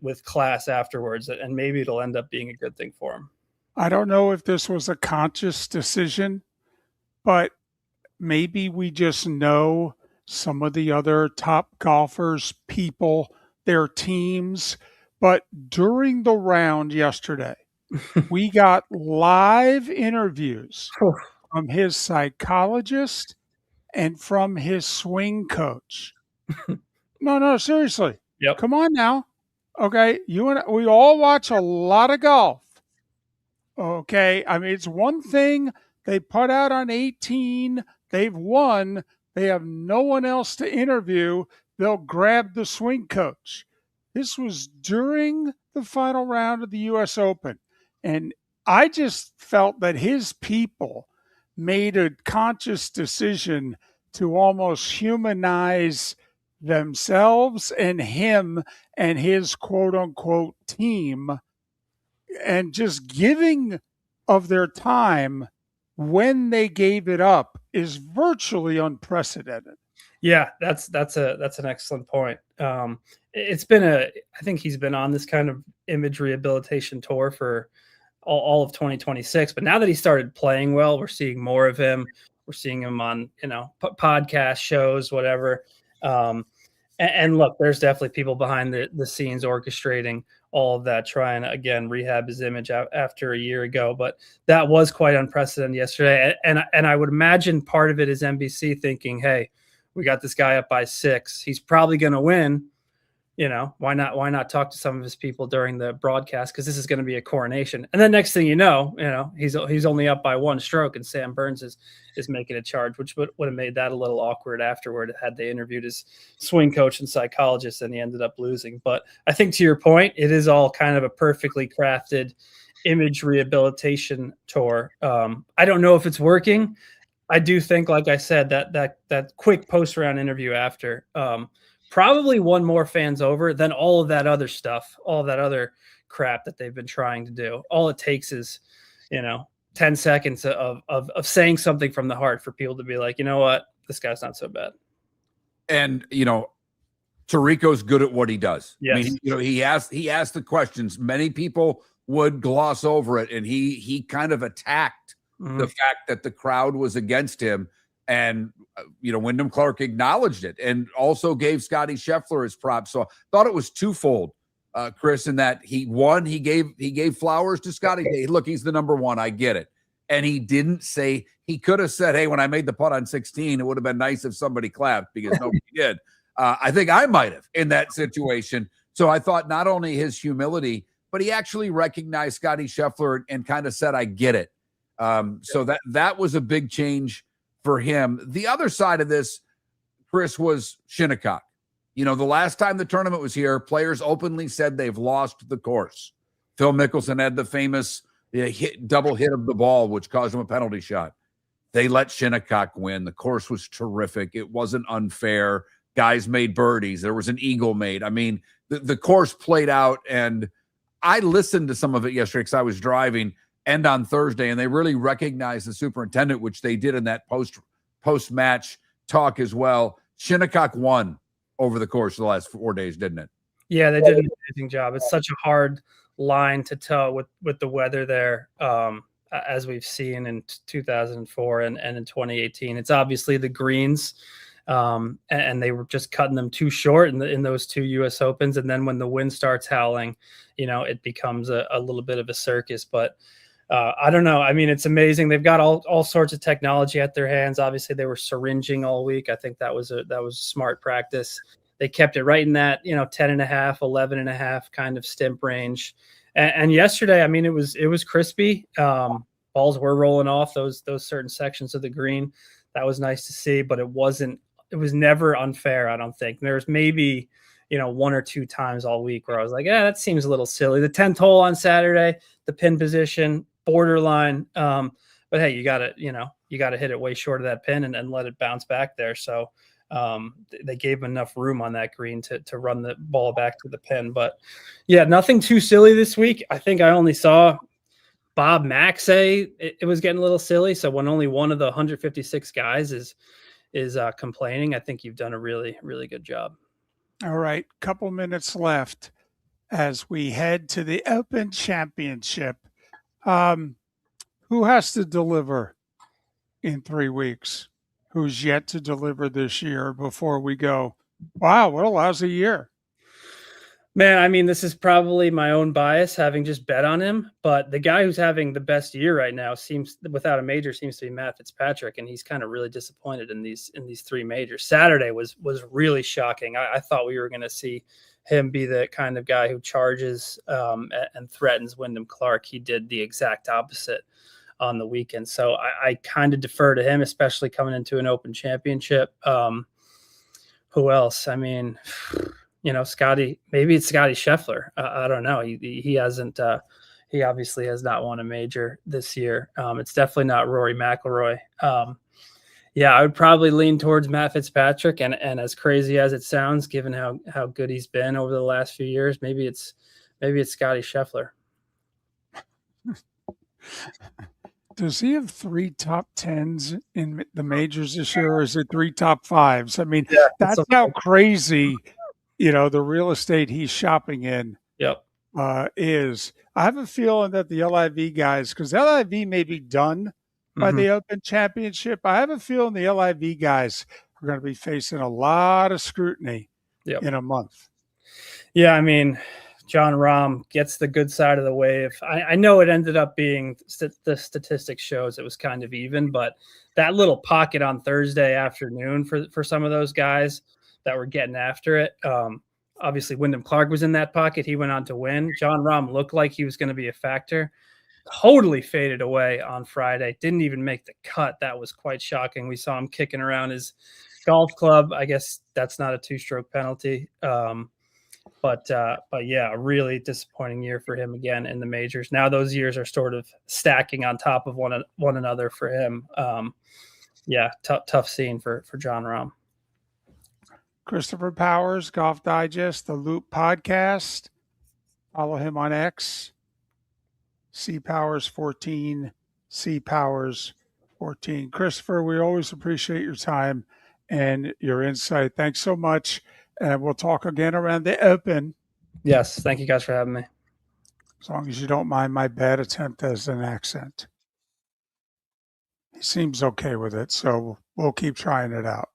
[SPEAKER 7] with class afterwards, and maybe it'll end up being a good thing for him.
[SPEAKER 1] I don't know if this was a conscious decision, but maybe we just know some of the other top golfers, people, their teams. But during the round yesterday, we got live interviews from his psychologist and from his swing coach. No, seriously.
[SPEAKER 7] Yep.
[SPEAKER 1] Come on now. Okay. We all watch a lot of golf. Okay. I mean, it's one thing they put out on 18, they've won, they have no one else to interview, they'll grab the swing coach. This was during the final round of the U.S. Open. And I just felt that his people made a conscious decision to almost humanize themselves and him and his quote unquote team, and just giving of their time when they gave it up is virtually unprecedented.
[SPEAKER 7] Yeah, that's an excellent point. It's been I think he's been on this kind of image rehabilitation tour for all of 2026. But now that he started playing well, we're seeing more of him. We're seeing him on, podcast shows, whatever. And look, there's definitely people behind the scenes orchestrating all of that, trying to, again, rehab his image after a year ago. But that was quite unprecedented yesterday. And I would imagine part of it is NBC thinking, hey, we got this guy up by 6. He's probably going to win. Why not talk to some of his people during the broadcast? Because this is going to be a coronation. And then next thing you know, he's only up by 1 stroke, and Sam Burns is making a charge, which would have made that a little awkward afterward had they interviewed his swing coach and psychologist, and he ended up losing. But I think, to your point, it is all kind of a perfectly crafted image rehabilitation tour. I don't know if it's working. I do think, like I said, that quick post-round interview after probably won more fans over than all of that other stuff, all of that other crap that they've been trying to do. All it takes is, 10 seconds of saying something from the heart for people to be like, you know what, this guy's not so bad.
[SPEAKER 2] And, Tirico's good at what he does.
[SPEAKER 7] Yes.
[SPEAKER 2] I mean, he asked the questions. Many people would gloss over it, and he kind of attacked the fact that the crowd was against him. And, Wyndham Clark acknowledged it and also gave Scotty Scheffler his props. So I thought it was twofold, Chris, in that he gave flowers to Scotty. Hey, look, he's the number one. I get it. And he didn't say, he could have said, hey, when I made the putt on 16, it would have been nice if somebody clapped, because nobody did. I think I might have in that situation. So I thought not only his humility, but he actually recognized Scotty Scheffler and kind of said, I get it. So that was a big change for him. The other side of this, Chris, was Shinnecock. The last time the tournament was here, players openly said they've lost the course. Phil Mickelson had the famous double hit of the ball, which caused him a penalty shot. They let Shinnecock win. The course was terrific. It wasn't unfair. Guys made birdies. There was an eagle made. I mean, the course played out, and I listened to some of it yesterday because I was driving, and on Thursday, and they really recognized the superintendent, which they did in that post-match talk as well. Shinnecock won over the course of the last 4 days, didn't it?
[SPEAKER 7] Yeah, they did an amazing job. It's such a hard line to toe with the weather there, as we've seen in 2004 and in 2018. It's obviously the greens, and they were just cutting them too short in those 2 U.S. Opens. And then when the wind starts howling, it becomes a little bit of a circus. But I don't know. I mean, it's amazing. They've got all sorts of technology at their hands. Obviously, they were syringing all week. I think that was a smart practice. They kept it right in that 10.5, 11.5 kind of stimp range. And yesterday, I mean, it was crispy. Balls were rolling off those certain sections of the green. That was nice to see, but it wasn't it was never unfair. I don't think there's maybe, one or two times all week where I was like, yeah, that seems a little silly. The 10th hole on Saturday, the pin position, borderline. But hey, you gotta hit it way short of that pin and let it bounce back there. So they gave him enough room on that green to run the ball back to the pin. But yeah, nothing too silly this week. I think I only saw Bob Mack say it was getting a little silly. So when only one of the 156 guys is complaining, I think you've done a really, really good job.
[SPEAKER 1] All right, couple minutes left as we head to the Open Championship. Who has to deliver in 3 weeks? Who's yet to deliver this year before we go, wow, what a lousy year?
[SPEAKER 7] Man, I mean, this is probably my own bias having just bet on him, but the guy who's having the best year right now seems without a major seems to be Matt Fitzpatrick, and he's kind of really disappointed in these 3 majors. Saturday was really shocking. I thought we were going to see him be the kind of guy who charges and threatens Wyndham Clark. He did the exact opposite on the weekend. So I kind of defer to him, especially coming into an Open Championship. Who else? I mean, Scotty, maybe it's Scotty Scheffler. I don't know. He hasn't, he obviously has not won a major this year. It's definitely not Rory McIlroy. Yeah, I would probably lean towards Matt Fitzpatrick, and as crazy as it sounds, given how good he's been over the last few years, maybe it's Scotty Scheffler.
[SPEAKER 1] Does he have 3 top 10s in the majors this year, or is it 3 top 5s? I mean, yeah, that's how crazy, the real estate he's shopping in is. I have a feeling that the LIV guys, because LIV may be done by the Open Championship, I have a feeling the LIV guys are going to be facing a lot of scrutiny in a month.
[SPEAKER 7] Yeah, I mean, John Rahm gets the good side of the wave. I know it ended up being the statistics shows it was kind of even, but that little pocket on Thursday afternoon for some of those guys that were getting after it. Obviously, Wyndham Clark was in that pocket. He went on to win. John Rahm looked like he was going to be a factor. Totally faded away on Friday. Didn't even make the cut. That was quite shocking. We saw him kicking around his golf club. I guess that's not a 2-stroke penalty. But yeah, a really disappointing year for him again in the majors. Now those years are sort of stacking on top of one another for him. Yeah, tough scene for John Rahm.
[SPEAKER 1] Christopher Powers, Golf Digest, the Loop Podcast. Follow him on X. CPowers14, CPowers14. Christopher, we always appreciate your time and your insight. Thanks so much. And we'll talk again around the Open.
[SPEAKER 7] Yes. Thank you guys for having me.
[SPEAKER 1] As long as you don't mind my bad attempt as an accent. He seems okay with it, so we'll keep trying it out.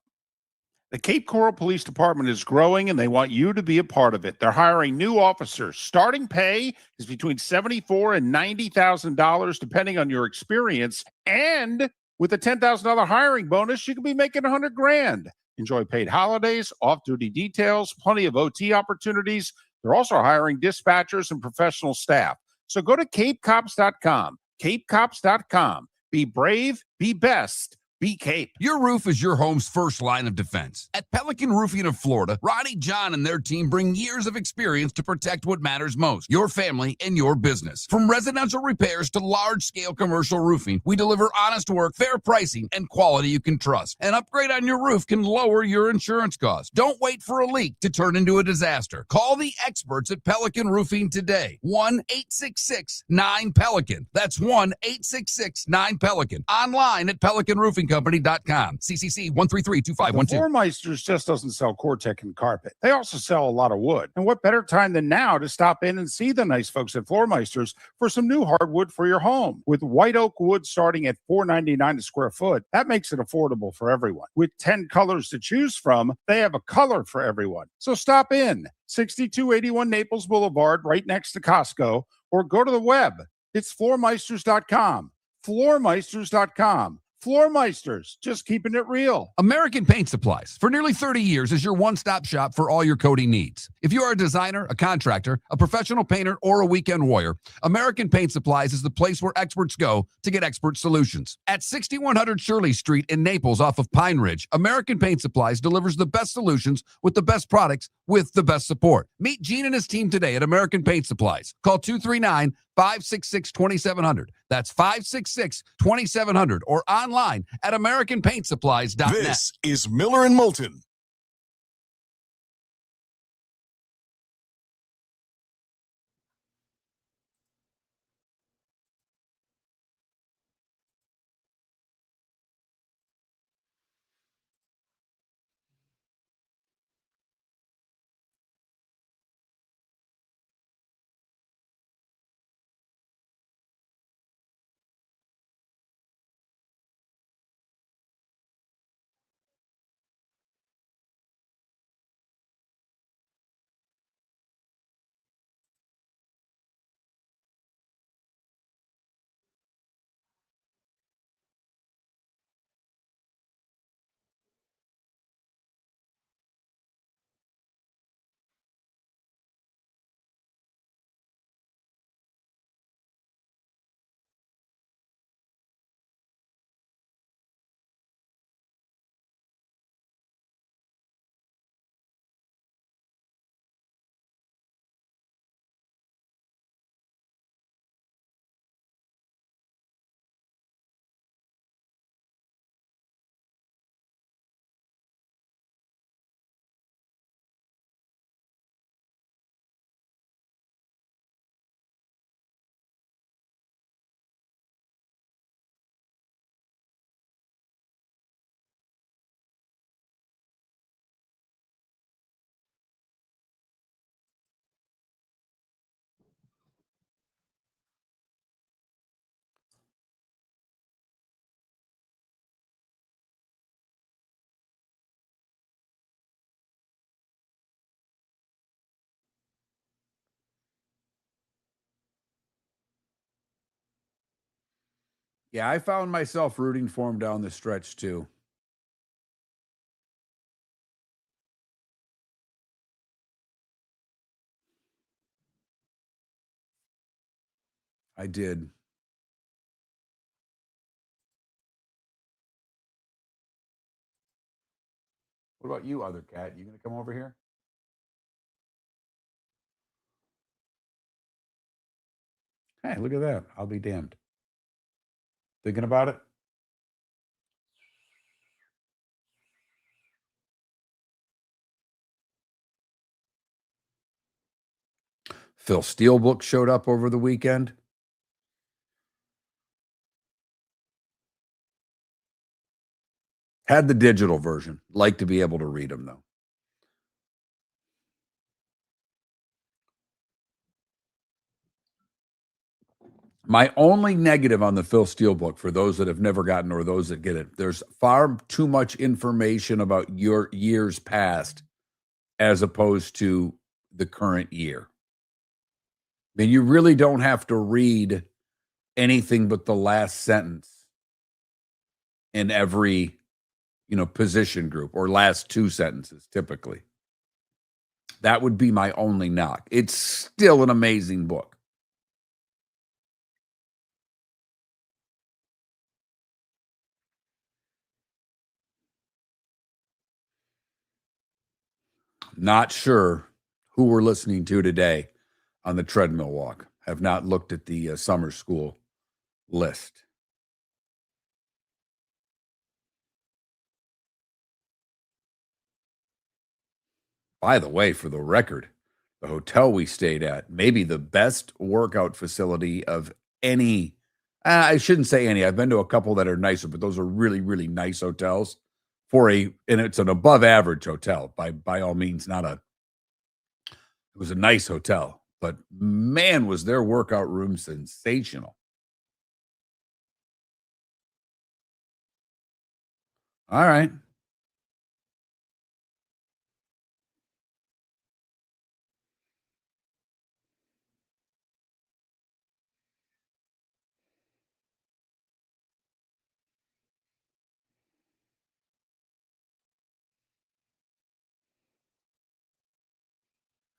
[SPEAKER 4] The Cape Coral Police Department is growing, and they want you to be a part of it. They're hiring new officers. Starting pay is between $74,000 and $90,000, depending on your experience. And with a $10,000 hiring bonus, you can be making $100,000. Enjoy paid holidays, off-duty details, plenty of OT opportunities. They're also hiring dispatchers and professional staff. So go to capecops.com. Capecops.com. Be brave, be best. Be Cape.
[SPEAKER 6] Your roof is your home's first line of defense. At Pelican Roofing of Florida, Ronnie, John, and their team bring years of experience to protect what matters most, your family and your business. From residential repairs to large-scale commercial roofing, we deliver honest work, fair pricing, and quality you can trust. An upgrade on your roof can lower your insurance costs. Don't wait for a leak to turn into a disaster. Call the experts at Pelican Roofing today. 1-866-9-PELICAN. That's 1-866-9-PELICAN. Online at pelicanroofingcompany.com. CCC 1332512.
[SPEAKER 4] Floor Meisters just doesn't sell Cortec and carpet. They also sell a lot of wood. And what better time than now to stop in and see the nice folks at Floor Meisters for some new hardwood for your home. With white oak wood starting at $4.99 a square foot, that makes it affordable for everyone. With 10 colors to choose from, they have a color for everyone. So stop in, 6281 Naples Boulevard, right next to Costco, or go to the web. It's floormeisters.com. Floormeisters.com. Floormeisters, just keeping it real.
[SPEAKER 6] American Paint Supplies, for nearly 30 years, is your one-stop shop for all your coating needs. If you are a designer, a contractor, a professional painter, or a weekend warrior, American Paint Supplies is the place where experts go to get expert solutions. At 6100 Shirley Street in Naples off of Pine Ridge, American Paint Supplies delivers the best solutions with the best products with the best support. Meet Gene and his team today at American Paint Supplies. Call 239-566-2700. That's 566-2700 or online at AmericanPaintSupplies.net.
[SPEAKER 3] This is Miller and Moulton.
[SPEAKER 2] Yeah, I found myself rooting for him down the stretch too. I did. What about you, other cat? You gonna come over here? Hey, look at that. I'll be damned. Thinking about it? Phil Steelbook showed up over the weekend. Had the digital version. Like to be able to read them, though. My only negative on the Phil Steelbook, for those that have never gotten or those that get it, there's far too much information about your years past as opposed to the current year. I mean, you really don't have to read anything but the last sentence in every, position group, or last two sentences typically. That would be my only knock. It's still an amazing book. Not sure who we're listening to today on the treadmill walk. Have not looked at the summer school list. By the way, for the record, the hotel we stayed at, maybe the best workout facility of any. I shouldn't say any. I've been to a couple that are nicer, but those are really, really nice hotels and it's an above average hotel by all means, it was a nice hotel, but man, was their workout room sensational. All right.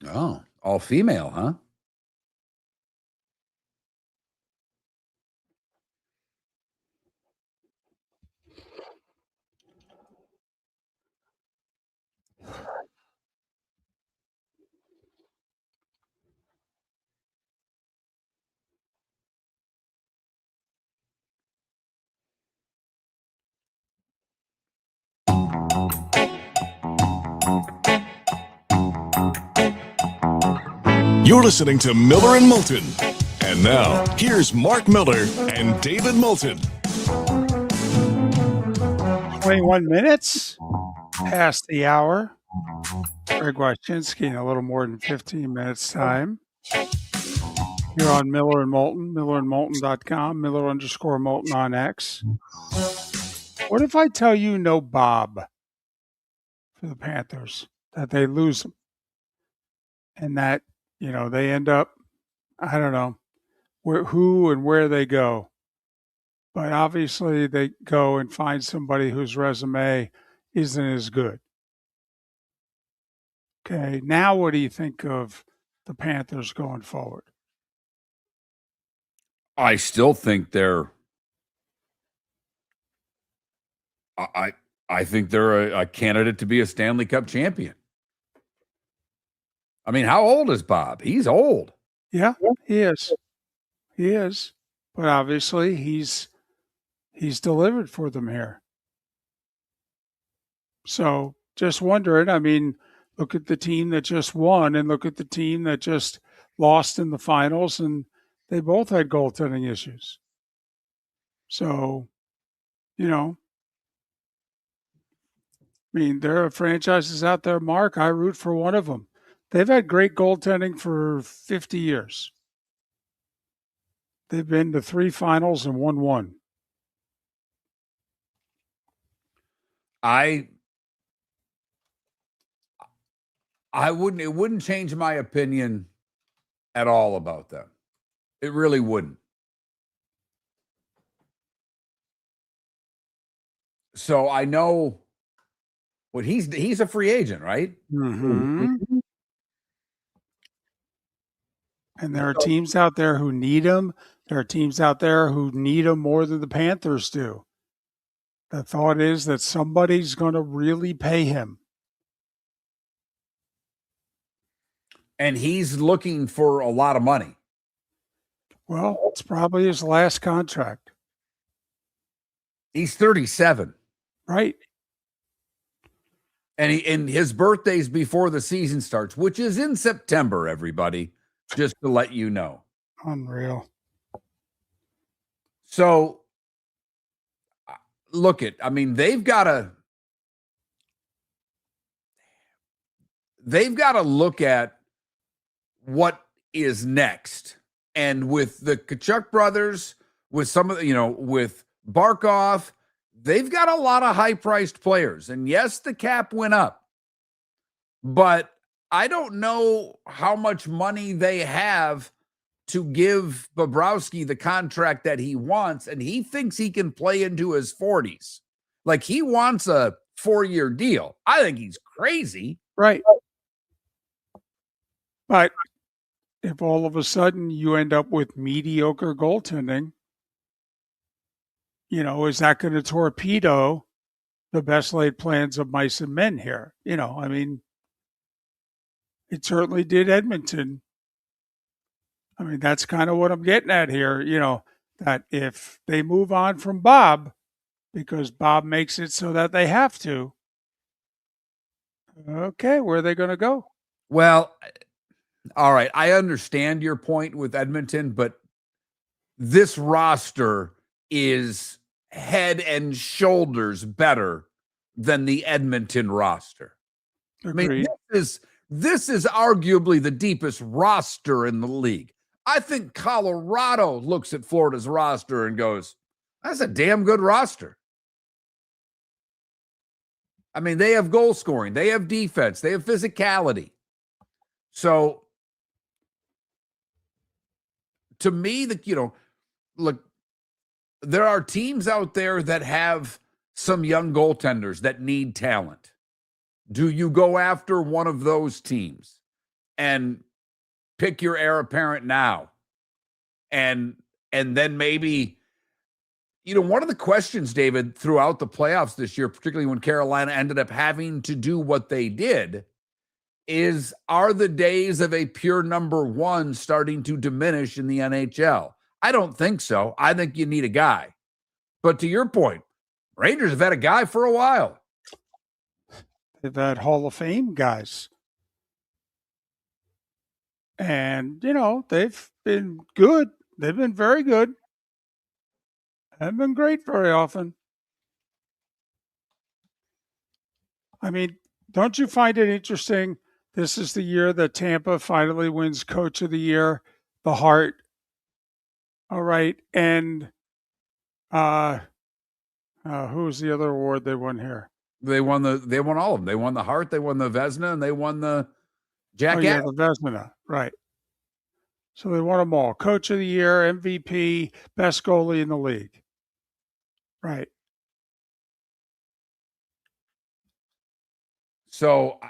[SPEAKER 2] Oh, all female, huh?
[SPEAKER 3] You're listening to Miller and Moulton. And now, here's Mark Miller and David Moulton.
[SPEAKER 1] 21 minutes past the hour. Greg Wyshynski in a little more than 15 minutes time. You're on Miller and Moulton, millerandmoulton.com, Miller_Moulton on X. What if I tell you no Bob for the Panthers, that they lose him and that, they end up, I don't know who and where they go. But obviously they go and find somebody whose resume isn't as good. Okay, now what do you think of the Panthers going forward?
[SPEAKER 2] I still think they're I think they're a candidate to be a Stanley Cup champion. I mean, how old is Bob? He's old.
[SPEAKER 1] Yeah, he is. He is. But obviously he's delivered for them here. So just wondering, I mean, look at the team that just won and look at the team that just lost in the finals, and they both had goaltending issues. So, I mean, there are franchises out there, Mark, I root for one of them. They've had great goaltending for 50 years. They've been to 3 finals and won 1.
[SPEAKER 2] It wouldn't change my opinion at all about them. It really wouldn't. So I know what he's a free agent, right?
[SPEAKER 1] Mm-hmm. And there are teams out there who need him. There are teams out there who need him more than the Panthers do. The thought is that somebody's going to really pay him.
[SPEAKER 2] And he's looking for a lot of money.
[SPEAKER 1] Well, it's probably his last contract.
[SPEAKER 2] He's 37.
[SPEAKER 1] Right.
[SPEAKER 2] And his birthday's before the season starts, which is in September, everybody, just to let you know.
[SPEAKER 1] Unreal.
[SPEAKER 2] So look I mean, they've got to look at what is next. And with the Tkachuk brothers, with some of the, with Barkov, they've got a lot of high-priced players. And yes, the cap went up. But I don't know how much money they have to give Bobrovsky the contract that he wants, and he thinks he can play into his 40s. Like, he wants a 4-year deal. I think he's crazy.
[SPEAKER 1] Right. But if all of a sudden you end up with mediocre goaltending, is that going to torpedo the best laid plans of mice and men here? I mean, it certainly did Edmonton. I mean, that's kind of what I'm getting at here, that if they move on from Bob, because Bob makes it so that they have to, okay, where are they going to go?
[SPEAKER 2] Well, all right, I understand your point with Edmonton, but this roster is head and shoulders better than the Edmonton roster.
[SPEAKER 1] Agreed.
[SPEAKER 2] I mean, this is arguably the deepest roster in the league. I think Colorado looks at Florida's roster and goes, that's a damn good roster. I mean, they have goal scoring, they have defense, they have physicality. So to me, look, there are teams out there that have some young goaltenders that need talent. Do you go after one of those teams? and pick your heir apparent now. And then maybe, one of the questions, David, throughout the playoffs this year, particularly when Carolina ended up having to do what they did, is, are the days of a pure number one starting to diminish in the NHL? I don't think so. I think you need a guy. But to your point, Rangers have had a guy for a while.
[SPEAKER 1] They've had Hall of Fame guys. And, they've been good. They've been very good. Haven't been great very often. I mean, don't you find it interesting? This is the year that Tampa finally wins Coach of the Year, the Hart. All right. And who's the other award they won here?
[SPEAKER 2] They won all of them. They won the Hart, they won the Vezina, and they won the Jack.
[SPEAKER 1] Oh, yeah, the Vezina, right. So they won them all. Coach of the Year, MVP, best goalie in the league. Right.
[SPEAKER 2] So,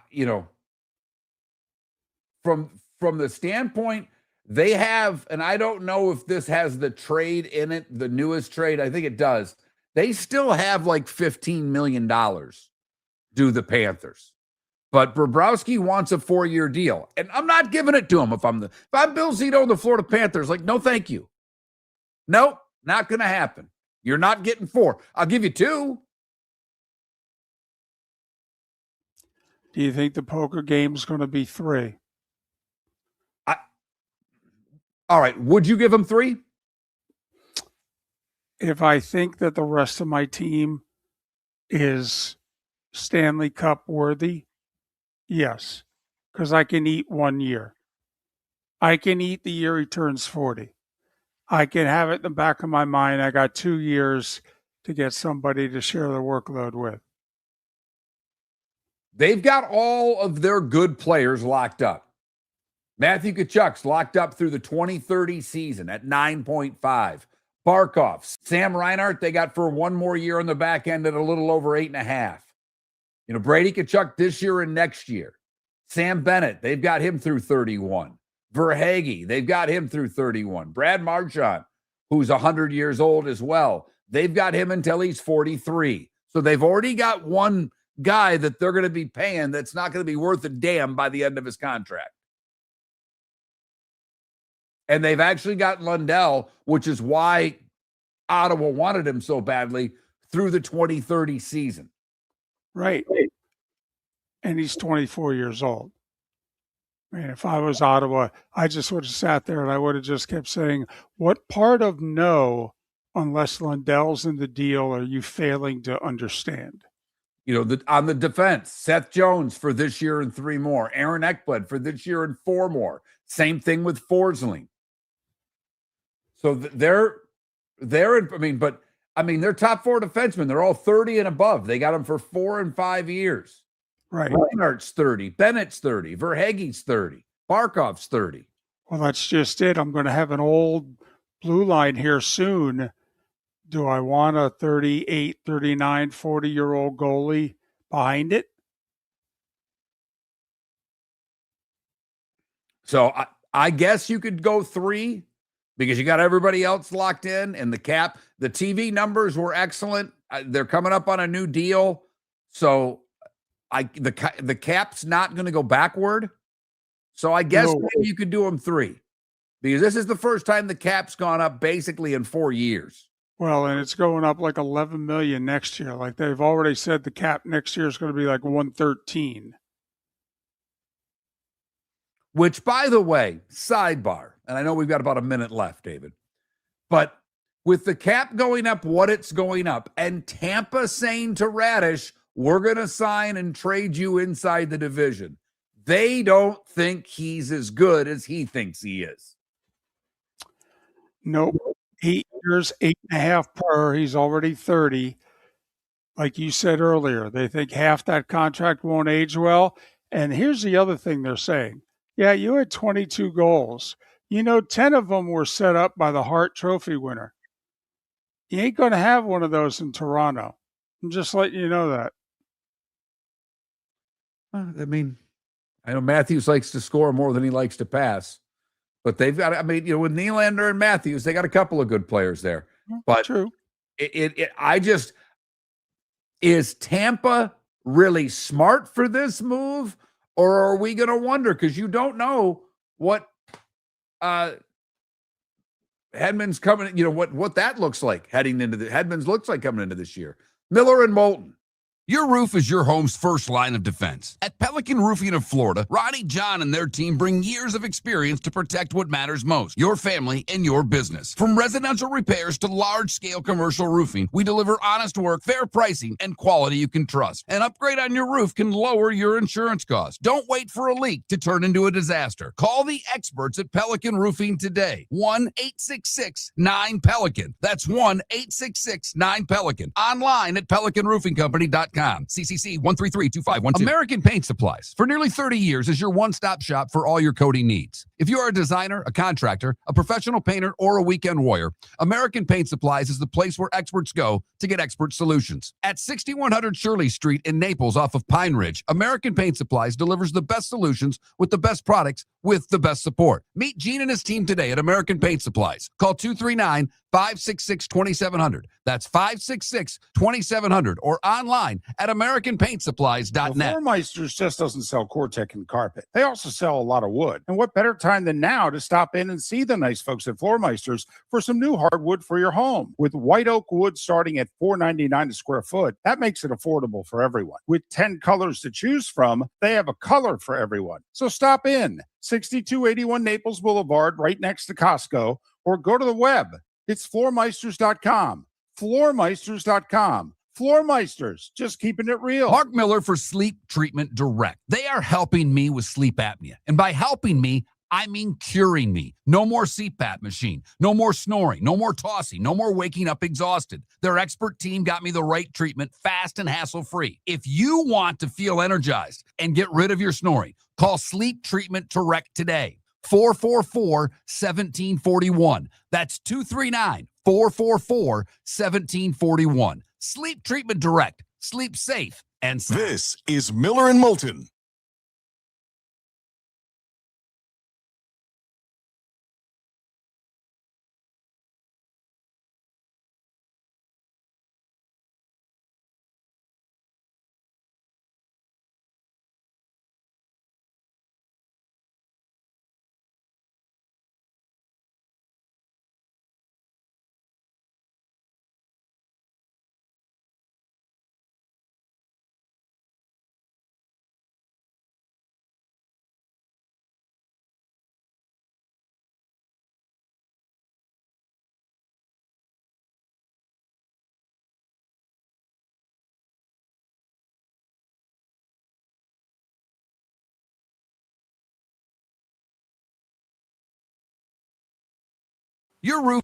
[SPEAKER 2] from the standpoint, they have, and I don't know if this has the trade in it, the newest trade. I think it does. They still have like $15 million due the Panthers. But Bobrovsky wants a 4-year deal. And I'm not giving it to him if I'm Bill Zito and the Florida Panthers. Like, no, thank you. Nope, not going to happen. You're not getting 4. I'll give you 2.
[SPEAKER 1] Do you think the poker game's going to be 3?
[SPEAKER 2] All right. Would you give him 3?
[SPEAKER 1] If I think that the rest of my team is Stanley Cup worthy, yes, because I can eat 1 year. I can eat the year he turns 40. I can have it in the back of my mind. I got 2 years to get somebody to share the workload with.
[SPEAKER 2] They've got all of their good players locked up. Matthew Tkachuk's locked up through the 2030 season at 9.5. Barkov, Sam Reinhart, they got for 1 more year on the back end at a little over 8.5. Brady Tkachuk this year and next year. Sam Bennett, they've got him through 31. Verhaeghe, they've got him through 31. Brad Marchand, who's 100 years old as well, they've got him until he's 43. So they've already got one guy that they're going to be paying that's not going to be worth a damn by the end of his contract. And they've actually got Lundell, which is why Ottawa wanted him so badly, through the 2030 season.
[SPEAKER 1] Right. And he's 24 years old. Man, if I was Ottawa, I just would have sat there and I would have just kept saying, what part of no, unless Lundell's in the deal, are you failing to understand?
[SPEAKER 2] On the defense, Seth Jones for this year and 3 more. Aaron Ekblad for this year and 4 more. Same thing with Forsling. So they're they're top 4 defensemen. They're all 30 and above. They got them for 4 and 5 years.
[SPEAKER 1] Right.
[SPEAKER 2] Reinhardt's 30. Bennett's 30. Verhaeghe's 30. Barkov's 30.
[SPEAKER 1] Well, that's just it. I'm going to have an old blue line here soon. Do I want a 38, 39, 40-year-old goalie behind it?
[SPEAKER 2] So I guess you could go 3 because you got everybody else locked in, and the cap. The TV numbers were excellent. They're coming up on a new deal. So the cap's not going to go backward. So I guess maybe you could do them 3 because this is the first time the cap's gone up basically in 4 years.
[SPEAKER 1] Well, and it's going up like 11 million next year. Like they've already said the cap next year is going to be like 113.
[SPEAKER 2] Which, by the way, sidebar, and I know we've got about a minute left, David, but with the cap going up what it's going up, and Tampa saying to Radish, we're going to sign and trade you inside the division, they don't think he's as good as he thinks he is.
[SPEAKER 1] Nope. 8 years, 8.5 per. He's already 30. Like you said earlier, they think half that contract won't age well. And here's the other thing they're saying. Yeah, you had 22 goals. 10 of them were set up by the Hart Trophy winner. You ain't going to have one of those in Toronto. I'm just letting you know that.
[SPEAKER 2] I know Matthews likes to score more than he likes to pass, but they've got, I mean, with Nylander and Matthews, they got a couple of good players there. But
[SPEAKER 1] True.
[SPEAKER 2] Is Tampa really smart for this move, or are we going to wonder? Because you don't know what Hedman's coming, what that looks like heading into the Hedman's looks like coming into this year. Miller and Moulton.
[SPEAKER 6] Your roof is your home's first line of defense. At Pelican Roofing of Florida, Ronnie, John, and their team bring years of experience to protect what matters most, your family and your business. From residential repairs to large-scale commercial roofing, we deliver honest work, fair pricing, and quality you can trust. An upgrade on your roof can lower your insurance costs. Don't wait for a leak to turn into a disaster. Call the experts at Pelican Roofing today. 1-866-9-PELICAN. That's 1-866-9-PELICAN. Online at pelicanroofingcompany.com. CCC 1332512. American Paint Supplies, for nearly 30 years, is your one-stop shop for all your coating needs. If you are a designer, a contractor, a professional painter, or a weekend warrior, American Paint Supplies is the place where experts go to get expert solutions. At 6100 Shirley Street in Naples off of Pine Ridge, American Paint Supplies delivers the best solutions with the best products with the best support. Meet Gene and his team today at American Paint Supplies. Call 239-566-2700. That's 566-2700, or online at AmericanPaintSupplies.net.
[SPEAKER 4] Well, Floor Meisters just doesn't sell Cortec and carpet. They also sell a lot of wood. And what better time than now to stop in and see the nice folks at Floor Meisters for some new hardwood for your home. With white oak wood starting at $4.99 a square foot, that makes it affordable for everyone. With 10 colors to choose from, they have a color for everyone. So stop in. 6281 Naples Boulevard, right next to Costco, or go to the web. It's floormeisters.com. Floormeisters.com. Floor Meisters, just keeping it real.
[SPEAKER 6] Mark Miller for Sleep Treatment Direct. They are helping me with sleep apnea. And by helping me, I mean curing me. No more CPAP machine. No more snoring. No more tossing. No more waking up exhausted. Their expert team got me the right treatment, fast and hassle-free. If you want to feel energized and get rid of your snoring, call Sleep Treatment Direct today. 444-1741. That's 239-444-1741. Sleep Treatment Direct. Sleep safe and sound.
[SPEAKER 3] This is Miller and Moulton.
[SPEAKER 6] Your roof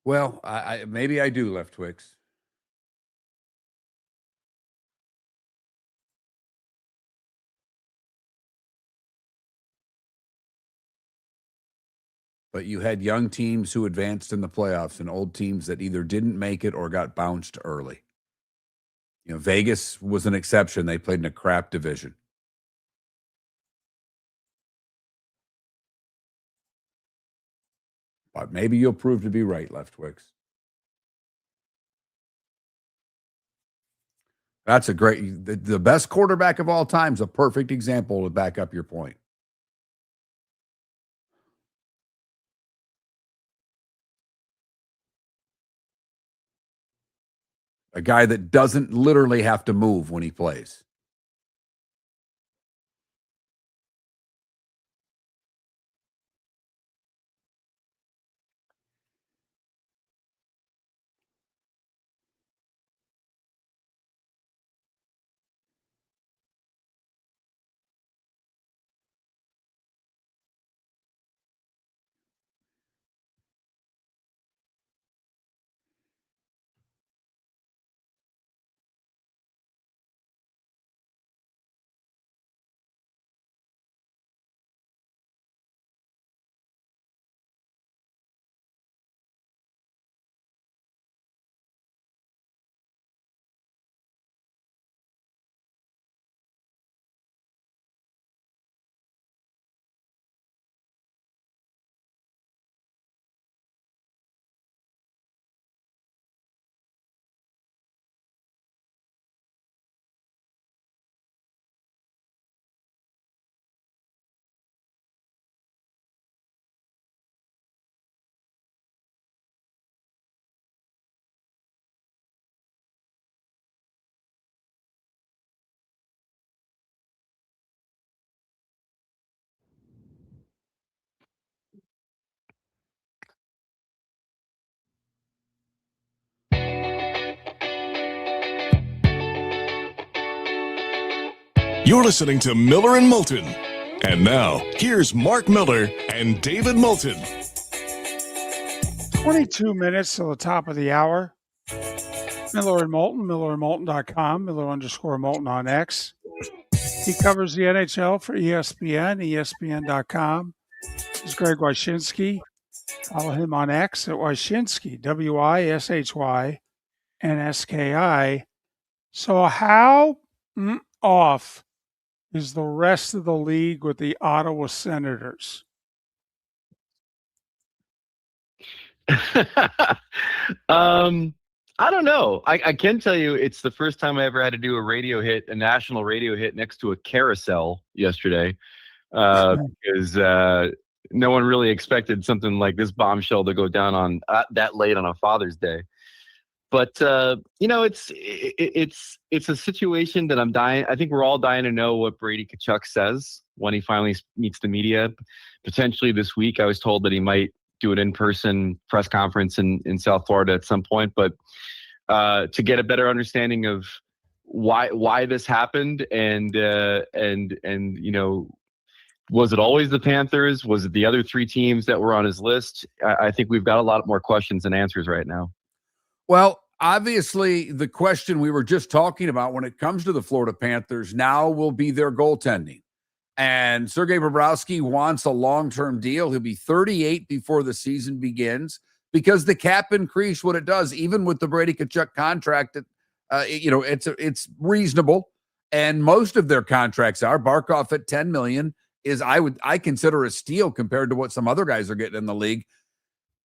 [SPEAKER 2] Well, I maybe I do, Left Twix. But you had young teams who advanced in the playoffs and old teams that either didn't make it or got bounced early. Vegas was an exception. They played in a crap division. But maybe you'll prove to be right, Left Twix. That's a great, the best quarterback of all time is a perfect example to back up your point. A guy that doesn't literally have to move when he plays.
[SPEAKER 3] You're listening to Miller and Moulton. And now, here's Mark Miller and David Moulton.
[SPEAKER 1] 22 minutes till the top of the hour. Miller and Moulton, millerandmoulton.com, Miller_Moulton on X. He covers the NHL for ESPN, ESPN.com. This is Greg Wyshynski. Follow him on X at Wyshynski, WISHYNSKI. So how off is the rest of the league with the Ottawa Senators?
[SPEAKER 8] I don't know. I can tell you it's the first time I ever had to do a national radio hit next to a carousel yesterday, because no one really expected something like this bombshell to go down on that late on a Father's Day. But it's a situation that I'm dying. I think we're all dying to know what Brady Tkachuk says when he finally meets the media. Potentially this week, I was told that he might do an in-person press conference in South Florida at some point. But to get a better understanding of why this happened and was it always the Panthers? Was it the other three teams that were on his list? I think we've got a lot more questions than answers right now.
[SPEAKER 2] Well, obviously, the question we were just talking about when it comes to the Florida Panthers now will be their goaltending. And Sergei Bobrovsky wants a long-term deal. He'll be 38 before the season begins because the cap increase, what it does, even with the Brady Tkachuk contract, it's reasonable. And most of their contracts are. Barkov at $10 million is I consider a steal compared to what some other guys are getting in the league.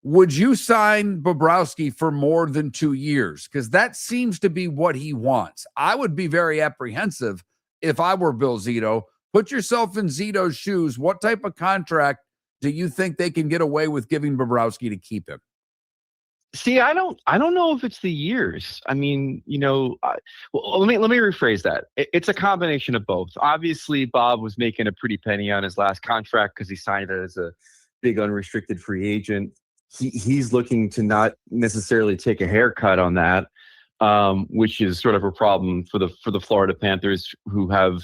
[SPEAKER 2] Would you sign Bobrovsky for more than 2 years? Because that seems to be what he wants. I would be very apprehensive if I were Bill Zito. Put yourself in Zito's shoes. What type of contract do you think they can get away with giving Bobrovsky to keep him?
[SPEAKER 8] See, I don't know if it's the years. I mean, let me rephrase that. It's a combination of both. Obviously, Bob was making a pretty penny on his last contract because he signed it as a big unrestricted free agent. He's looking to not necessarily take a haircut on that, which is sort of a problem for the Florida Panthers, who have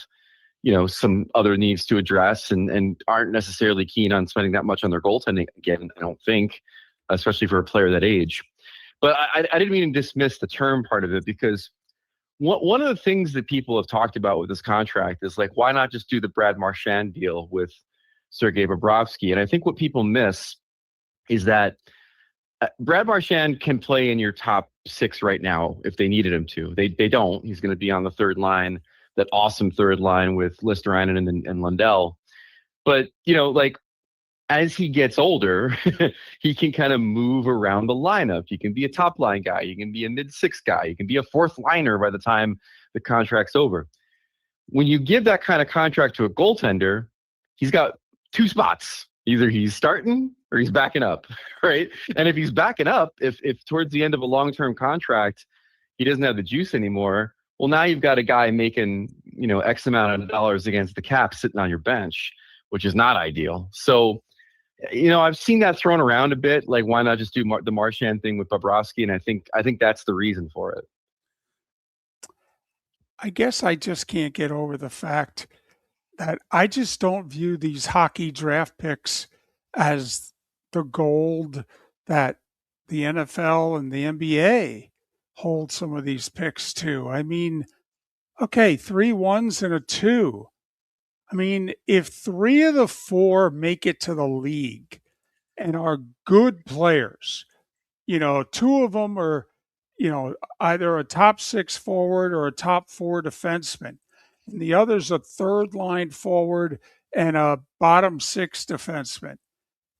[SPEAKER 8] some other needs to address and aren't necessarily keen on spending that much on their goaltending again, I don't think. especially for a player that age. But I didn't mean to dismiss the term part of it, because one of the things that people have talked about with this contract is like, why not just do the Brad Marchand deal with Sergei Bobrovsky? And I think what people miss is that Brad Marchand can play in your top 6 right now if they needed him to. They don't. He's going to be on the third line, that awesome third line with Listerinen and Lundell. But, like, as he gets older, he can kind of move around the lineup. He can be a top line guy. He can be a mid-6 guy. He can be a fourth liner by the time the contract's over. When you give that kind of contract to a goaltender, he's got 2 spots. Either he's starting or he's backing up, right? And if he's backing up, if towards the end of a long-term contract, he doesn't have the juice anymore, well, now you've got a guy making, X amount of dollars against the cap sitting on your bench, which is not ideal. So, I've seen that thrown around a bit. Like, why not just do the Marchand thing with Bobrovsky? And I think that's the reason for it.
[SPEAKER 1] I guess I just can't get over the fact that I just don't view these hockey draft picks as the gold that the NFL and the NBA hold some of these picks to. I mean, okay, 3 1s and a 2. I mean, if 3 of the 4 make it to the league and are good players, 2 of them are, either a top 6 forward or a top 4 defenseman, and the other's a third line forward and a bottom 6 defenseman.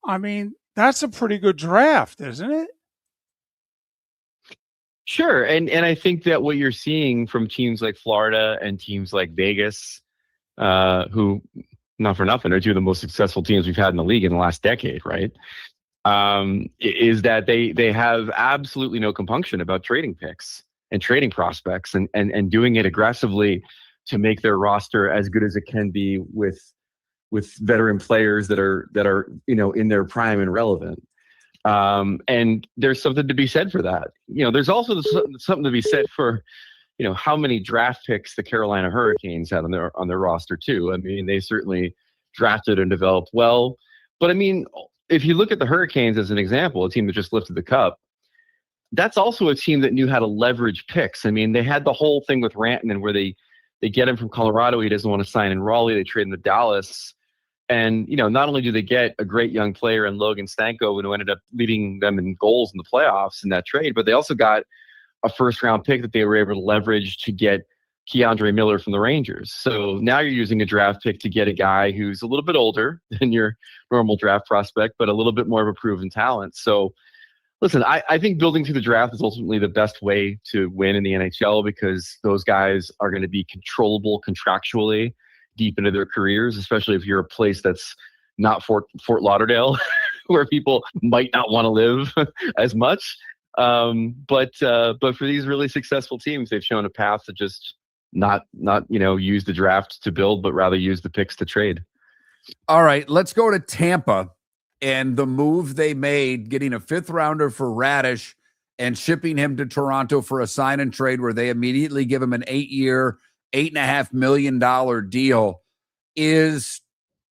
[SPEAKER 1] I mean, that's a pretty good draft, isn't it?
[SPEAKER 8] Sure. And I think that what you're seeing from teams like Florida and teams like Vegas, who, not for nothing, are 2 of the most successful teams we've had in the league in the last decade, right? Is that they have absolutely no compunction about trading picks and trading prospects and doing it aggressively to make their roster as good as it can be with veteran players that are in their prime and relevant. And there's something to be said for that. There's also something to be said for how many draft picks the Carolina Hurricanes had on their roster too. I mean, they certainly drafted and developed well. But I mean, if you look at the Hurricanes as an example, a team that just lifted the cup, that's also a team that knew how to leverage picks. I mean, they had the whole thing with Rantanen where they get him from Colorado. He doesn't want to sign in Raleigh. They trade him to Dallas. And, not only do they get a great young player in Logan Stanko, who ended up leading them in goals in the playoffs in that trade, but they also got a first-round pick that they were able to leverage to get Keandre Miller from the Rangers. So now you're using a draft pick to get a guy who's a little bit older than your normal draft prospect, but a little bit more of a proven talent. So, listen, I think building through the draft is ultimately the best way to win in the NHL, because those guys are going to be controllable contractually deep into their careers, especially if you're a place that's not Fort Lauderdale, where people might not want to live as much. But for these really successful teams, they've shown a path to just not use the draft to build, but rather use the picks to trade.
[SPEAKER 2] All right, let's go to Tampa and the move they made, getting a 5th rounder for Radish and shipping him to Toronto for a sign and trade where they immediately give him an 8-year, $8.5 million deal. Is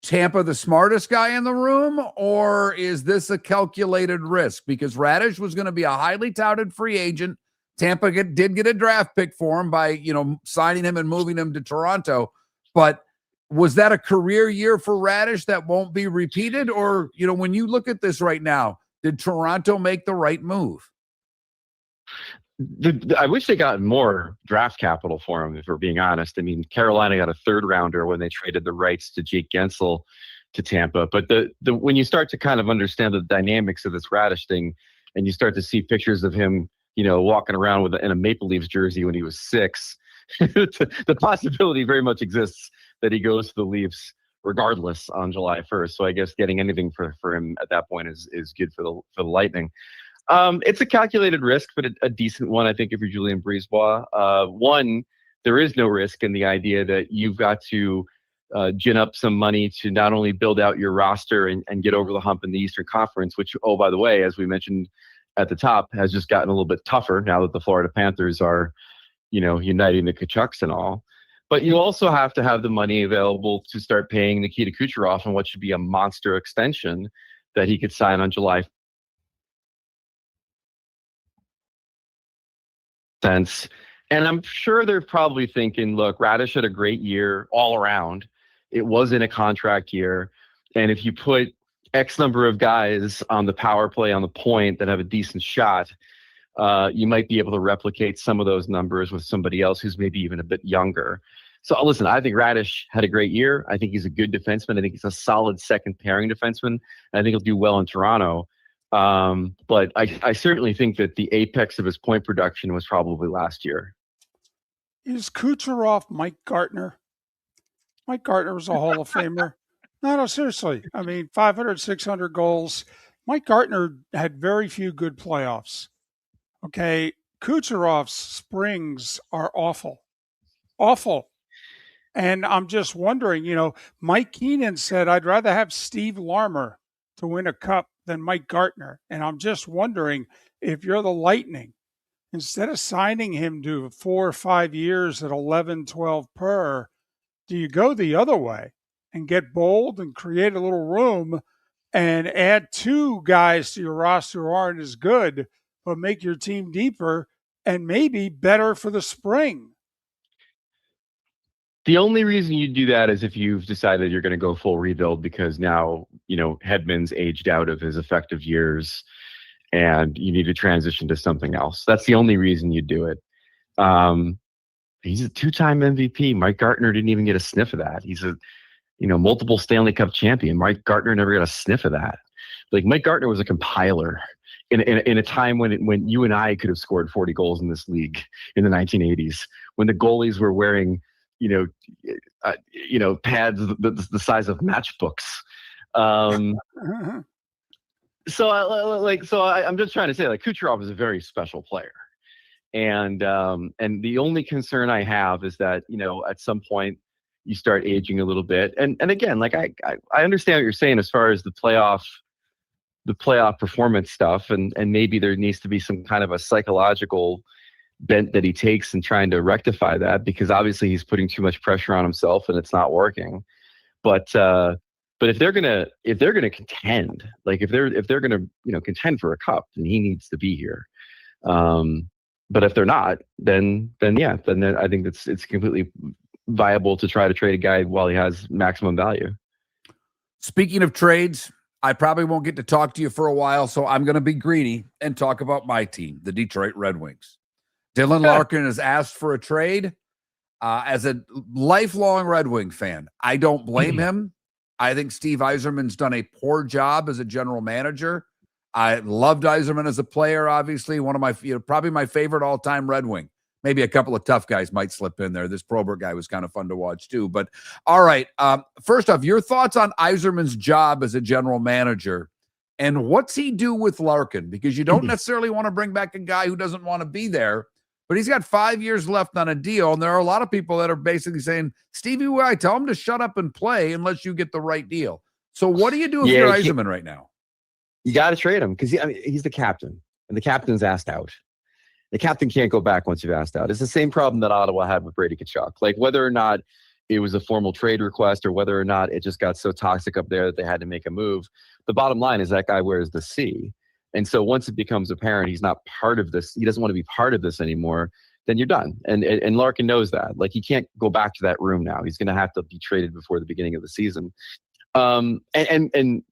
[SPEAKER 2] Tampa the smartest guy in the room, or is this a calculated risk? Because Radish was going to be a highly touted free agent. Tampa did get a draft pick for him by, signing him and moving him to Toronto. But was that a career year for Radish that won't be repeated? Or, when you look at this right now, did Toronto make the right move?
[SPEAKER 8] I wish they got more draft capital for him, if we're being honest. I mean, Carolina got a 3rd rounder when they traded the rights to Jake Gensel to Tampa. But when you start to kind of understand the dynamics of this Radish thing, and you start to see pictures of him, walking around in a Maple Leafs jersey when he was 6, the possibility very much exists that he goes to the Leafs regardless on July 1st. So I guess getting anything for him at that point is good for the Lightning. It's a calculated risk, but a decent one, I think, if you're Julien Brisebois. One, there is no risk in the idea that you've got to gin up some money to not only build out your roster and get over the hump in the Eastern Conference, which, oh, by the way, as we mentioned at the top, has just gotten a little bit tougher now that the Florida Panthers are, uniting the Kachucks and all. But you also have to have the money available to start paying Nikita Kucherov on what should be a monster extension that he could sign on July sense. And I'm sure they're probably thinking, look, Radish had a great year all around. It wasn't a contract year. And if you put X number of guys on the power play on the point that have a decent shot, you might be able to replicate some of those numbers with somebody else who's maybe even a bit younger. So listen, I think Radish had a great year. I think he's a good defenseman. I think he's a solid second pairing defenseman. And I think he'll do well in Toronto. But I certainly think that the apex of his point production was probably last year.
[SPEAKER 1] Is Kucherov Mike Gartner? Mike Gartner was a Hall of Famer. No, seriously. I mean, 500, 600 goals. Mike Gartner had very few good playoffs. Okay. Kucherov's springs are awful. Awful. And I'm just wondering, Mike Keenan said, I'd rather have Steve Larmer to win a cup than Mike Gartner. And I'm just wondering if you're the Lightning, instead of signing him to 4 or 5 years at 11, 12 per, do you go the other way and get bold and create a little room and add 2 guys to your roster who aren't as good, but make your team deeper and maybe better for the spring?
[SPEAKER 8] The only reason you do that is if you've decided you're going to go full rebuild because now, Hedman's aged out of his effective years and you need to transition to something else. That's the only reason you do it. He's a 2-time MVP. Mike Gartner didn't even get a sniff of that. He's a, multiple Stanley Cup champion. Mike Gartner never got a sniff of that. Like Mike Gartner was a compiler in a time when you and I could have scored 40 goals in this league in the 1980s, when the goalies were wearing pads the size of matchbooks. I'm just trying to say, Kucherov is a very special player, and the only concern I have is that at some point you start aging a little bit, and again, I understand what you're saying as far as the playoff performance stuff, and maybe there needs to be some kind of a psychological bent that he takes in trying to rectify that, because obviously he's putting too much pressure on himself and it's not working. But if they're gonna contend, if they're gonna contend for a cup, then he needs to be here. But if they're not, then I think it's completely viable to try to trade a guy while he has maximum value.
[SPEAKER 2] Speaking of trades, I probably won't get to talk to you for a while, so I'm going to be greedy and talk about my team, the Detroit Red Wings. Dylan Larkin has asked for a trade. As a lifelong Red Wing fan, I don't blame him. I think Steve Yzerman's done a poor job as a general manager. I loved Yzerman as a player, obviously. One of my, probably my favorite all-time Red Wing. Maybe a couple of tough guys might slip in there. This Probert guy was kind of fun to watch too. But all right, first off, your thoughts on Yzerman's job as a general manager, and what's he do with Larkin? Because you don't necessarily want to bring back a guy who doesn't want to be there, but he's got 5 years left on a deal, and there are a lot of people that are basically saying, Stevie Y, tell him to shut up and play unless you get the right deal. So what do you do if you're Yzerman right now?
[SPEAKER 9] You got to trade him because he's the captain, and the captain's asked out. The captain can't go back once you've asked out. It's the same problem that Ottawa had with Brady Tkachuk. Whether or not it was a formal trade request or whether or not it just got so toxic up there that they had to make a move, the bottom line is that guy wears the C. And so once it becomes apparent he's not part of this, he doesn't want to be part of this anymore, then you're done. And Larkin knows that. He can't go back to that room now. He's going to have to be traded before the beginning of the season. And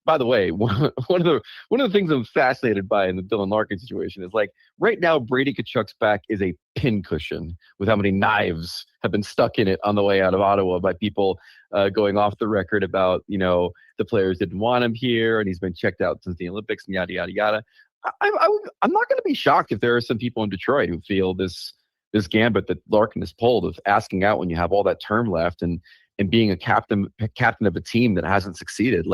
[SPEAKER 9] by the way, one of the things I'm fascinated by in the Dylan Larkin situation is right now Brady Tkachuk's back is a pincushion with how many knives have been stuck in it on the way out of Ottawa by people going off the record about the players didn't want him here and he's been checked out since the Olympics and yada yada yada. I'm not going to be shocked if there are some people in Detroit who feel this gambit that Larkin has pulled of asking out when you have all that term left and being a captain of a team that hasn't succeeded.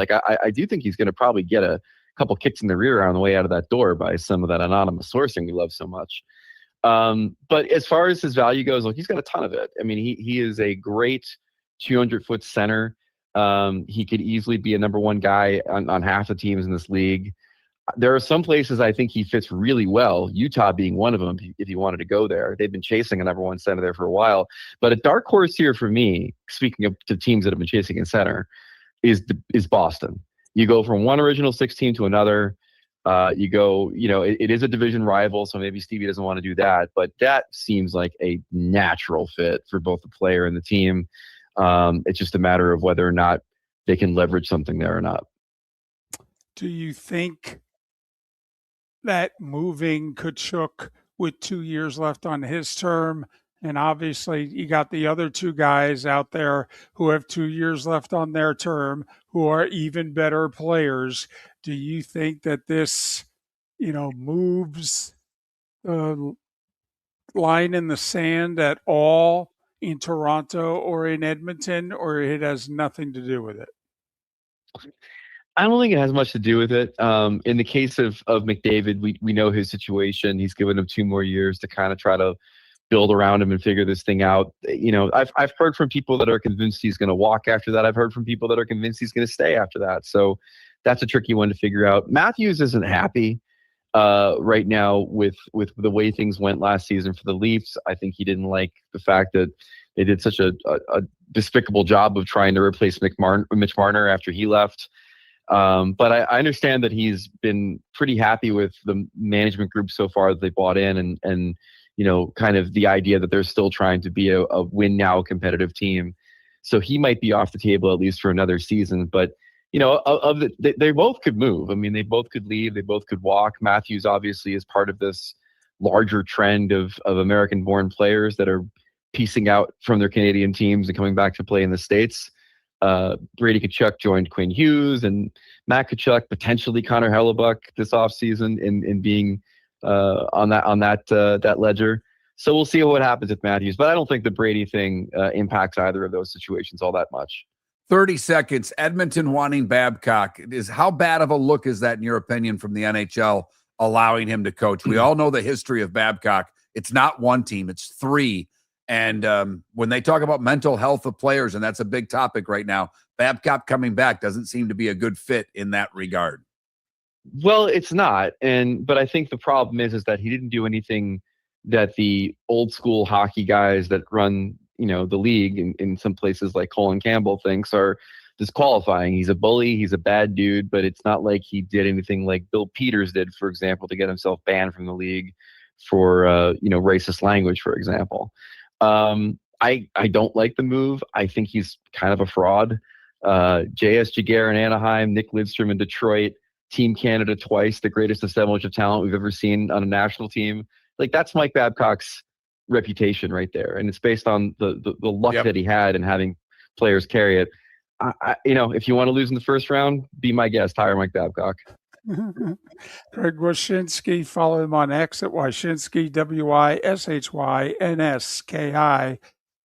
[SPEAKER 9] I do think he's going to probably get a couple kicks in the rear on the way out of that door by some of that anonymous sourcing we love so much. But as far as his value goes, he's got a ton of it. I mean, he is a great 200-foot center. He could easily be a number one guy on half the teams in this league. There are some places I think he fits really well, Utah being one of them, if he wanted to go there. They've been chasing a number one center there for a while. But a dark horse here for me, speaking of the teams that have been chasing a center, is Boston. You go from one original six team to another.
[SPEAKER 8] You go, it is a division rival, so maybe Stevie doesn't want to do that, but that seems like a natural fit for both the player and the team. It's just a matter of whether or not they can leverage something there or not.
[SPEAKER 1] Do you think that moving Kachuk with 2 years left on his term, and obviously you got the other two guys out there who have 2 years left on their term, who are even better players. Do you think that this, moves the line in the sand at all in Toronto or in Edmonton, or it has nothing to do with it?
[SPEAKER 8] I don't think it has much to do with it. In the case of McDavid, we know his situation. He's given him 2 more years to kind of try to build around him and figure this thing out. I've heard from people that are convinced he's going to walk after that. I've heard from people that are convinced he's going to stay after that. So that's a tricky one to figure out. Matthews isn't happy right now with the way things went last season for the Leafs. I think he didn't like the fact that they did such a despicable job of trying to replace Mitch Marner after he left. But I understand that he's been pretty happy with the management group so far that they bought in and kind of the idea that they're still trying to be a win now competitive team. So he might be off the table at least for another season. But, they both could move. I mean, they both could leave. They both could walk. Matthews obviously is part of this larger trend of American-born players that are piecing out from their Canadian teams and coming back to play in the States. Brady Tkachuk joined Quinn Hughes and Matt Tkachuk, potentially Connor Hellebuck this offseason in being on that ledger. So we'll see what happens with Matthews, but I don't think the Brady thing impacts either of those situations all that much.
[SPEAKER 2] 30 seconds. Edmonton wanting Babcock. How bad of a look is that in your opinion from the NHL allowing him to coach? We all know the history of Babcock. It's not one team, it's 3. And when they talk about mental health of players, and that's a big topic right now, Babcock coming back doesn't seem to be a good fit in that regard.
[SPEAKER 8] Well, it's not. But I think the problem is that he didn't do anything that the old school hockey guys that run, the league in some places like Colin Campbell thinks are disqualifying. He's a bully. He's a bad dude, but it's not like he did anything like Bill Peters did, for example, to get himself banned from the league for, racist language, for example. I don't like the move. I think he's kind of a fraud. J.S. Jaguar in Anaheim, Nick Lidstrom in Detroit, Team Canada twice, the greatest assemblage of talent we've ever seen on a national team. Like, that's Mike Babcock's reputation right there. And it's based on the luck that he had in having players carry it. If you want to lose in the first round, be my guest, hire Mike Babcock.
[SPEAKER 1] Greg Wyshynski, follow him on X at Wyshynski, WYSHYNSKI,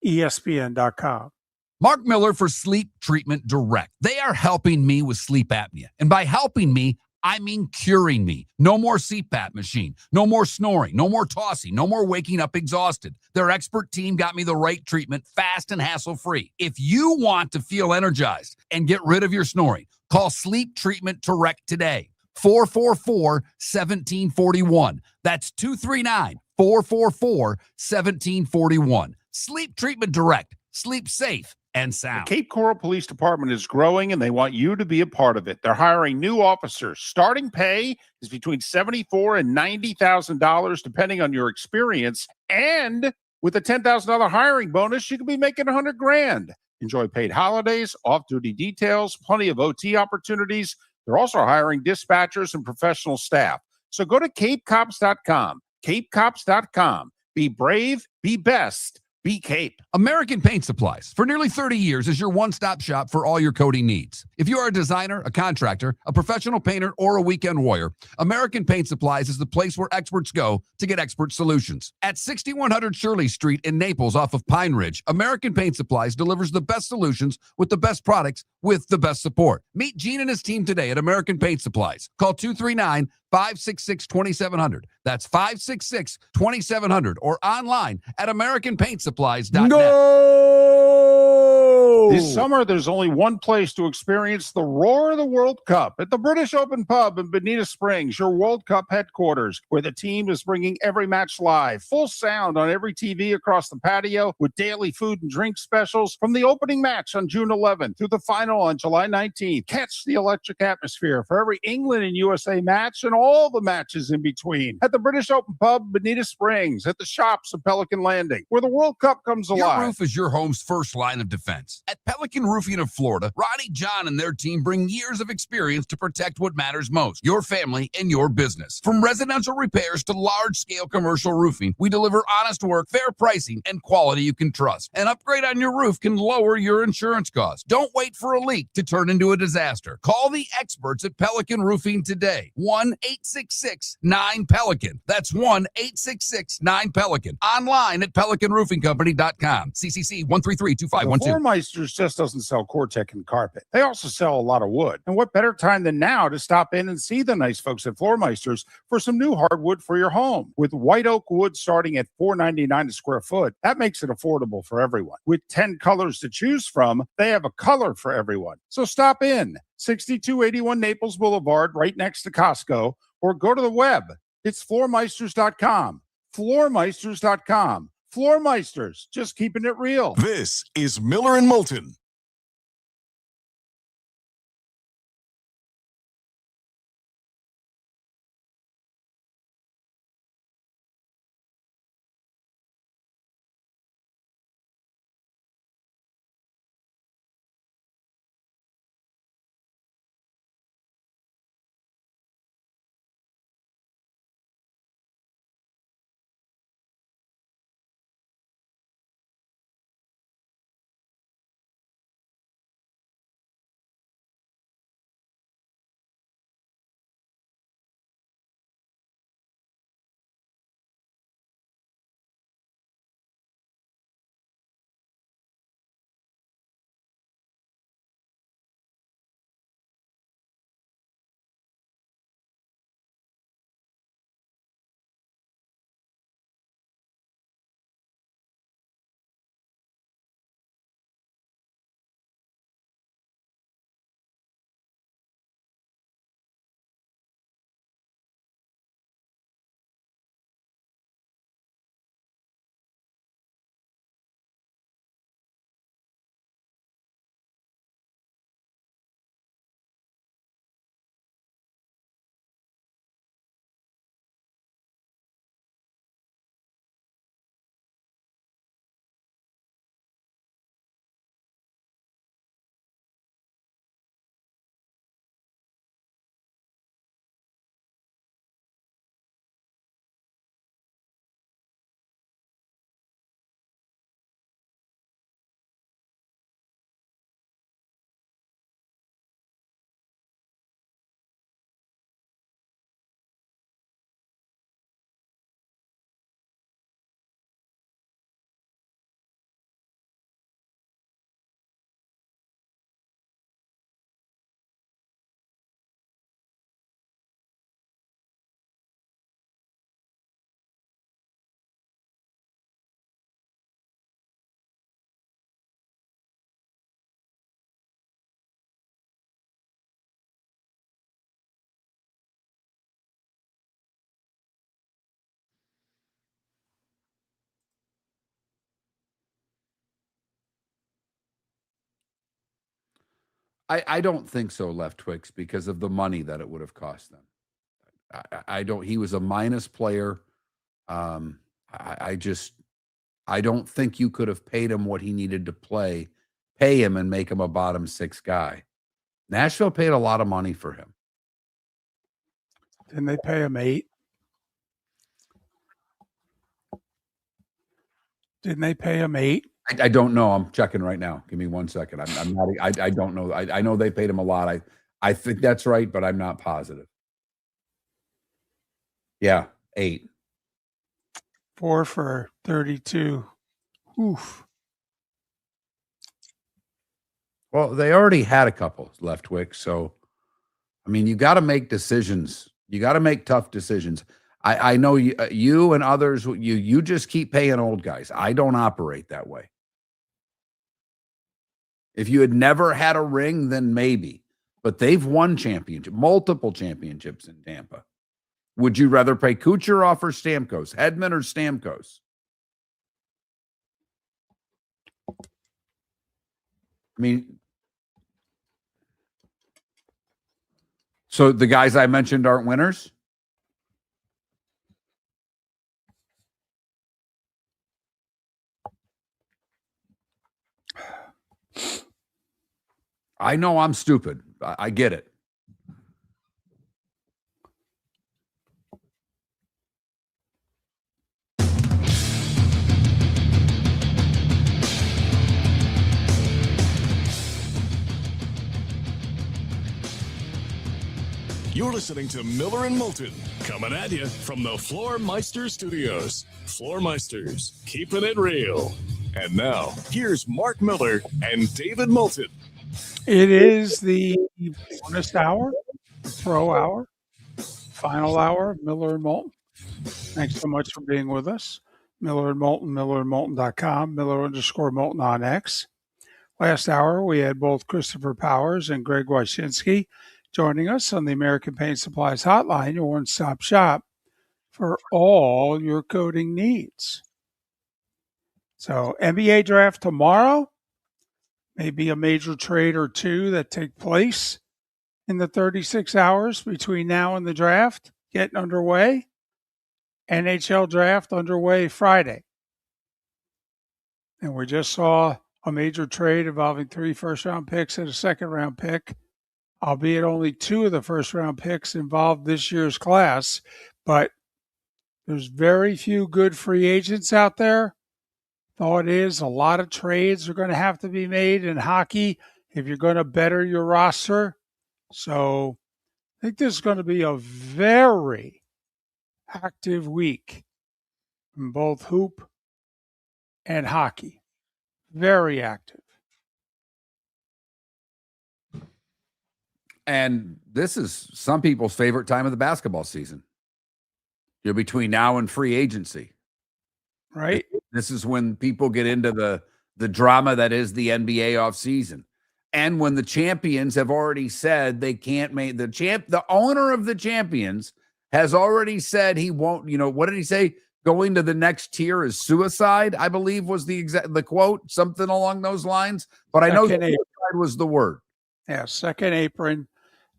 [SPEAKER 1] ESPN.com.
[SPEAKER 6] Mark Miller for Sleep Treatment Direct. They are helping me with sleep apnea. And by helping me, I mean curing me. No more CPAP machine. No more snoring. No more tossing. No more waking up exhausted. Their expert team got me the right treatment, fast and hassle-free. If you want to feel energized and get rid of your snoring, call Sleep Treatment Direct today. 444-1741. That's 239-444-1741. Sleep Treatment Direct. Sleep safe and sound.
[SPEAKER 4] The Cape Coral Police Department is growing, and they want you to be a part of it. They're hiring new officers. Starting pay is between $74,000 and $90,000, depending on your experience. And with a $10,000 hiring bonus, you could be making $100,000. Enjoy paid holidays, off-duty details, plenty of OT opportunities. They're also hiring dispatchers and professional staff. So go to capecops.com. capecops.com. Be brave, be best. Be Cape.
[SPEAKER 6] American Paint Supplies, for nearly 30 years, is your one-stop shop for all your coating needs. If you are a designer, a contractor, a professional painter, or a weekend warrior, American Paint Supplies is the place where experts go to get expert solutions. At 6100 Shirley Street in Naples off of Pine Ridge, American Paint Supplies delivers the best solutions with the best products with the best support. Meet Gene and his team today at American Paint Supplies. Call 239-566-2700. That's 566-2700 or online at AmericanPaintSupplies.net.
[SPEAKER 2] No!
[SPEAKER 4] This summer, there's only one place to experience the roar of the World Cup at the British Open Pub in Bonita Springs, your World Cup headquarters, where the team is bringing every match live, full sound on every TV across the patio, with daily food and drink specials from the opening match on June 11th through the final on July 19th. Catch the electric atmosphere for every England and USA match and all the matches in between at the British Open Pub, Bonita Springs, at the shops of Pelican Landing, where the World Cup comes alive.
[SPEAKER 6] Your roof is your home's first line of defense. At Pelican Roofing of Florida, Ronnie, John, and their team bring years of experience to protect what matters most, your family and your business. From residential repairs to large-scale commercial roofing, we deliver honest work, fair pricing, and quality you can trust. An upgrade on your roof can lower your insurance costs. Don't wait for a leak to turn into a disaster. Call the experts at Pelican Roofing today. 1-866-9-PELICAN. That's 1-866-9-PELICAN. Online at pelicanroofingcompany.com. CCC 1332512.
[SPEAKER 4] Floormeisters just doesn't sell Cortec and carpet. They also sell a lot of wood. And what better time than now to stop in and see the nice folks at Floormeisters for some new hardwood for your home. With white oak wood starting at $4.99 a square foot, that makes it affordable for everyone. With 10 colors to choose from, they have a color for everyone. So stop in, 6281 Naples Boulevard, right next to Costco, or go to the web. It's floormeisters.com. Floormeisters.com. Floormeisters, just keeping it real.
[SPEAKER 3] This is Miller and Moulton.
[SPEAKER 2] I don't think so, Left Twix, because of the money that it would have cost them. I don't. He was a minus player. I just I don't think you could have paid him what he needed to pay him and make him a bottom six guy. Nashville paid a lot of money for him.
[SPEAKER 1] Didn't they pay him 8? Didn't they pay him 8?
[SPEAKER 2] I don't know. I'm checking right now. Give me 1 second. I'm not. I don't know. I know they paid him a lot. I think that's right, but I'm not positive. Yeah, 8.
[SPEAKER 1] 4 for 32. Oof.
[SPEAKER 2] Well, they already had a couple Left Wick, so I mean, you got to make decisions. You got to make tough decisions. I know you and others. You just keep paying old guys. I don't operate that way. If you had never had a ring, then maybe. But they've won multiple championships in Tampa. Would you rather pay Kucherov or Stamkos? Hedman or Stamkos? I mean, so the guys I mentioned aren't winners? I know I'm stupid. I get it.
[SPEAKER 3] You're listening to Miller and Moulton, coming at you from the Floor Meister Studios. Floor Meisters, keeping it real. And now, here's Mark Miller and David Moulton.
[SPEAKER 1] It is the bonus hour, pro hour, final hour of Miller and Moulton. Thanks so much for being with us. Miller and Moulton, millerandmoulton.com, Miller_Moulton on X. Last hour, we had both Christopher Powers and Greg Wyshynski joining us on the American Paint Supplies Hotline, your one-stop shop for all your coating needs. So NBA draft tomorrow, maybe a major trade or two that take place in the 36 hours between now and the draft getting underway. NHL draft underway Friday. And we just saw a major trade involving 3 first-round picks and a second-round pick, albeit only 2 of the first-round picks involved this year's class. But there's very few good free agents out there. Thought is a lot of trades are going to have to be made in hockey if you're going to better your roster. So I think this is going to be a very active week in both hoop and hockey. Very active.
[SPEAKER 2] And this is some people's favorite time of the basketball season. You're between now and free agency.
[SPEAKER 1] Right.
[SPEAKER 2] This is when people get into the drama that is the NBA offseason. And when the champions have already said they can't make the owner of the champions has already said he won't, what did he say? Going to the next tier is suicide, I believe was the quote, something along those lines. But I know suicide was the word.
[SPEAKER 1] Yeah, second apron.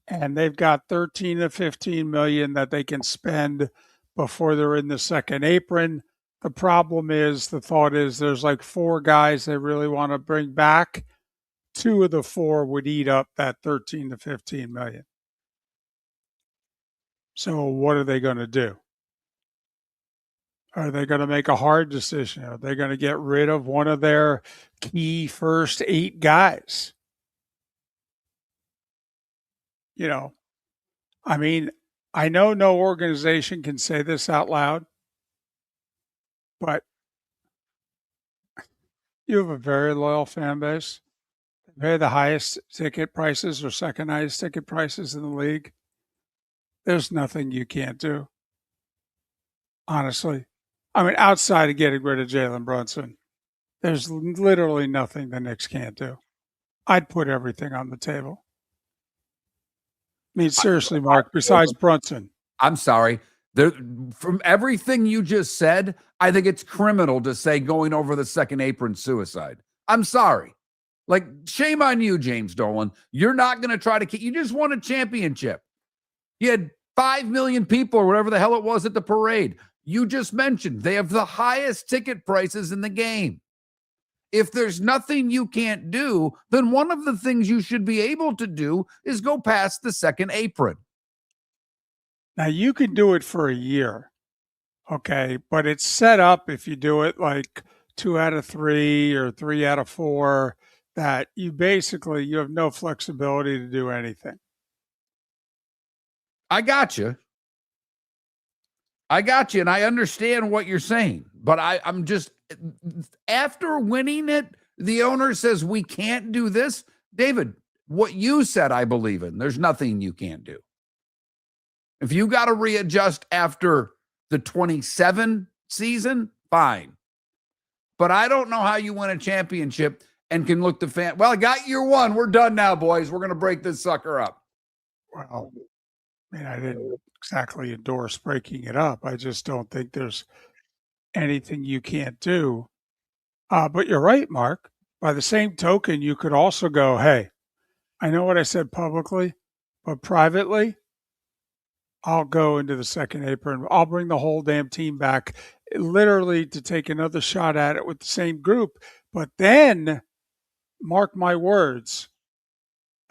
[SPEAKER 1] And they've got 13 to 15 million that they can spend before they're in the second apron. The problem is, the thought is there's like 4 guys they really want to bring back. 2 of the 4 would eat up that 13 to 15 million. So what are they going to do? Are they going to make a hard decision? Are they going to get rid of one of their key first 8 guys? I mean, I know no organization can say this out loud, but you have a very loyal fan base. They pay the highest ticket prices or second highest ticket prices in the league. There's nothing you can't do. Honestly. I mean, outside of getting rid of Jalen Brunson, there's literally nothing the Knicks can't do. I'd put everything on the table. I mean, seriously, Mark, besides Brunson.
[SPEAKER 2] I'm sorry. From everything you just said, I think it's criminal to say going over the second apron suicide. I'm sorry. Like, shame on you, James Dolan. You're not going to try to you just won a championship. You had 5 million people or whatever the hell it was at the parade. You just mentioned they have the highest ticket prices in the game. If there's nothing you can't do, then one of the things you should be able to do is go past the second apron.
[SPEAKER 1] Now, you can do it for a year, okay? But it's set up if you do it like 2 out of 3 or 3 out of 4, that you have no flexibility to do anything.
[SPEAKER 2] I got you. And I understand what you're saying. But I'm just, after winning it, the owner says we can't do this. David, what you said, I believe in. There's nothing you can't do. If you got to readjust after the 27 season, fine. But I don't know how you win a championship and can look to fan. Well, I got year one. We're done now, boys. We're going to break this sucker up.
[SPEAKER 1] Well, I mean, I didn't exactly endorse breaking it up. I just don't think there's anything you can't do. But you're right, Mark. By the same token, you could also go, hey, I know what I said publicly, but privately, I'll go into the second apron. I'll bring the whole damn team back, literally to take another shot at it with the same group. But then, mark my words,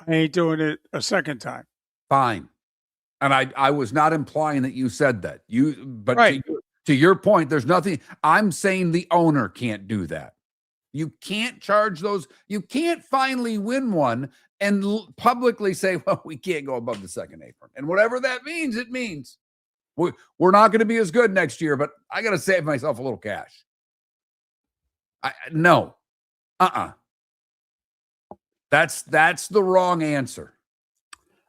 [SPEAKER 1] I ain't doing it a second time.
[SPEAKER 2] Fine. And I was not implying that you said that. But
[SPEAKER 1] right.
[SPEAKER 2] To your point, there's nothing. I'm saying the owner can't do that. You can't charge those. You can't finally win one and publicly say, well, we can't go above the second apron. And whatever that means, it means. We're not going to be as good next year, but I got to save myself a little cash. No. That's the wrong answer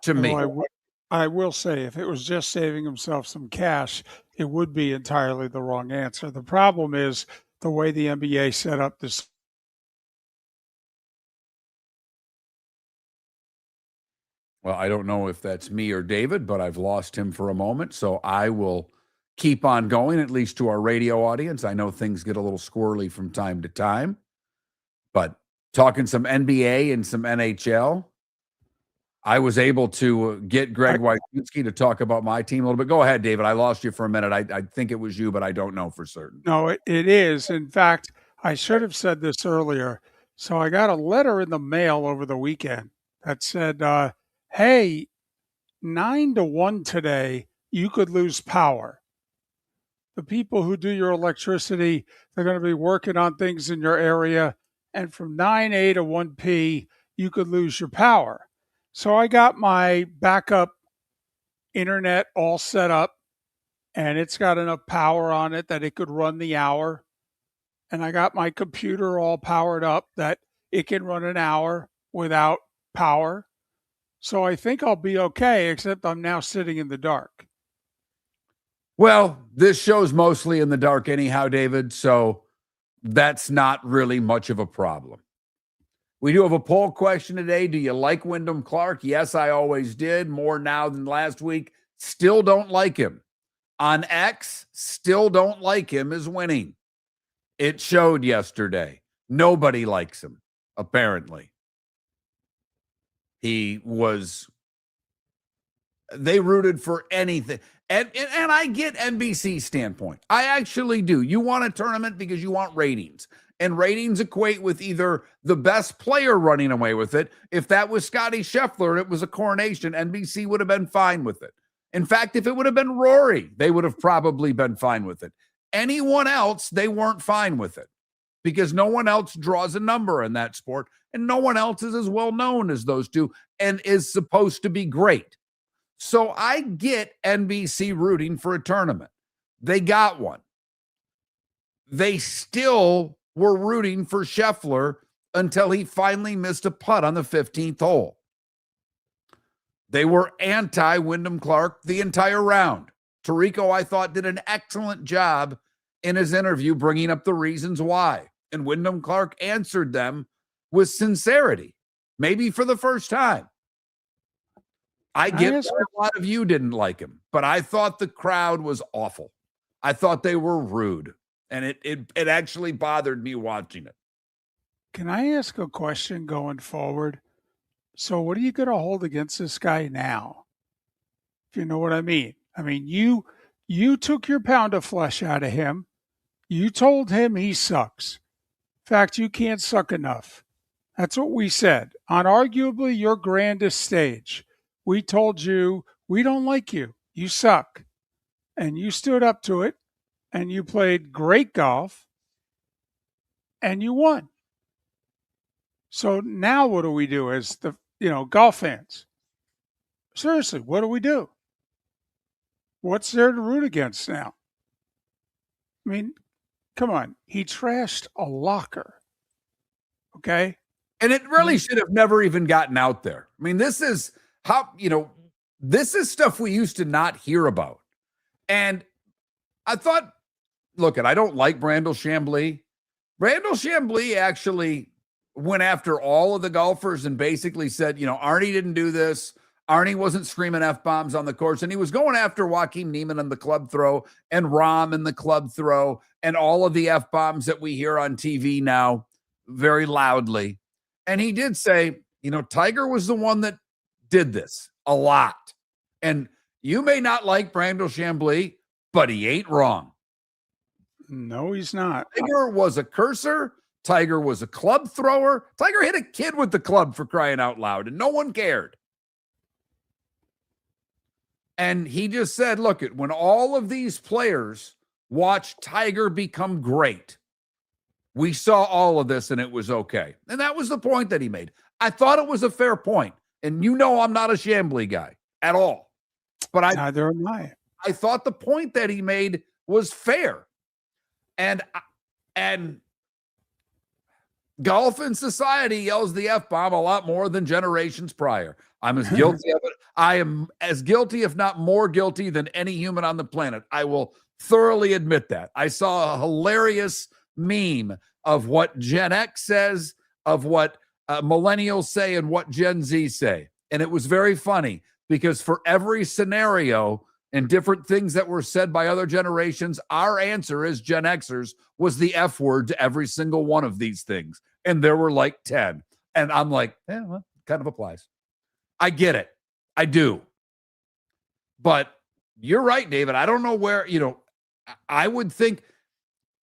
[SPEAKER 2] to me.
[SPEAKER 1] I will say, if it was just saving himself some cash, it would be entirely the wrong answer. The problem is the way the NBA set up this.
[SPEAKER 2] Well, I don't know if that's me or David, but I've lost him for a moment. So I will keep on going, at least to our radio audience. I know things get a little squirrely from time to time, but talking some NBA and some NHL, I was able to get Greg Wyshynski to talk about my team a little bit. Go ahead, David. I lost you for a minute. I think it was you, but I don't know for certain.
[SPEAKER 1] No, it is. In fact, I should have said this earlier. So I got a letter in the mail over the weekend that said, hey, 9-1 today, you could lose power. The people who do your electricity, they're going to be working on things in your area. And from 9A to 1P, you could lose your power. So I got my backup internet all set up, and it's got enough power on it that it could run the hour. And I got my computer all powered up that it can run an hour without power. So I think I'll be okay, except I'm now sitting in the dark.
[SPEAKER 2] Well, this show's mostly in the dark anyhow, David, so that's not really much of a problem. We do have a poll question today. Do you like Wyndham Clark? Yes, I always did. More now than last week. Still don't like him. On X, still don't like him as winning. It showed yesterday. Nobody likes him, apparently. They rooted for anything. And I get NBC's standpoint. I actually do. You want a tournament because you want ratings. And ratings equate with either the best player running away with it. If that was Scotty Scheffler and it was a coronation, NBC would have been fine with it. In fact, if it would have been Rory, they would have probably been fine with it. Anyone else, they weren't fine with it because no one else draws a number in that sport and no one else is as well known as those two and is supposed to be great. So I get NBC rooting for a tournament. They got one. They still were rooting for Scheffler until he finally missed a putt on the 15th hole. They were anti-Wyndham Clark the entire round. Tirico, I thought, did an excellent job in his interview bringing up the reasons why. And Wyndham Clark answered them with sincerity, maybe for the first time. I get a lot of you didn't like him, but I thought the crowd was awful. I thought they were rude, and it actually bothered me watching it.
[SPEAKER 1] Can I ask a question going forward? So what are you going to hold against this guy now? If you know what I mean. I mean, you took your pound of flesh out of him. You told him he sucks. In fact, you can't suck enough. That's what we said. On arguably your grandest stage, we told you, we don't like you. You suck. And you stood up to it, and you played great golf, and you won. So now what do we do as the golf fans? Seriously, what do we do? What's there to root against now? I mean, come on. He trashed a locker. Okay?
[SPEAKER 2] And it really should have never even gotten out there. I mean, this is this is stuff we used to not hear about. And I thought, look, I don't like Brandel Chambly. Brandel Chambly actually went after all of the golfers and basically said, Arnie didn't do this. Arnie wasn't screaming F-bombs on the course, and he was going after Joaquin Neiman in the club throw and Rahm in the club throw and all of the F-bombs that we hear on TV now very loudly. And he did say, Tiger was the one that did this a lot. And you may not like Brandel Chambly, but he ain't wrong.
[SPEAKER 1] No, he's not.
[SPEAKER 2] Tiger was a cursor. Tiger was a club thrower. Tiger hit a kid with the club, for crying out loud, and no one cared. And he just said, look, when all of these players watched Tiger become great, we saw all of this and it was okay. And that was the point that he made. I thought it was a fair point. And I'm not a Chambly guy at all. But
[SPEAKER 1] neither am I.
[SPEAKER 2] I thought the point that he made was fair. And golf and society yells the F-bomb a lot more than generations prior. I'm as guilty of it. I am as guilty, if not more guilty, than any human on the planet. I will thoroughly admit that. I saw a hilarious meme of what Gen X says, of what millennials say, and what Gen Z say. And it was very funny because for every scenario and different things that were said by other generations, our answer as Gen Xers was the F word to every single one of these things. And there were like 10. And I'm like, well, kind of applies. I get it. I do. But you're right, David. I don't know where, I would think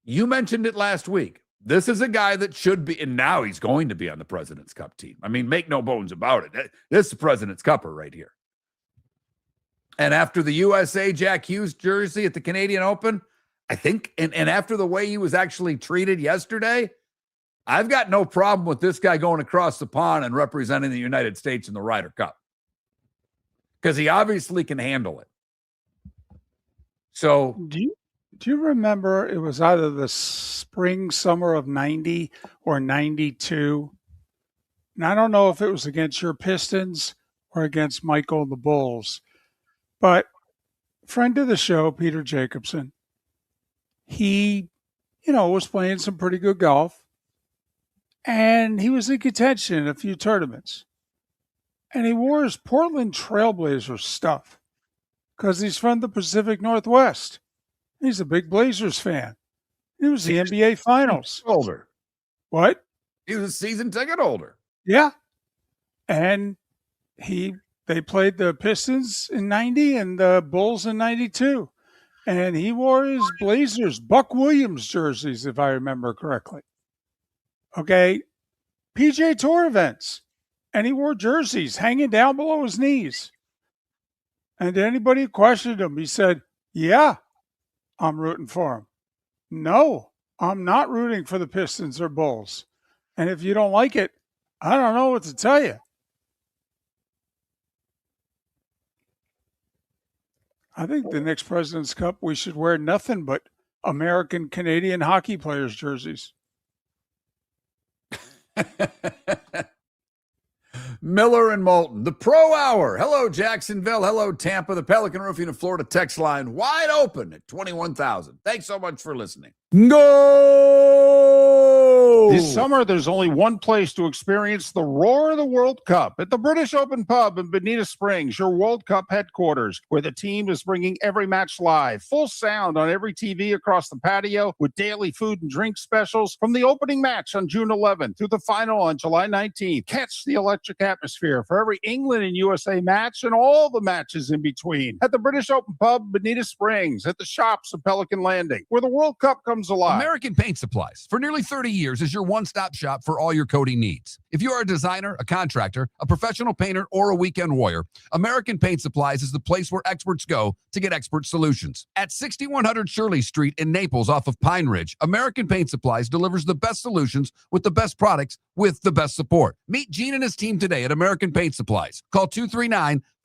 [SPEAKER 2] you mentioned it last week. This is a guy that should be, and now he's going to be on the President's Cup team. I mean, make no bones about it. This is the President's Cupper right here. And after the USA Jack Hughes jersey at the Canadian Open, I think, and after the way he was actually treated yesterday, I've got no problem with this guy going across the pond and representing the United States in the Ryder Cup. Because he obviously can handle it. So
[SPEAKER 1] do you remember it was either the spring, summer of 90 or 92? And I don't know if it was against your Pistons or against Michael and the Bulls. But friend of the show, Peter Jacobson, he, was playing some pretty good golf. And he was in contention in a few tournaments. And he wore his Portland Trailblazers stuff because he's from the Pacific Northwest. He's a big Blazers fan. He was the NBA Finals.
[SPEAKER 2] Holder.
[SPEAKER 1] What?
[SPEAKER 2] He was a season ticket holder.
[SPEAKER 1] Yeah. And they played the Pistons in 90 and the Bulls in 92. And he wore his Blazers, Buck Williams jerseys, if I remember correctly. Okay. PJ Tour events. And he wore jerseys hanging down below his knees. And anybody who questioned him, he said, yeah, I'm rooting for him. No, I'm not rooting for the Pistons or Bulls. And if you don't like it, I don't know what to tell you. I think the next President's Cup, we should wear nothing but American Canadian hockey players' jerseys.
[SPEAKER 2] Miller and Moulton, the Pro Hour. Hello, Jacksonville. Hello, Tampa. The Pelican Roofing of Florida text line wide open at 21,000. Thanks so much for listening. Go!
[SPEAKER 4] This summer, there's only one place to experience the roar of the World Cup at the British Open Pub in Bonita Springs, your World Cup headquarters, where the team is bringing every match live, full sound on every TV across the patio, with daily food and drink specials from the opening match on June 11th through the final on July 19th. Catch the electric atmosphere for every England and USA match and all the matches in between at the British Open Pub, Bonita Springs, at the shops of Pelican Landing, where the World Cup comes alive.
[SPEAKER 6] American Paint Supplies, for nearly 30 years, is your one-stop shop for all your coating needs. If you are a designer, a contractor, a professional painter, or a weekend warrior, American Paint Supplies is the place where experts go to get expert solutions. At 6100 Shirley Street in Naples off of Pine Ridge, American Paint Supplies delivers the best solutions with the best products with the best support. Meet Gene and his team today at American Paint Supplies. Call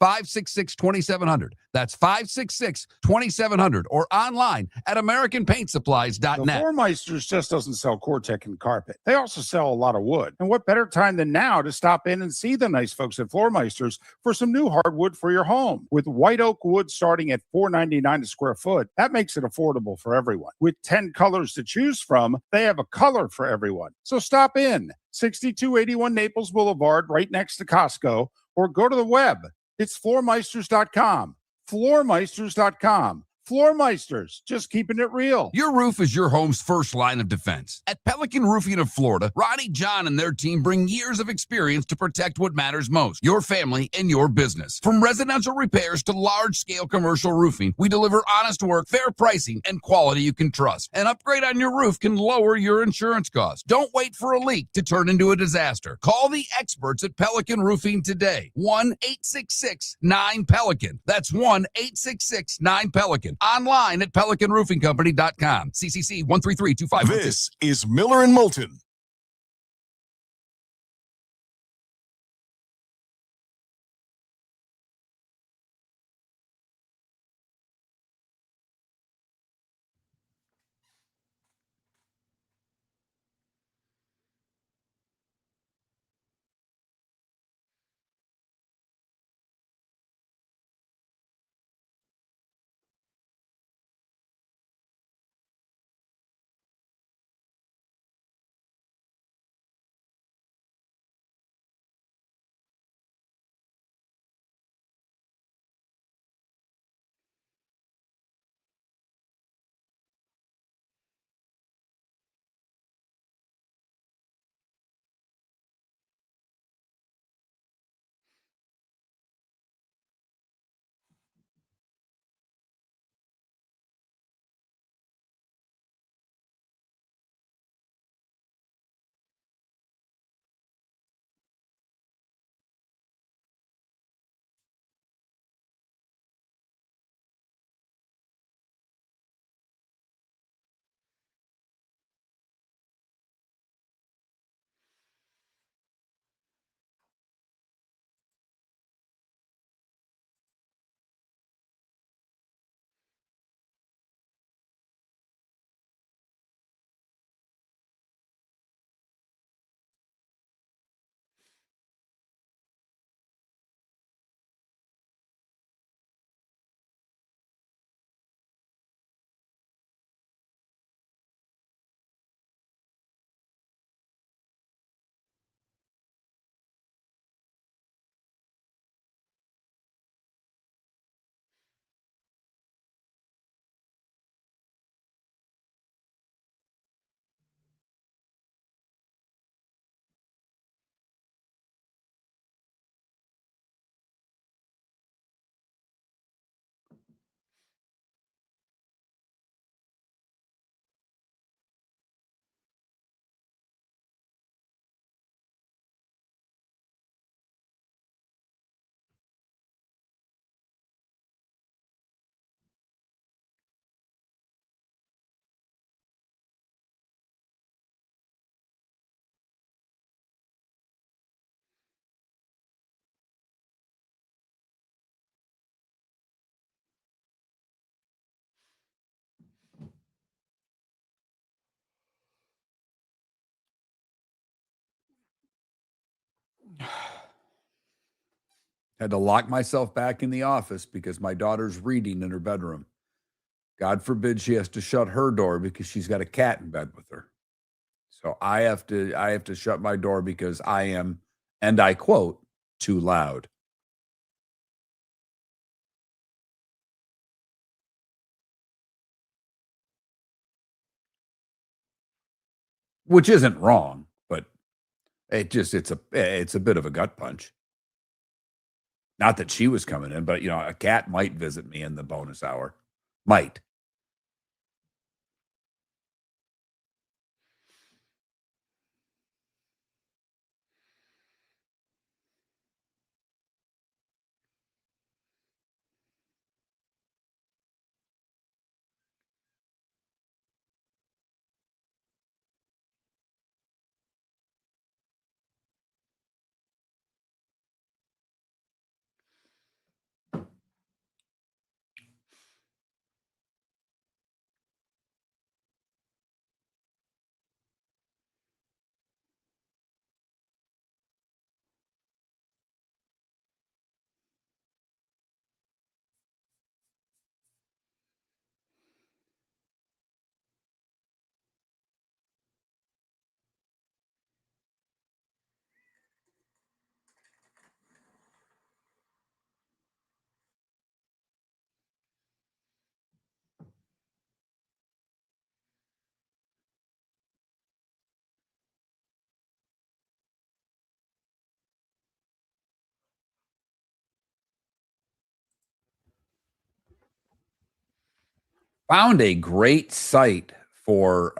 [SPEAKER 6] 566-2700. That's 566-2700 or online at
[SPEAKER 4] The
[SPEAKER 6] AmericanPaintSupplies.net.
[SPEAKER 4] Floor Meisters just doesn't sell Cortec and carpet. They also sell a lot of wood. And what better time than now to stop in and see the nice folks at Floor Meisters for some new hardwood for your home. With white oak wood starting at $4.99 a square foot, that makes it affordable for everyone. With 10 colors to choose from, they have a color for everyone. So stop in, 6281 Naples Boulevard, right next to Costco, or go to the web. It's floormeisters.com. Floormeisters.com. Floor Meisters, just keeping it real.
[SPEAKER 6] Your roof is your home's first line of defense. At Pelican Roofing of Florida, Ronnie John and their team bring years of experience to protect what matters most, your family and your business. From residential repairs to large-scale commercial roofing, we deliver honest work, fair pricing, and quality you can trust. An upgrade on your roof can lower your insurance costs. Don't wait for a leak to turn into a disaster. Call the experts at Pelican Roofing today. 1-866-9-PELICAN. That's 1-866-9-PELICAN. Online at PelicanRoofingCompany.com. CCC 13325.
[SPEAKER 3] This is Miller and Moulton.
[SPEAKER 2] Had to lock myself back in the office because my daughter's reading in her bedroom. God forbid she has to shut her door because she's got a cat in bed with her. So I have to shut my door because I am, and I quote, too loud. Which isn't wrong, but it's a bit of a gut punch. Not that she was coming in, but a cat might visit me in the bonus hour. Might. Found a great site for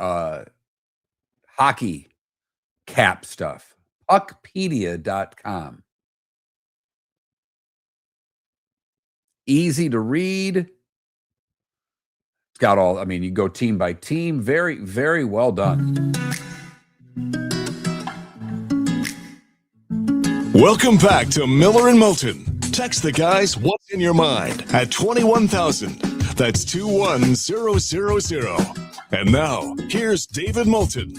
[SPEAKER 2] hockey cap stuff. Puckpedia.com. Easy to read. It's got all, I mean, you go team by team. Very, very well done.
[SPEAKER 3] Welcome back to Miller and Moulton. Text the guys what's in your mind at 21,000. That's 21000. And now, here's David Moulton.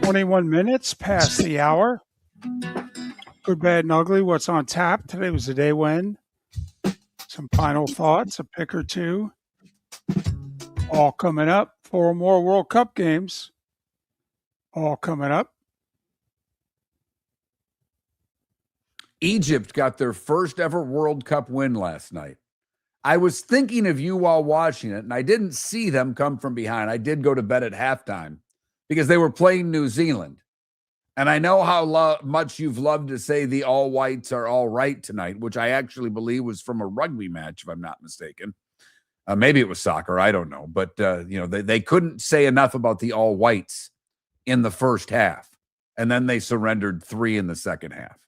[SPEAKER 1] 21 minutes past the hour. Good, bad, and ugly. What's on tap? Today was the day when. Some final thoughts, a pick or two. All coming up. 4 more World Cup games. All coming up.
[SPEAKER 2] Egypt got their first ever World Cup win last night. I was thinking of you while watching it, and I didn't see them come from behind. I did go to bed at halftime because they were playing New Zealand. And I know how much you've loved to say the all whites are all right tonight, which I actually believe was from a rugby match, if I'm not mistaken. Maybe it was soccer. I don't know. But, they couldn't say enough about the all whites in the first half. And then they surrendered 3 in the second half.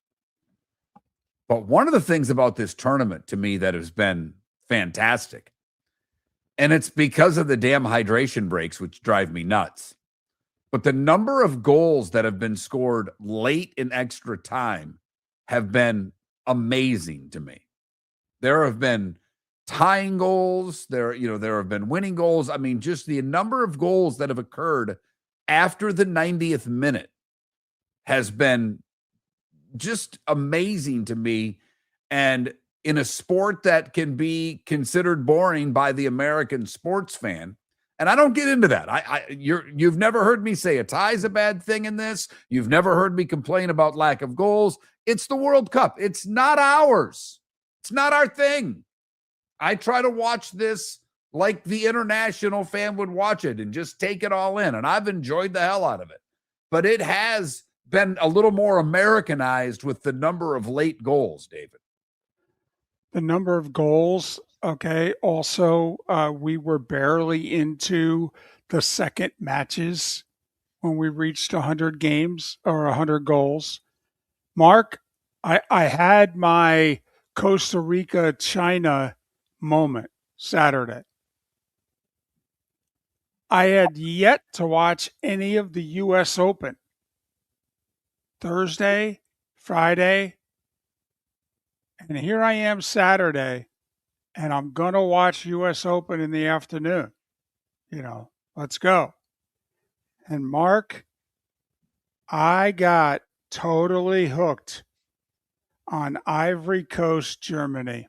[SPEAKER 2] But one of the things about this tournament to me that has been fantastic, and it's because of the damn hydration breaks, which drive me nuts, but the number of goals that have been scored late in extra time have been amazing to me. There have been tying goals. There have been winning goals. I mean, just the number of goals that have occurred after the 90th minute has been just amazing to me. And in a sport that can be considered boring by the American sports fan, and I don't get into that. You've never heard me say a tie's a bad thing in this. You've never heard me complain about lack of goals. It's the World Cup. It's not ours. It's not our thing. I try to watch this like the international fan would watch it and just take it all in. And I've enjoyed the hell out of it. But it has been a little more Americanized with the number of late goals, David.
[SPEAKER 1] The number of goals. Okay. Also, we were barely into the second matches when we reached 100 games or 100 goals. Mark, I had my Costa Rica, China moment Saturday. I had yet to watch any of the U.S. Open. Thursday, Friday, and here I am Saturday, and I'm going to watch U.S. Open in the afternoon. Let's go. And Mark, I got totally hooked on Ivory Coast, Germany.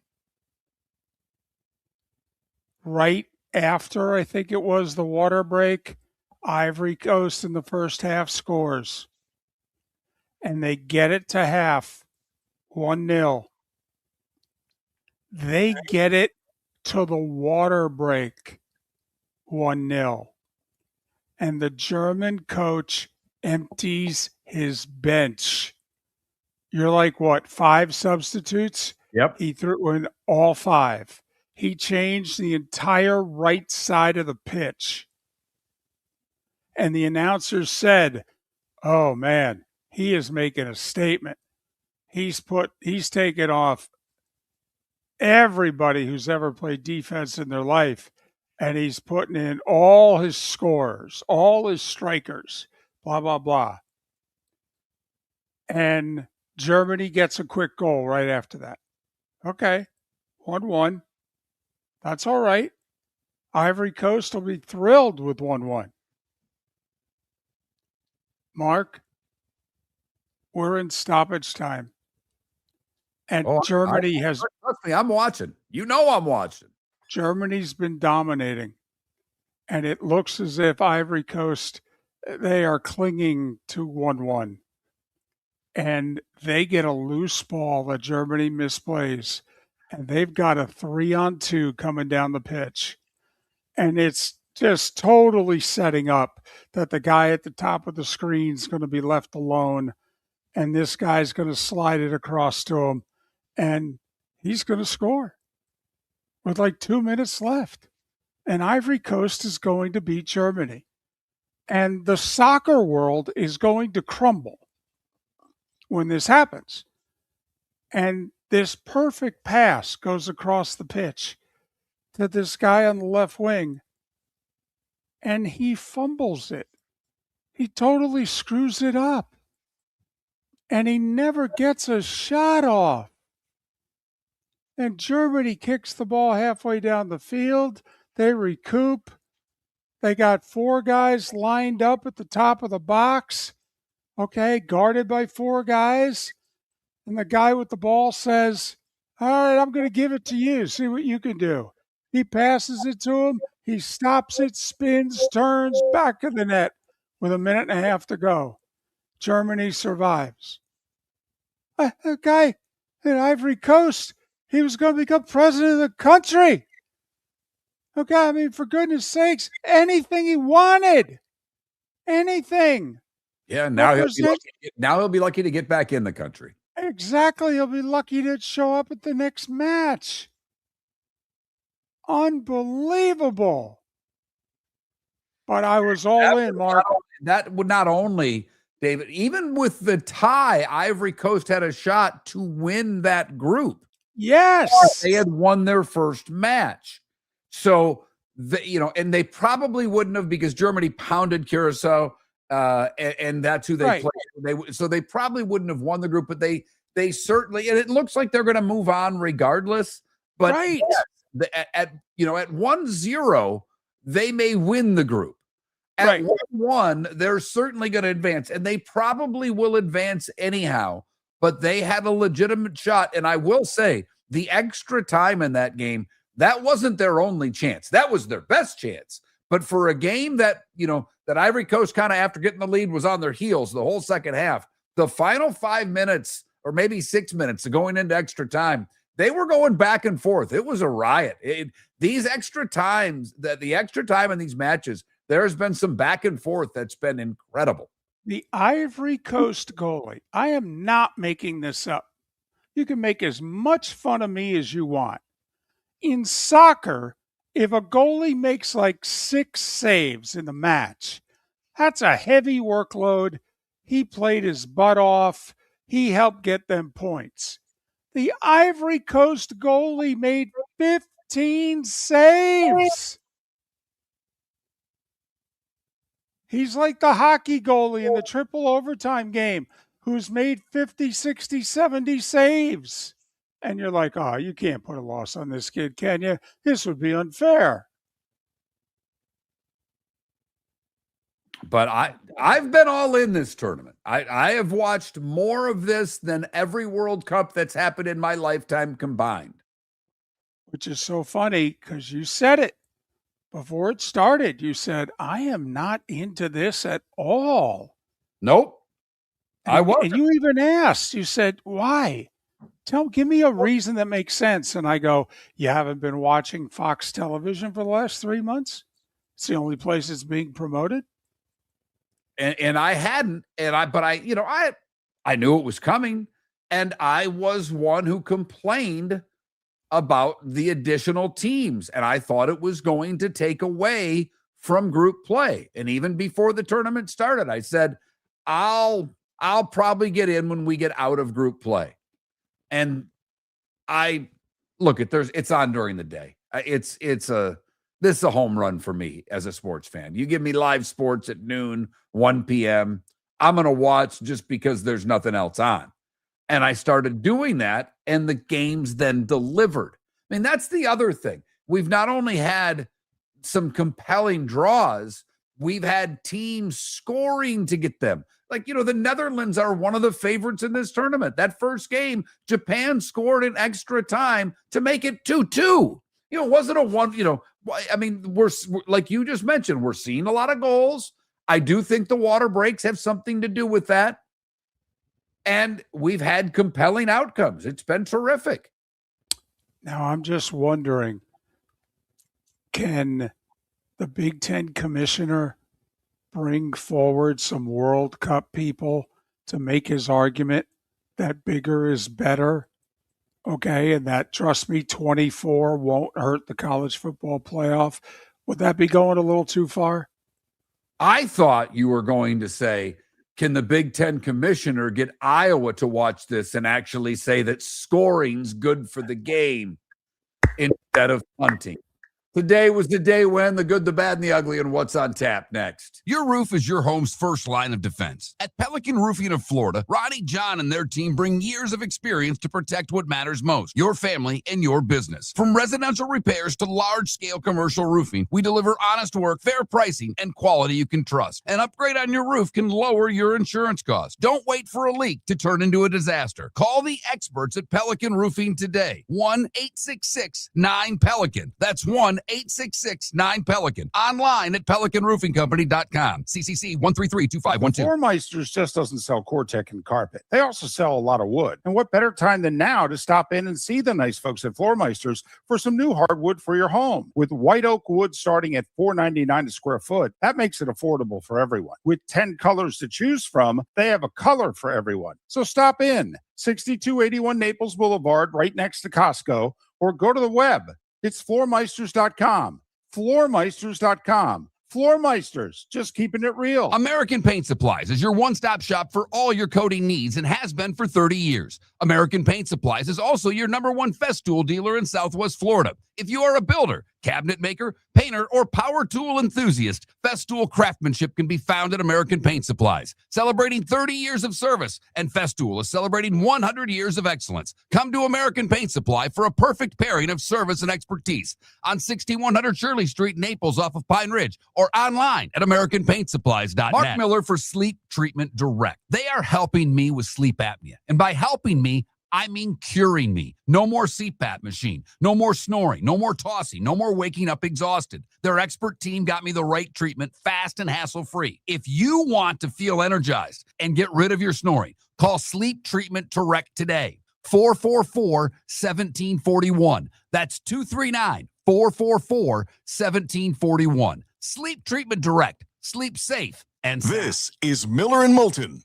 [SPEAKER 1] Right after, I think it was the water break, Ivory Coast in the first half scores. And they get it to half, 1-0. They get it to the water break, 1-0. And the German coach empties his bench. You're like, what, 5 substitutes?
[SPEAKER 2] Yep.
[SPEAKER 1] He threw in all 5. He changed the entire right side of the pitch. And the announcer said, oh, man, he is making a statement. He's taken off everybody who's ever played defense in their life, and he's putting in all his scorers, all his strikers, blah, blah, blah. And Germany gets a quick goal right after that. Okay, 1-1. That's all right. Ivory Coast will be thrilled with 1-1. Mark, we're in stoppage time. And Germany has...
[SPEAKER 2] Trust me, I'm watching. I'm watching.
[SPEAKER 1] Germany's been dominating. And it looks as if Ivory Coast, they are clinging to 1-1. And they get a loose ball that Germany misplays. And they've got a 3-on-2 coming down the pitch. And it's just totally setting up that the guy at the top of the screen is going to be left alone. And this guy's going to slide it across to him. And he's going to score with like 2 minutes left. and Ivory Coast is going to beat Germany. And the soccer world is going to crumble when this happens. And this perfect pass goes across the pitch to this guy on the left wing, and he fumbles it. He totally screws it up. And he never gets a shot off. And Germany kicks the ball halfway down the field. They recoup. They got 4 guys lined up at the top of the box, okay, guarded by 4 guys. And the guy with the ball says, all right, I'm going to give it to you. See what you can do. He passes it to him. He stops it, spins, turns, back of the net with a minute and a half to go. Germany survives. A guy in Ivory Coast, he was going to become president of the country. Okay, I mean, for goodness sakes, anything he wanted. Anything.
[SPEAKER 2] Yeah, now he'll be lucky to get back in the country.
[SPEAKER 1] Exactly. He'll be lucky to show up at the next match. Unbelievable. But I was all in, Mark.
[SPEAKER 2] That would not only, David, even with the tie, Ivory Coast had a shot to win that group.
[SPEAKER 1] Yes.
[SPEAKER 2] They had won their first match. So, and they probably wouldn't have, because Germany pounded Curacao, and that's who they played. So they probably wouldn't have won the group, but they certainly, and it looks like they're going to move on regardless. But at 1-0, they may win the group. At 1-1, they're certainly going to advance, and they probably will advance anyhow. But they had a legitimate shot, and I will say the extra time in that game, that wasn't their only chance. That was their best chance. But for a game that, that Ivory Coast kind of after getting the lead was on their heels the whole second half, the final 5 minutes or maybe 6 minutes going into extra time, they were going back and forth. It was a riot. These extra times, the extra time in these matches, there's been some back and forth that's been incredible.
[SPEAKER 1] The Ivory Coast goalie, I am not making this up. You can make as much fun of me as you want. In soccer, if a goalie makes like 6 saves in the match, that's a heavy workload. He played his butt off. He helped get them points. The Ivory Coast goalie made 15 saves. He's like the hockey goalie in the triple overtime game who's made 50, 60, 70 saves. And you're like, oh, you can't put a loss on this kid, can you? This would be unfair.
[SPEAKER 2] But I've been all in this tournament. I have watched more of this than every World Cup that's happened in my lifetime combined.
[SPEAKER 1] Which is so funny because you said it before it started. You said, I am not into this at all.
[SPEAKER 2] Nope. I wasn't.
[SPEAKER 1] And you even asked, you said, why? Give me a reason that makes sense. And I go, you haven't been watching Fox television for the last 3 months? It's the only place it's being promoted.
[SPEAKER 2] And I hadn't, but I knew it was coming, and I was one who complained about the additional teams, and I thought it was going to take away from group play. And even before the tournament started, I said, I'll probably get in when we get out of group play. And it's on during the day. This is a home run for me as a sports fan. You give me live sports at noon, 1 p.m., I'm going to watch just because there's nothing else on. And I started doing that, and the games then delivered. I mean, that's the other thing. We've not only had some compelling draws, we've had teams scoring to get them. Like, the Netherlands are one of the favorites in this tournament. That first game, Japan scored in extra time to make it 2-2. It wasn't a one, I mean, we're like you just mentioned, we're seeing a lot of goals. I do think the water breaks have something to do with that. And we've had compelling outcomes. It's been terrific.
[SPEAKER 1] Now, I'm just wondering, can the Big Ten commissioner bring forward some World Cup people to make his argument that bigger is better? Okay, and that, trust me, 24 won't hurt the college football playoff. Would that be going a little too far?
[SPEAKER 2] I thought you were going to say, can the Big Ten commissioner get Iowa to watch this and actually say that scoring's good for the game instead of punting? Today was the day when the good, the bad, and the ugly, and what's on tap next.
[SPEAKER 6] Your roof is your home's first line of defense. At Pelican Roofing of Florida, Ronnie, John, and their team bring years of experience to protect what matters most, your family and your business. From residential repairs to large-scale commercial roofing, we deliver honest work, fair pricing, and quality you can trust. An upgrade on your roof can lower your insurance costs. Don't wait for a leak to turn into a disaster. Call the experts at Pelican Roofing today. 1-866-9-PELICAN. That's 1-866-9-PELICAN. Online at pelicanroofingcompany.com. CCC 1332512.
[SPEAKER 4] Floor Meisters just doesn't sell Cortec and carpet. They also sell a lot of wood. And what better time than now to stop in and see the nice folks at Floor Meisters for some new hardwood for your home. With white oak wood starting at $4.99 a square foot, that makes it affordable for everyone. With 10 colors to choose from, they have a color for everyone. So stop in. 6281 Naples Boulevard, right next to Costco, or go to the web. It's floormeisters.com. Floormeisters.com. Floor Meisters, just keeping it real.
[SPEAKER 6] American Paint Supplies is your one-stop shop for all your coating needs and has been for 30 years. American Paint Supplies is also your #1 Festool dealer in Southwest Florida. If you are a builder, cabinet maker, painter, or power tool enthusiast, Festool craftsmanship can be found at American Paint Supplies. Celebrating 30 years of service, and Festool is celebrating 100 years of excellence. Come to American Paint Supply for a perfect pairing of service and expertise on 6100 Shirley Street, Naples, off of Pine Ridge, or online at AmericanPaintSupplies.net. Mark Miller for Sleep Treatment Direct. They are helping me with sleep apnea. And by helping me, I mean curing me. No more CPAP machine. No more snoring. No more tossing. No more waking up exhausted. Their expert team got me the right treatment, fast and hassle-free. If you want to feel energized and get rid of your snoring, call Sleep Treatment Direct today. 444-1741. That's 239-444-1741. Sleep Treatment Direct. Sleep safe and sound.
[SPEAKER 3] This is Miller and Moulton.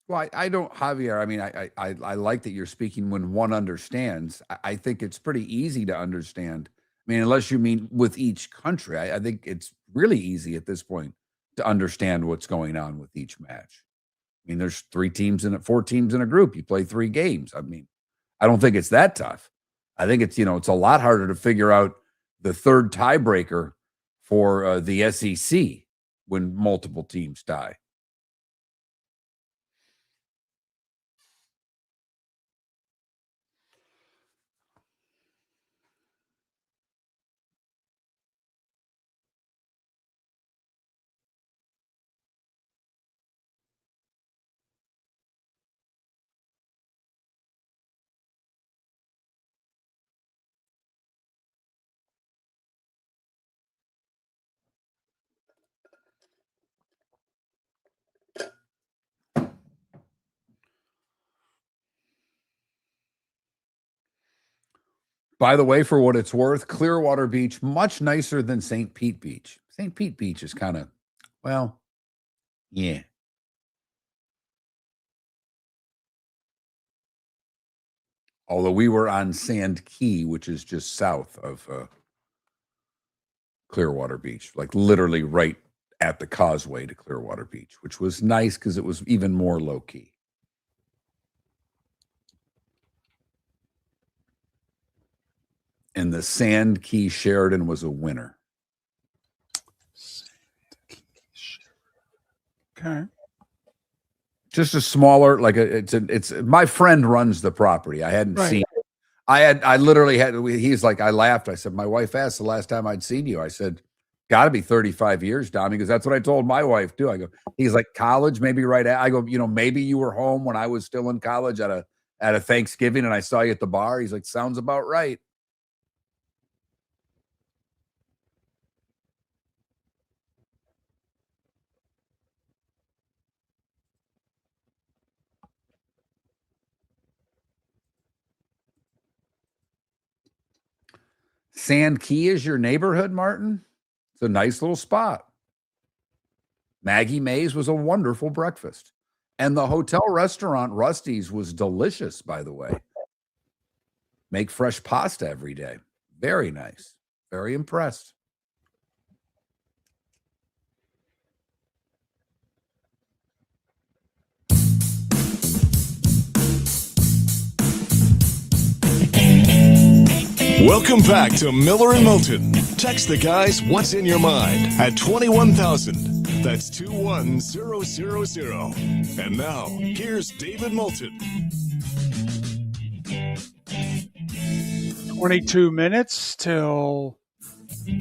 [SPEAKER 2] Well, I don't, Javier. I mean, I like that you're speaking when one understands. I think it's pretty easy to understand. I mean, unless you mean with each country, I think it's really easy at this point to understand what's going on with each match. I mean, there's 4 teams in a group. You play 3 games. I mean, I don't think it's that tough. I think it's, it's a lot harder to figure out the third tiebreaker for the SEC. when multiple teams die. By the way, for what it's worth, Clearwater Beach, much nicer than St. Pete Beach. St. Pete Beach is kind of, well, yeah. Although we were on Sand Key, which is just south of Clearwater Beach, like literally right at the causeway to Clearwater Beach, which was nice because it was even more low key. And the Sand Key Sheridan was a winner.
[SPEAKER 1] Okay.
[SPEAKER 2] Just a smaller, like it's my friend runs the property. I hadn't seen it. I literally had, he's like, I laughed. I said, my wife asked the last time I'd seen you. I said, got to be 35 years, Dom, because that's what I told my wife too. I go, he's like, college, maybe right at, I go, maybe you were home when I was still in college at a Thanksgiving and I saw you at the bar. He's like, sounds about right. Sand Key is your neighborhood, Martin? It's a nice little spot. Maggie Mae's was a wonderful breakfast. And the hotel restaurant, Rusty's, was delicious, by the way. Make fresh pasta every day. Very nice. Very impressed.
[SPEAKER 3] Welcome back to Miller and Moulton. Text the guys what's in your mind at 21,000. That's 21000. And now, here's David Moulton.
[SPEAKER 1] 22 minutes till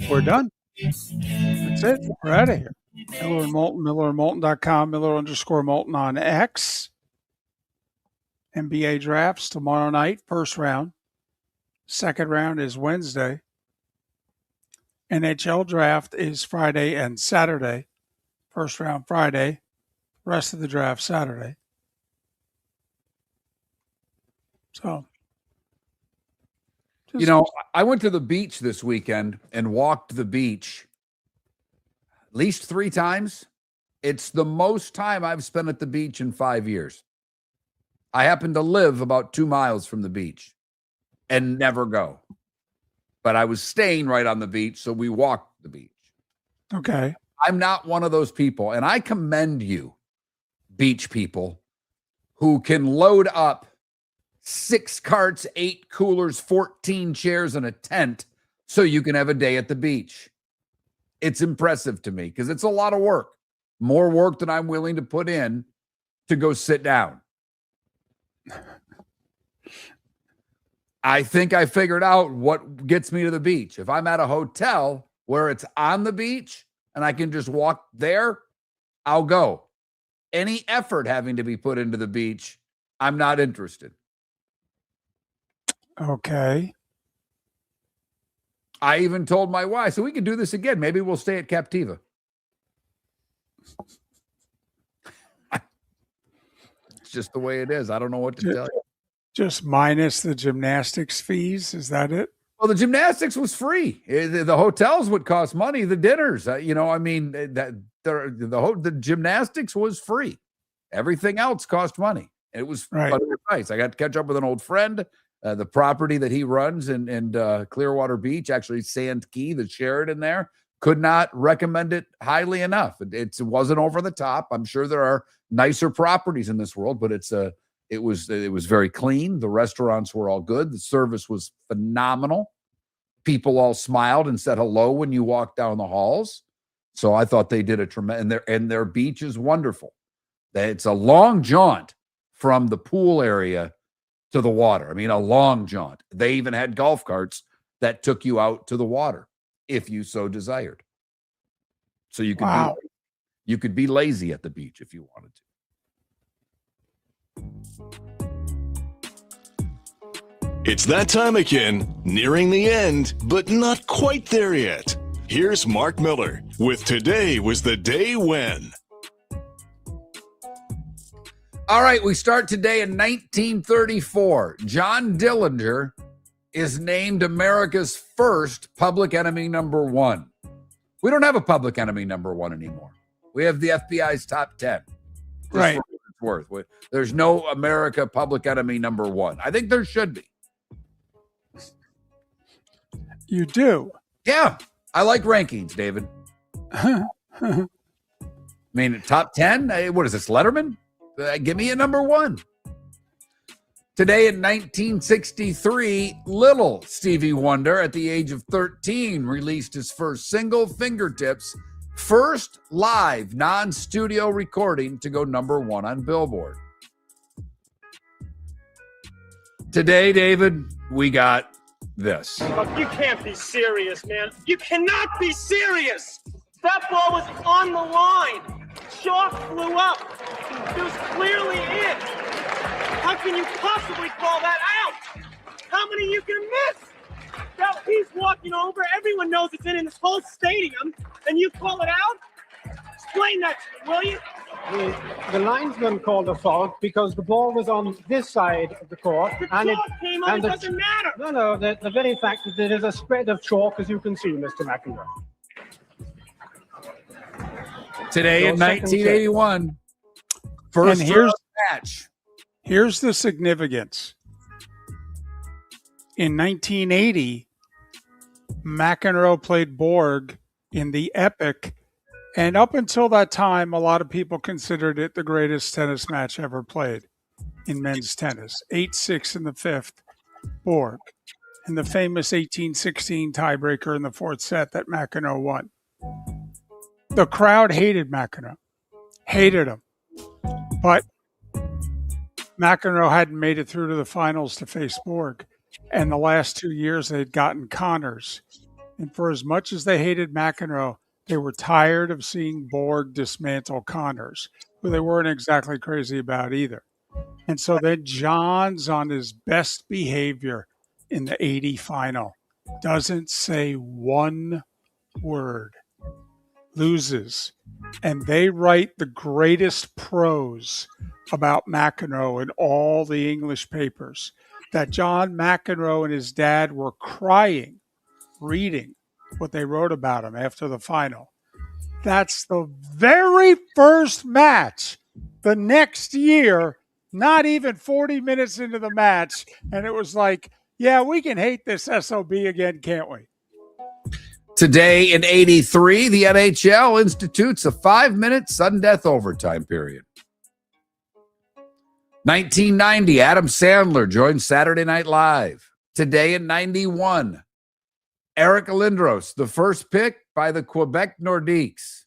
[SPEAKER 1] we're done. That's it. We're out of here. Miller and Moulton, millerandmoulton.com, Miller_Moulton on X. NBA drafts tomorrow night, first round. Second round is Wednesday. NHL draft is Friday and Saturday. First round Friday. Rest of the draft Saturday. So,
[SPEAKER 2] I went to the beach this weekend and walked the beach at least 3 times. It's the most time I've spent at the beach in 5 years. I happen to live about 2 miles from the beach and never go. But I was staying right on the beach, so we walked the beach.
[SPEAKER 1] okay.
[SPEAKER 2] I'm not one of those people, and I commend you, beach people, who can load up 6 carts, 8 coolers, 14 chairs, and a tent so you can have a day at the beach. It's impressive to me because it's a lot of work, more work than I'm willing to put in to go sit down. I think I figured out what gets me to the beach. If I'm at a hotel where it's on the beach and I can just walk there, I'll go. Any effort having to be put into the beach, I'm not interested.
[SPEAKER 1] Okay.
[SPEAKER 2] I even told my wife, so we can do this again. Maybe we'll stay at Captiva. It's just the way it is. I don't know what to tell you.
[SPEAKER 1] Just minus the gymnastics fees. Is that it?
[SPEAKER 2] Well, the gymnastics was free. The hotels would cost money. The dinners, the gymnastics was free. Everything else cost money. It was nice. I got to catch up with an old friend. The property that he runs in Clearwater Beach, actually Sand Key, the Sheridan there, could not recommend it highly enough. It wasn't over the top. I'm sure there are nicer properties in this world, but it was very clean. The restaurants were all good. The service was phenomenal. People all smiled and said hello when you walked down the halls. So I thought they did a tremendous, and their beach is wonderful. It's a long jaunt from the pool area to the water. I mean, a long jaunt. They even had golf carts that took you out to the water if you so desired. So you could be lazy at the beach if you wanted
[SPEAKER 3] to. It's that time again, nearing the end, but not quite there yet. Here's Mark Miller with Today Was the Day When.
[SPEAKER 2] All right, we start today in 1934. John Dillinger is named America's first public enemy number 1. We don't have a public enemy number 1 anymore. We have the FBI's top 10.
[SPEAKER 1] Right.
[SPEAKER 2] Worth. There's no America public enemy number 1. I think there should be.
[SPEAKER 1] You do?
[SPEAKER 2] Yeah. I like rankings, David. I mean, top 10? What is this, Letterman? Give me a number 1. Today in 1963, little Stevie Wonder, at the age of 13, released his first single, Fingertips, first live non-studio recording to go number 1 on Billboard. Today, David, we got this.
[SPEAKER 10] You can't be serious, man. You cannot be serious. That ball was on the line. Chalk flew up. It was clearly in. How can you possibly call that out? How many you can miss? Now he's walking over. Everyone knows it's in this whole stadium, and you call it out? Explain that to me, will you?
[SPEAKER 11] The linesman called a fault because the ball was on this side of the court.
[SPEAKER 10] The chalk came on, it doesn't matter.
[SPEAKER 11] No, the very fact that there is a spread of chalk, as you can see, Mr. McEnroe.
[SPEAKER 2] Today in 1981, first match.
[SPEAKER 1] Here's the significance. In 1980, McEnroe played Borg in the Epic, and up until that time, a lot of people considered it the greatest tennis match ever played in men's tennis. 8-6 in the fifth, Borg, and the famous 18-16 tiebreaker in the fourth set that McEnroe won. The crowd hated McEnroe, hated him, but McEnroe hadn't made it through to the finals to face Borg, and the last 2 years they'd gotten Connors. And for as much as they hated McEnroe, they were tired of seeing Borg dismantle Connors, who they weren't exactly crazy about either. And so then John's on his best behavior in the 80 final, doesn't say one word, loses, and they write the greatest prose about McEnroe in all the English papers, that John McEnroe and his dad were crying reading what they wrote about him after the final. That's the very first match the next year, not even 40 minutes into the match, and it was like, yeah, we can hate this SOB again, can't we?
[SPEAKER 2] Today in 83, the NHL institutes a 5-minute sudden death overtime period. 1990, Adam Sandler joined Saturday Night Live. Today in 91, Eric Lindros, the first pick by the Quebec Nordiques.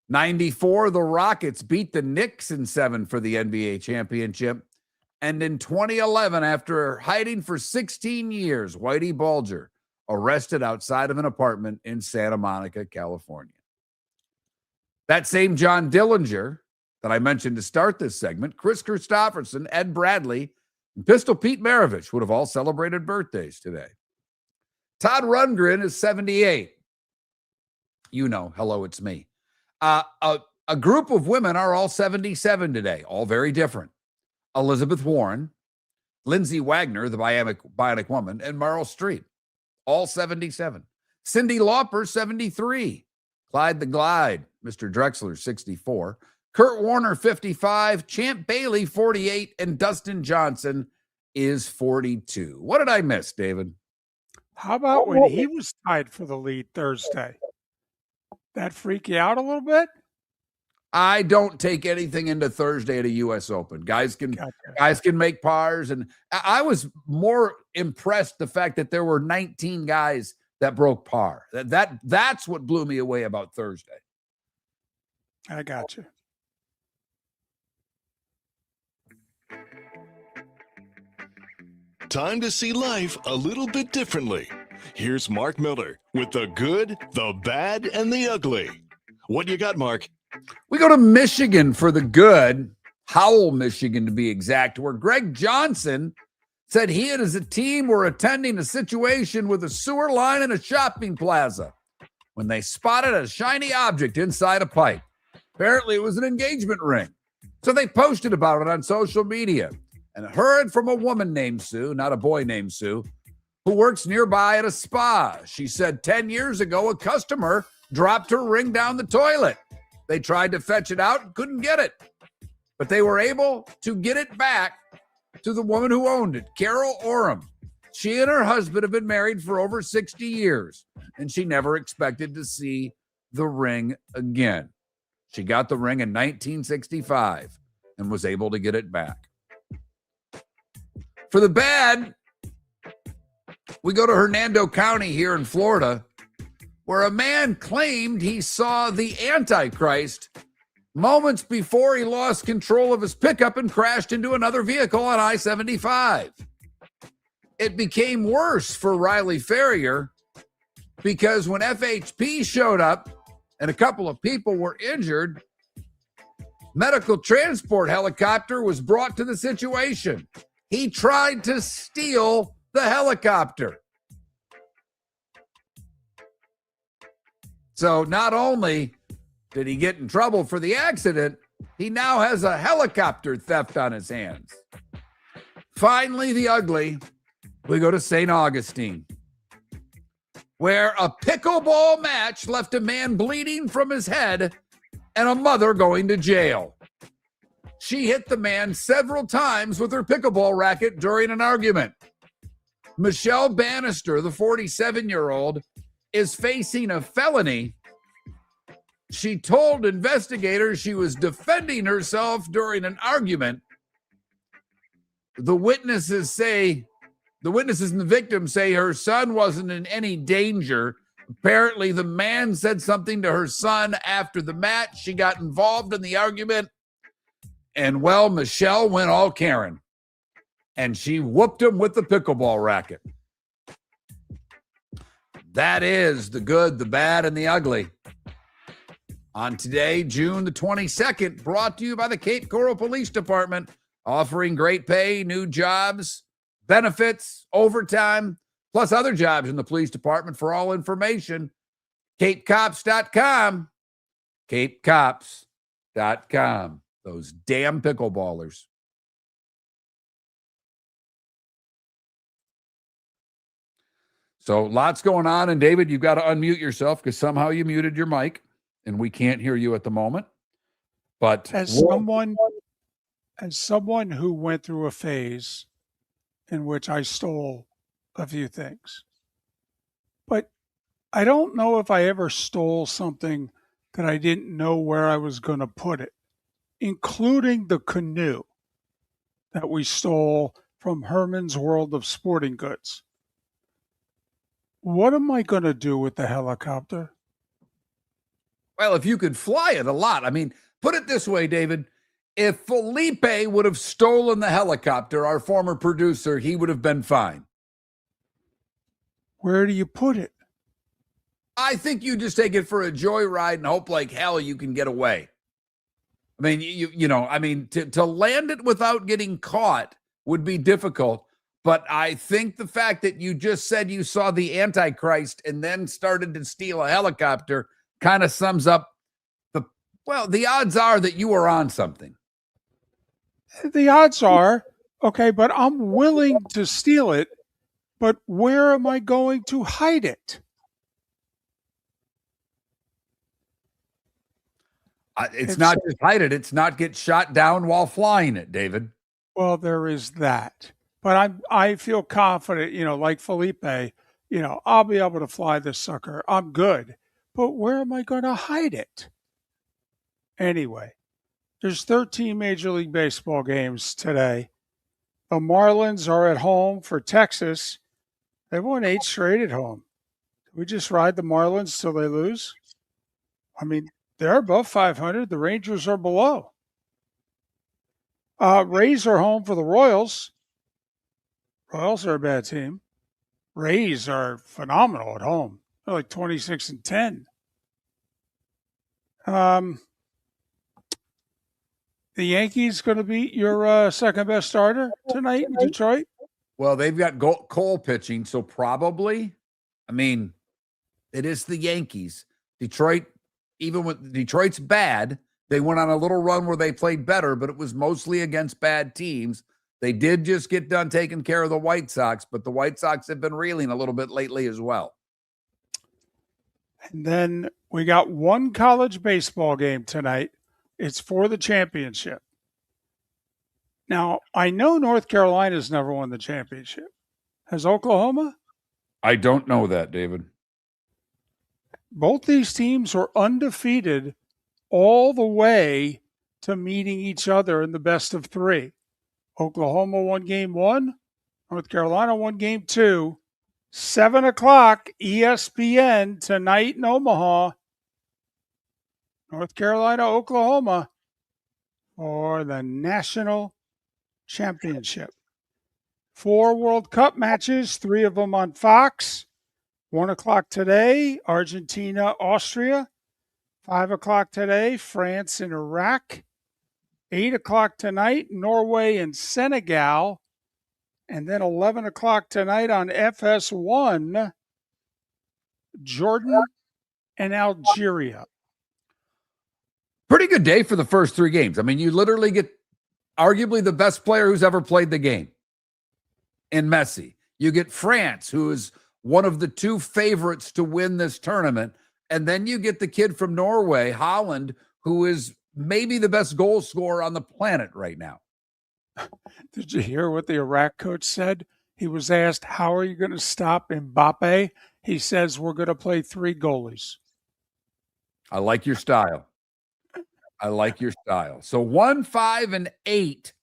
[SPEAKER 2] 94, the Rockets beat the Knicks in 7 for the NBA championship. And in 2011, after hiding for 16 years, Whitey Bulger arrested outside of an apartment in Santa Monica, California. That same John Dillinger that I mentioned to start this segment, Chris Christopherson, Ed Bradley, and Pistol Pete Maravich would have all celebrated birthdays today. Todd Rundgren is 78. You know, hello, it's me. A group of women are all 77 today, all very different. Elizabeth Warren, Lindsay Wagner, the Bionic Woman, and Meryl Streep, all 77. Cyndi Lauper, 73. Clyde the Glide, Mr. Drexler, 64. Kurt Warner, 55. Champ Bailey, 48. And Dustin Johnson is 42. What did I miss, David?
[SPEAKER 1] How about when he was tied for the lead Thursday? That freak you out a little bit?
[SPEAKER 2] I don't take anything into Thursday at a U.S. Open. Guys can make pars, and I was more impressed the fact that there were 19 guys that broke par. That's what blew me away about Thursday.
[SPEAKER 1] I got you.
[SPEAKER 3] Time to see life a little bit differently. Here's Mark Miller with the good, the bad, and the ugly. What you got, Mark?
[SPEAKER 2] We go to Michigan for the good, Howell, Michigan to be exact, where Greg Johnson said he and his team were attending a situation with a sewer line in a shopping plaza when they spotted a shiny object inside a pipe. Apparently, it was an engagement ring. So they posted about it on social media and heard from a woman named Sue, not a boy named Sue, who works nearby at a spa. She said 10 years ago, a customer dropped her ring down the toilet. They tried to fetch it out and couldn't get it, but they were able to get it back to the woman who owned it, Carol Oram. She and her husband have been married for over 60 years, and she never expected to see the ring again. She got the ring in 1965 and was able to get it back. For the bad, we go to Hernando County here in Florida, where a man claimed he saw the Antichrist moments before he lost control of his pickup and crashed into another vehicle on I-75. It became worse for Riley Ferrier because when FHP showed up and a couple of people were injured, medical transport helicopter was brought to the situation. He tried to steal the helicopter. So not only did he get in trouble for the accident, he now has a helicopter theft on his hands. Finally, the ugly, we go to St. Augustine, where a pickleball match left a man bleeding from his head and a mother going to jail. She hit the man several times with her pickleball racket during an argument. Michelle Bannister, the 47-year-old, is facing a felony. She told investigators she was defending herself during an argument. The witnesses and the victim say her son wasn't in any danger. Apparently, the man said something to her son after the match. She got involved in the argument. And, well, Michelle went all Karen. And she whooped him with the pickleball racket. That is the good, the bad, and the ugly. On today, June the 22nd, brought to you by the Cape Coral Police Department, offering great pay, new jobs, benefits, overtime, plus other jobs in the police department. For all information, capecops.com, capecops.com. Those damn pickleballers. So lots going on. And David, you've got to unmute yourself because somehow you muted your mic and we can't hear you at the moment. But
[SPEAKER 1] as someone who went through a phase in which I stole a few things, but I don't know if I ever stole something that I didn't know where I was going to put it, including the canoe that we stole from Herman's World of Sporting Goods. What am I going to do with the helicopter?
[SPEAKER 2] Well, if you could fly it a lot. I mean, put it this way, David. If Felipe would have stolen the helicopter, our former producer, he would have been fine.
[SPEAKER 1] Where do you put it?
[SPEAKER 2] I think you just take it for a joyride and hope like hell you can get away. I mean, to land it without getting caught would be difficult. But I think the fact that you just said you saw the Antichrist and then started to steal a helicopter kind of sums up the odds are that you were on something.
[SPEAKER 1] The odds are, okay, but I'm willing to steal it, but where am I going to hide it?
[SPEAKER 2] It's not just hide it. It's not get shot down while flying it, David.
[SPEAKER 1] Well, there is that. But I feel confident, like Felipe, I'll be able to fly this sucker. I'm good. But where am I going to hide it? Anyway, there's 13 Major League Baseball games today. The Marlins are at home for Texas. They won 8 straight at home. We just ride the Marlins till they lose. I mean, they're above 500. The Rangers are below. Rays are home for the Royals. Royals are a bad team. Rays are phenomenal at home. They're like 26-10. The Yankees going to beat your second best starter tonight in Detroit?
[SPEAKER 2] Well, they've got Cole pitching, so probably. I mean, it is the Yankees. Detroit, even when Detroit's bad, they went on a little run where they played better, but it was mostly against bad teams. They did just get done taking care of the White Sox, but the White Sox have been reeling a little bit lately as well.
[SPEAKER 1] And then we got one college baseball game tonight. It's for the championship. Now, I know North Carolina's never won the championship. Has Oklahoma?
[SPEAKER 2] I don't know that, David.
[SPEAKER 1] Both these teams were undefeated all the way to meeting each other in the best of three. Oklahoma won game 1. North Carolina won game 2. 7 o'clock, ESPN tonight in Omaha. North Carolina, Oklahoma for the national championship. 4 World Cup matches, 3 of them on Fox. 1 o'clock today, Argentina, Austria. 5 o'clock today, France and Iraq. 8 o'clock tonight, Norway and Senegal. And then 11 o'clock tonight on FS1, Jordan and Algeria.
[SPEAKER 2] Pretty good day for the first 3 games. I mean, you literally get arguably the best player who's ever played the game in Messi. You get France, who is one of the 2 favorites to win this tournament. And then you get the kid from Norway, Holland, who is maybe the best goal scorer on the planet right now.
[SPEAKER 1] Did you hear what the Iraq coach said? He was asked, how are you going to stop Mbappe? He says, we're going to play 3 goalies.
[SPEAKER 2] I like your style. I like your style. So 1, 5, and 8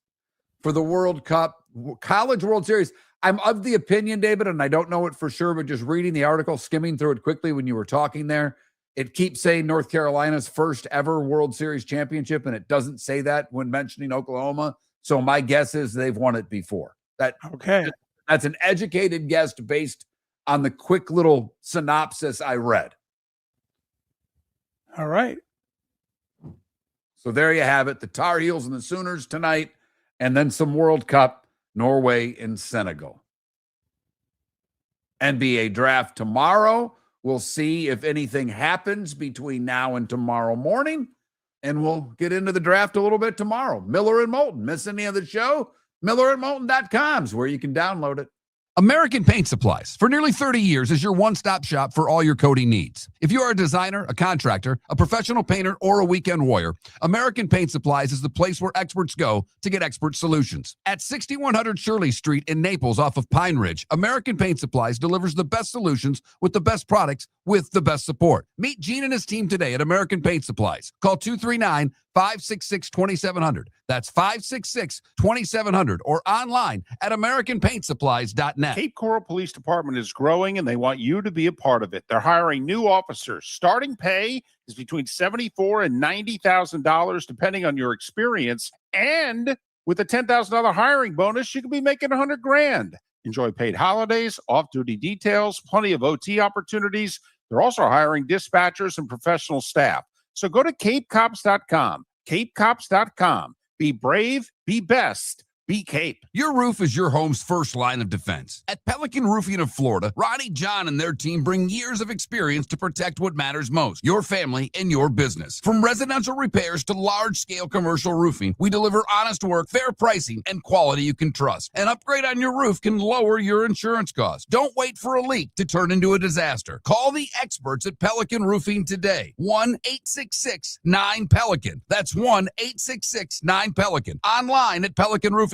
[SPEAKER 2] for the World Cup. College World Series. I'm of the opinion, David, and I don't know it for sure, but just reading the article, skimming through it quickly when you were talking there, it keeps saying North Carolina's first ever World Series championship, and it doesn't say that when mentioning Oklahoma. So my guess is they've won it before. That's an educated guess based on the quick little synopsis I read.
[SPEAKER 1] All right.
[SPEAKER 2] So there you have it. The Tar Heels and the Sooners tonight, and then some World Cup, Norway and Senegal. NBA draft tomorrow. We'll see if anything happens between now and tomorrow morning, and we'll get into the draft a little bit tomorrow. Miller and Moulton. Miss any of the show? MillerandMoulton.com is where you can download it.
[SPEAKER 6] American Paint Supplies, for nearly 30 years, is your one-stop shop for all your coating needs. If you are a designer, a contractor, a professional painter, or a weekend warrior, American Paint Supplies is the place where experts go to get expert solutions. At 6100 Shirley Street in Naples off of Pine Ridge, American Paint Supplies delivers the best solutions with the best products with the best support. Meet Gene and his team today at American Paint Supplies. Call 239-566-2700. That's 566-2700 or online at AmericanPaintSupplies.net.
[SPEAKER 4] Cape Coral Police Department is growing, and they want you to be a part of it. They're hiring new officers. Starting pay is between $74,000 and $90,000, depending on your experience. And with a $10,000 hiring bonus, you could be making $100,000. Enjoy paid holidays, off-duty details, plenty of OT opportunities. They're also hiring dispatchers and professional staff. So go to CapeCops.com. CapeCops.com. Be brave, be best, be Cape.
[SPEAKER 6] Your roof is your home's first line of defense. At Pelican Roofing of Florida, Ronnie John and their team bring years of experience to protect what matters most, your family and your business. From residential repairs to large-scale commercial roofing, we deliver honest work, fair pricing, and quality you can trust. An upgrade on your roof can lower your insurance costs. Don't wait for a leak to turn into a disaster. Call the experts at Pelican Roofing today. 1-866-9-PELICAN. That's 1-866-9-PELICAN. Online at PelicanRoofingCompany.com.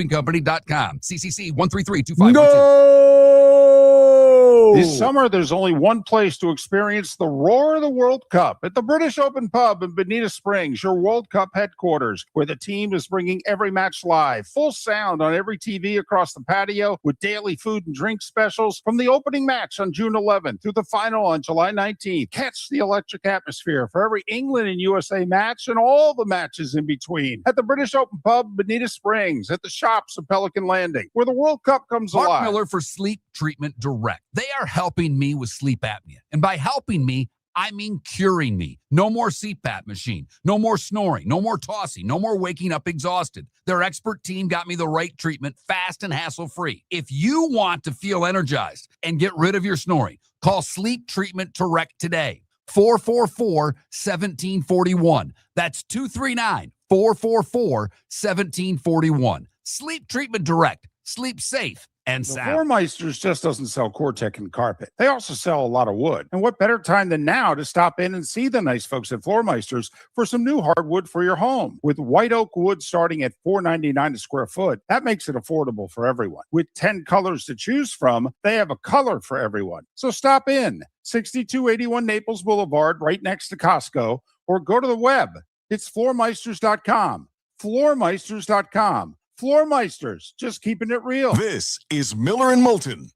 [SPEAKER 6] CCC 1332512.
[SPEAKER 2] Go!
[SPEAKER 1] Oh,
[SPEAKER 4] This summer, there's only one place to experience the roar of the World Cup at the British Open Pub in Bonita Springs, your World Cup headquarters, where the team is bringing every match live, full sound on every TV across the patio, with daily food and drink specials from the opening match on June 11th through the final on July 19th. Catch the electric atmosphere for every England and USA match and all the matches in between at the British Open Pub, Bonita Springs, at the shops of Pelican Landing, where the World Cup comes
[SPEAKER 6] Mark
[SPEAKER 4] alive.
[SPEAKER 6] Miller for Sleep Treatment Direct. They are helping me with sleep apnea. And by helping me, I mean curing me. No more CPAP machine, no more snoring, no more tossing, no more waking up exhausted. Their expert team got me the right treatment fast and hassle-free. If you want to feel energized and get rid of your snoring, call Sleep Treatment Direct today. 444-1741. That's 239-444-1741. Sleep Treatment Direct. Sleep safe and
[SPEAKER 4] The
[SPEAKER 6] sound.
[SPEAKER 4] Floor Meisters just doesn't sell Cortec and carpet. They also sell a lot of wood. And what better time than now to stop in and see the nice folks at Floor Meisters for some new hardwood for your home. With white oak wood starting at $4.99 a square foot, that makes it affordable for everyone. With 10 colors to choose from, they have a color for everyone. So stop in, 6281 Naples Boulevard, right next to Costco, or go to the web. It's floormeisters.com. Floormeisters.com. Floor Meisters, just keeping it real.
[SPEAKER 3] This is Miller and Moulton.